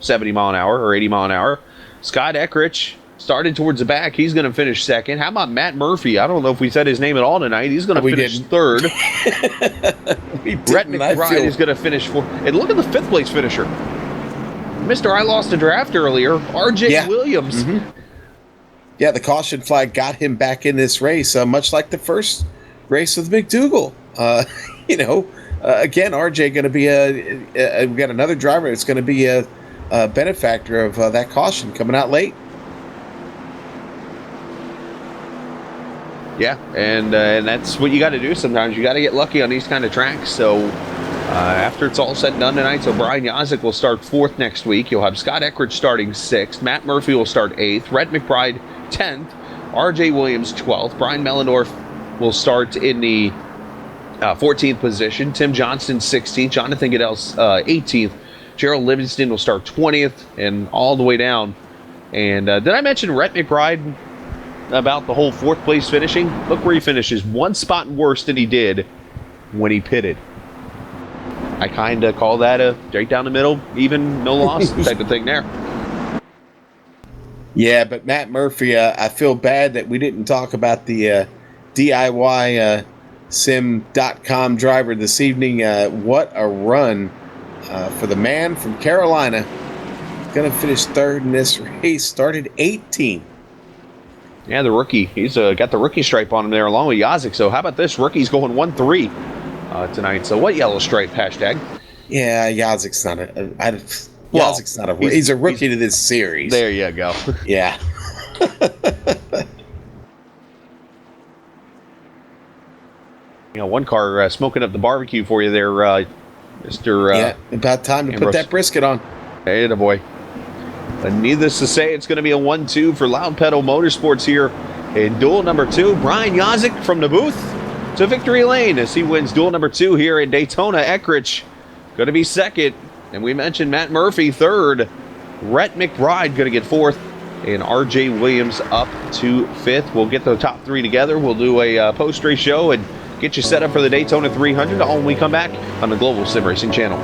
70 mile an hour or 80 mile an hour. Scott Eckridge started towards the back. He's going to finish 2nd. How about Matt Murphy? I don't know if we said his name at all tonight. He's going to finish 3rd. Rhett McBride is going to finish 4th. And look at the 5th place finisher. Mr. I lost a draft earlier, R.J. Williams. Mm-hmm. Yeah, the caution flag got him back in this race, much like the first race with McDougal. Again, R.J. going to be we got another driver that's going to be a benefactor of that caution coming out late. Yeah, and that's what you got to do sometimes. You got to get lucky on these kind of tracks. So after it's all said and done tonight, so Brian Yazik will start 4th next week. You'll have Scott Eckridge starting 6th. Matt Murphy will start 8th. Rhett McBride 10th. R.J. Williams 12th. Brian Mellendorf will start in the 14th position. Tim Johnston 16th. Jonathan Goodell 18th. Gerald Livingston will start 20th and all the way down. And did I mention Rhett McBride about the whole 4th place finishing? Look where he finishes. 1 spot worse than he did when he pitted. I kind of call that a straight down the middle, even no loss type of thing there. Yeah, but Matt Murphy, I feel bad that we didn't talk about the DIY sim.com driver this evening. What a run for the man from Carolina. Going to finish third in this race. Started 18. Yeah, the rookie. He's got the rookie stripe on him there along with Yazik. So how about this? Rookie's going 1-3 tonight. So what yellow stripe hashtag? Yeah, Yazik's not Yazik's not a rookie. He's a rookie to this series. There you go. Yeah. You know, one car smoking up the barbecue for you there, Mr. Yeah, about time to Ambrose. put that brisket on. Hey, the boy. But needless to say, it's going to be a 1-2 for Loud Pedal Motorsports here in duel number 2. Brian Yazik from the booth to victory lane as he wins duel number 2 here in Daytona. Eckridge going to be second. And we mentioned Matt Murphy third. Rhett McBride going to get fourth. And RJ Williams up to fifth. We'll get the top 3 together. We'll do a post-race show and get you set up for the Daytona 300 all when we come back on the Global Sim Racing Channel.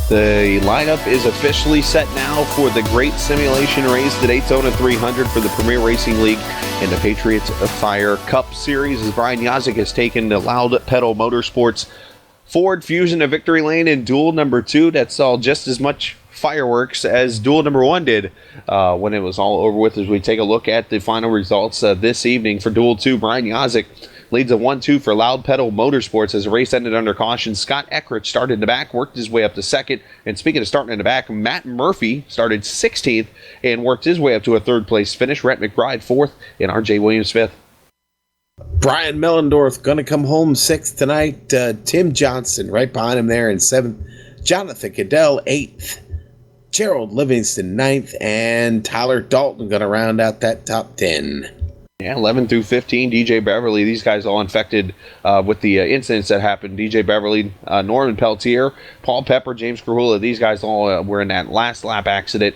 The lineup is officially set now for the Great Simulation Race, the Daytona 300 for the Premier Racing League and the Patriots Fire Cup Series, as Brian Yazik has taken the Loud Pedal Motorsports Ford Fusion to victory lane in duel number 2. That saw just as much fireworks as duel number 1 did when it was all over with. As we take a look at the final results this evening for duel 2, Brian Yazik leads a 1-2 for Loud Pedal Motorsports as the race ended under caution. Scott Eckert started in the back, worked his way up to second. And speaking of starting in the back, Matt Murphy started 16th and worked his way up to a third place finish. Rhett McBride 4th and RJ Williams 5th. Brian Mellendorf going to come home 6th tonight. Tim Johnson right behind him there in 7th. Jonathan Cadell 8th. Gerald Livingston 9th. And Tyler Dalton going to round out that top 10. Yeah, 11 through 15, DJ Beverly. These guys all infected with the incidents that happened. DJ Beverly, Norman Peltier, Paul Pepper, James Krahula. These guys all were in that last lap accident.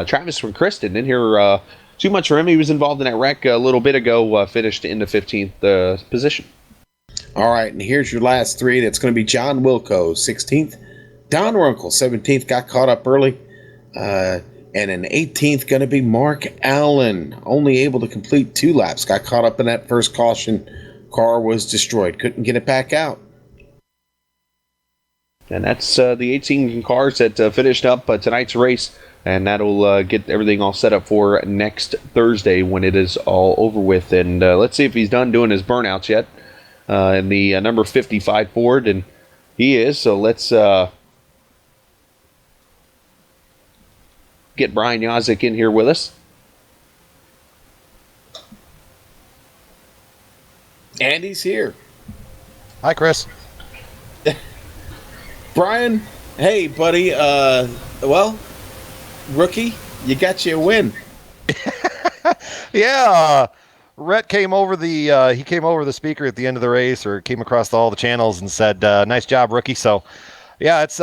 Travis from Kristen didn't hear too much from him. He was involved in that wreck a little bit ago, finished in the 15th position. All right, and here's your last 3. That's going to be John Wilco, 16th. Don Runkle, 17th, got caught up early. And in 18th, going to be Mark Allen, only able to complete 2 laps. Got caught up in that first caution. Car was destroyed. Couldn't get it back out. And that's the 18 cars that finished up tonight's race. And that'll get everything all set up for next Thursday when it is all over with. And let's see if he's done doing his burnouts yet. In the number 55 Ford. And he is. So let's get Brian Yazik in here with us. And he's here. Hi, Chris. Brian, hey, buddy. Well, rookie, you got you a win. Yeah, Rhett came over the speaker at the end of the race, or came across all the channels and said, "Nice job, rookie." So, yeah, it's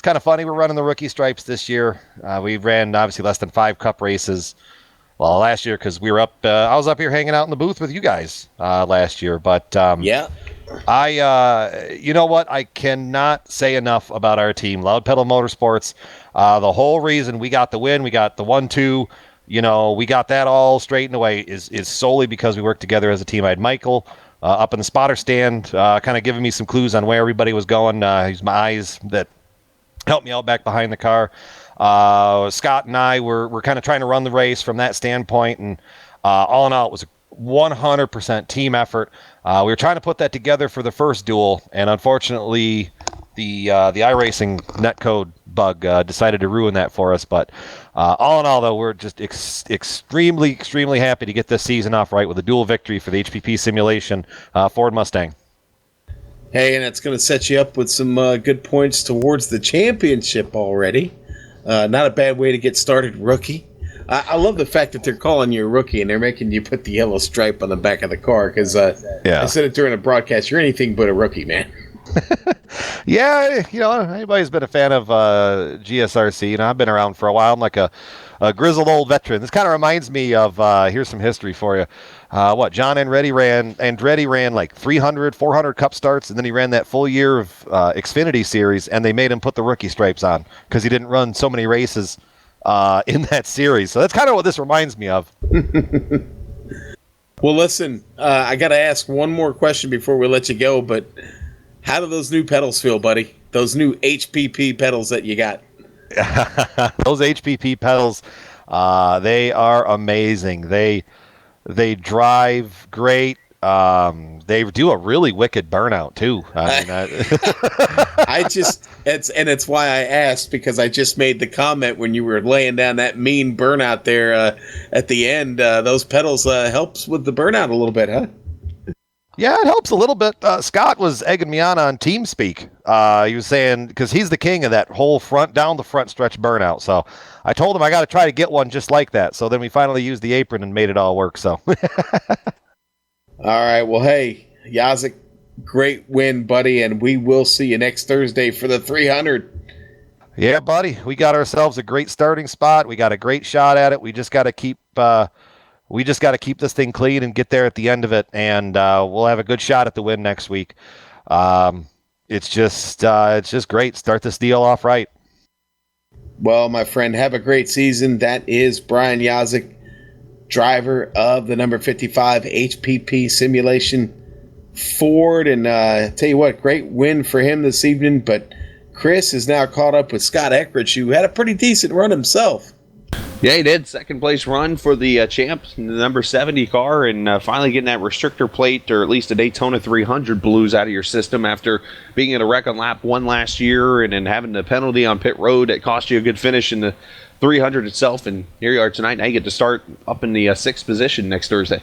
kind of funny. We're running the rookie stripes this year. We ran obviously less than 5 cup races. Well, last year because we were up. I was up here hanging out in the booth with you guys last year. But yeah, you know what? I cannot say enough about our team, Loud Pedal Motorsports. The whole reason we got the win, we got the 1-2. You know, we got that all straightened away is solely because we worked together as a team. I had Michael up in the spotter stand, kind of giving me some clues on where everybody was going. He's my eyes that helped me out back behind the car. Scott and I were kind of trying to run the race from that standpoint, and all in all, it was a 100% team effort. We were trying to put that together for the first duel, and unfortunately, the iRacing netcode bug decided to ruin that for us. But all in all, though, we're just extremely happy to get this season off right with a dual victory for the HPP Simulation Ford Mustang. Hey, and it's going to set you up with some good points towards the championship already. Not a bad way to get started, rookie. I love the fact that they're calling you a rookie and they're making you put the yellow stripe on the back of the car because I said it during a broadcast. You're anything but a rookie, man. Yeah, you know, anybody's been a fan of GSRC. You know, I've been around for a while. I'm like a grizzled old veteran. This kind of reminds me of, here's some history for you. John Andretti ran like 300, 400 cup starts, and then he ran that full year of Xfinity series, and they made him put the rookie stripes on because he didn't run so many races in that series. So that's kind of what this reminds me of. Well, listen, I got to ask one more question before we let you go, but how do those new pedals feel, buddy? Those new HPP pedals that you got. Those HPP pedals, they are amazing. They drive great. They do a really wicked burnout too. I mean, it's why I asked, because I just made the comment when you were laying down that mean burnout there at the end. Those pedals helps with the burnout a little bit, huh? Yeah, it helps a little bit. Scott was egging me on TeamSpeak. He was saying, because he's the king of that whole down the front stretch burnout. So I told him I got to try to get one just like that. So then we finally used the apron and made it all work. So. All right. Well, hey, Yazik, great win, buddy. And we will see you next Thursday for the 300. Yeah, buddy. We got ourselves a great starting spot. We got a great shot at it. We just got to keep this thing clean and get there at the end of it, and we'll have a good shot at the win next week. It's just great. Start this deal off right. Well, my friend, have a great season. That is Brian Yazik, driver of the number 55 HPP Simulation Ford. And tell you what, great win for him this evening. But Chris is now caught up with Scott Eckrich, who had a pretty decent run himself. Yeah, he did. Second place run for the champs, the number 70 car, and finally getting that restrictor plate, or at least a Daytona 300 blues out of your system after being in a wreck on lap 1 last year and then having the penalty on pit road that cost you a good finish in the 300 itself. And here you are tonight. Now you get to start up in the 6th position next Thursday.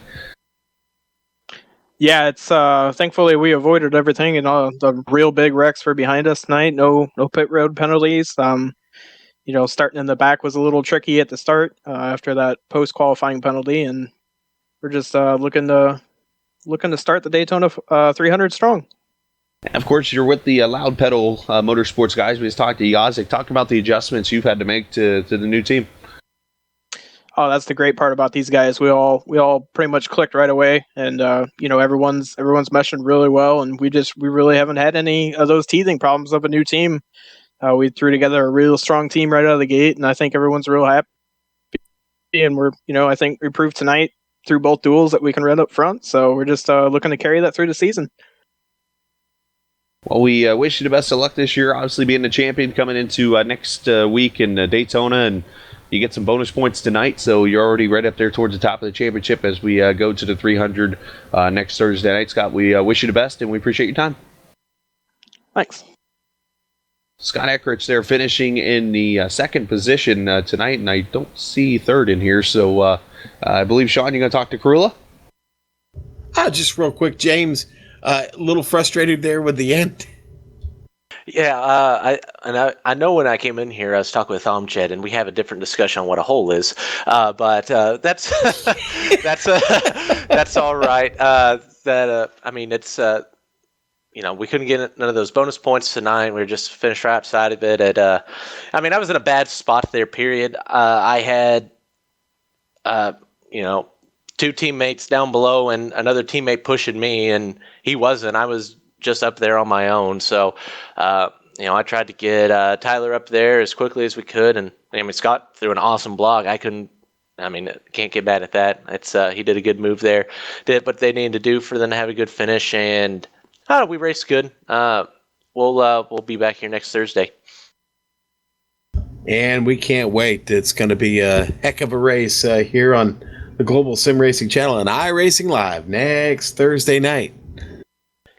Yeah, it's thankfully we avoided everything, and all the real big wrecks were behind us tonight. No pit road penalties. Starting in the back was a little tricky at the start after that post qualifying penalty, and we're just looking to start the Daytona 300 strong. And of course, you're with the Loud Pedal Motorsports guys. We just talked to Yazik. Talk about the adjustments you've had to make to the new team. Oh, that's the great part about these guys. We all pretty much clicked right away, and everyone's meshing really well, and we really haven't had any of those teething problems of a new team. We threw together a real strong team right out of the gate, and I think everyone's real happy. And I think we proved tonight through both duels that we can run up front. So we're just looking to carry that through the season. Well, we wish you the best of luck this year. Obviously, being the champion coming into next week in Daytona, and you get some bonus points tonight, so you're already right up there towards the top of the championship as we go to the 300 next Thursday night. Scott, we wish you the best, and we appreciate your time. Thanks. Scott Eckrich there finishing in the 2nd position tonight, and I don't see 3rd in here, so I believe, Sean, you're going to talk to Karula? Just real quick, James, a little frustrated there with the end. Yeah, I know when I came in here, I was talking with Amjad, and we have a different discussion on what a hole is. But that's that's all right. It's we couldn't get none of those bonus points tonight. We were just finished right outside of it. I was in a bad spot there. Period. I had, 2 teammates down below and another teammate pushing me, and he wasn't. I was just up there on my own. So, I tried to get Tyler up there as quickly as we could, and Scott threw an awesome block. Can't get mad at that. It's he did a good move there, did what they needed to do for them to have a good finish, and we raced good. We'll be back here next Thursday. And we can't wait. It's going to be a heck of a race here on the Global Sim Racing Channel and iRacing Live next Thursday night.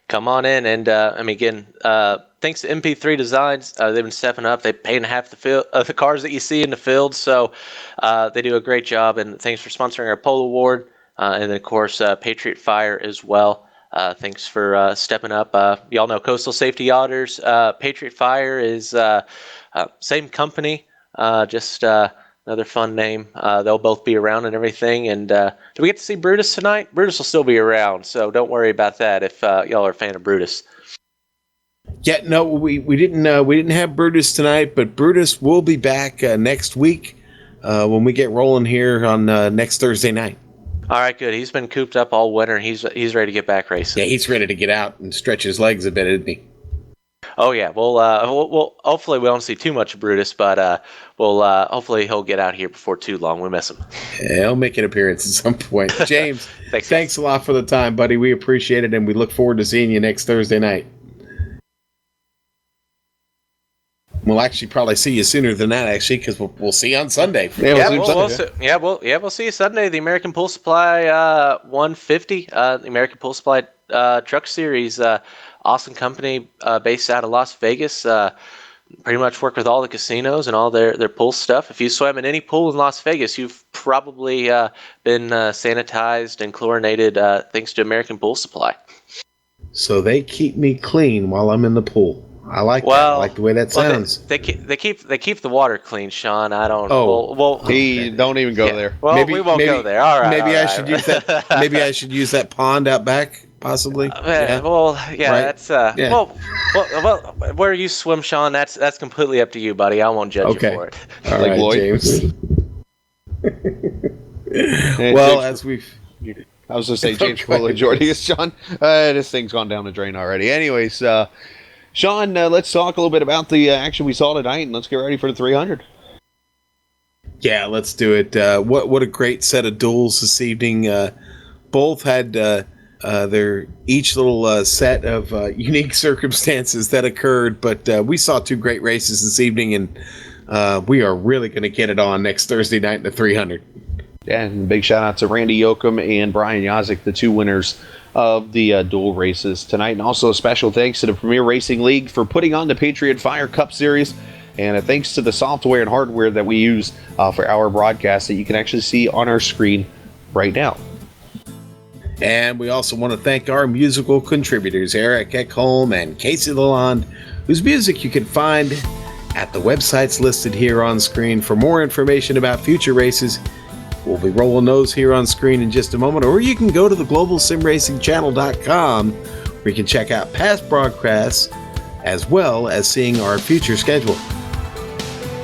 Come on in, and thanks to MP3 Designs, they've been stepping up. They paint half the cars that you see in the field, so they do a great job. And thanks for sponsoring our pole award, and then of course Patriot Fire as well. Thanks for stepping up. Y'all know Coastal Safety Yachters. Patriot Fire is same company, just another fun name. They'll both be around and everything. And do we get to see Brutus tonight? Brutus will still be around, so don't worry about that if y'all are a fan of Brutus. Yeah, no, we didn't have Brutus tonight, but Brutus will be back next week when we get rolling here on next Thursday night. All right, good. He's been cooped up all winter. He's ready to get back racing. Yeah, he's ready to get out and stretch his legs a bit, isn't he? Oh yeah. We'll hopefully we don't see too much of Brutus, but hopefully he'll get out here before too long. We miss him. Yeah, he'll make an appearance at some point. James, thanks a lot for the time, buddy. We appreciate it, and we look forward to seeing you next Thursday night. We'll actually probably see you sooner than that, actually, because we'll see you on Sunday. We'll see you Sunday. The American Pool Supply 150, the American Pool Supply Truck Series, awesome company based out of Las Vegas. Pretty much work with all the casinos and all their pool stuff. If you swam in any pool in Las Vegas, you've probably been sanitized and chlorinated thanks to American Pool Supply. So they keep me clean while I'm in the pool. I like that. I like the way that sounds. They keep the water clean, Sean. I don't. Oh, don't even go there. Well, we won't go there. All right. Maybe I should use that. Maybe I should use that pond out back, possibly. Right? That's well, where you swim, Sean. That's completely up to you, buddy. I won't judge you for it. All right, Lloyd. James. Well, as we've. I was going to say James Foley joining us, Sean. This thing's gone down the drain already. Anyways, Sean, let's talk a little bit about the action we saw tonight, and let's get ready for the 300. Yeah, let's do it. What a great set of duels this evening. Both had their each little set of unique circumstances that occurred, but we saw two great races this evening, and we are really going to get it on next Thursday night in the 300. Yeah, and a big shout out to Randy Yoakum and Brian Yazik, the two winners of the dual races tonight. And also a special thanks to the Premier Racing League for putting on the Patriot Fire Cup Series. And a thanks to the software and hardware that we use for our broadcast that you can actually see on our screen right now. And we also want to thank our musical contributors, Eric Ekholm and Casey Lalonde, whose music you can find at the websites listed here on screen. For more information about future races, we'll be rolling those here on screen in just a moment, or you can go to the globalsimracingchannel.com where you can check out past broadcasts as well as seeing our future schedule.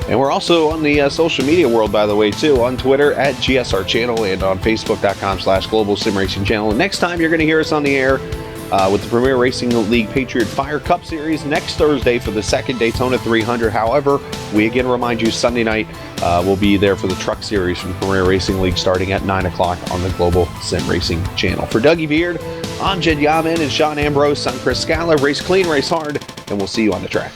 And we're also on the social media world, by the way, too, on Twitter at GSR Channel and on Facebook.com/Global Sim Racing Channel. And next time you're going to hear us on the air with the Premier Racing League Patriot Fire Cup Series next Thursday for the second Daytona 300. However, we again remind you Sunday night we'll be there for the Truck Series from Premier Racing League starting at 9 o'clock on the Global Sim Racing Channel. For Dougie Beard, I'm Jed Yamin and Sean Ambrose. I'm Chris Scala. Race clean, race hard, and we'll see you on the track.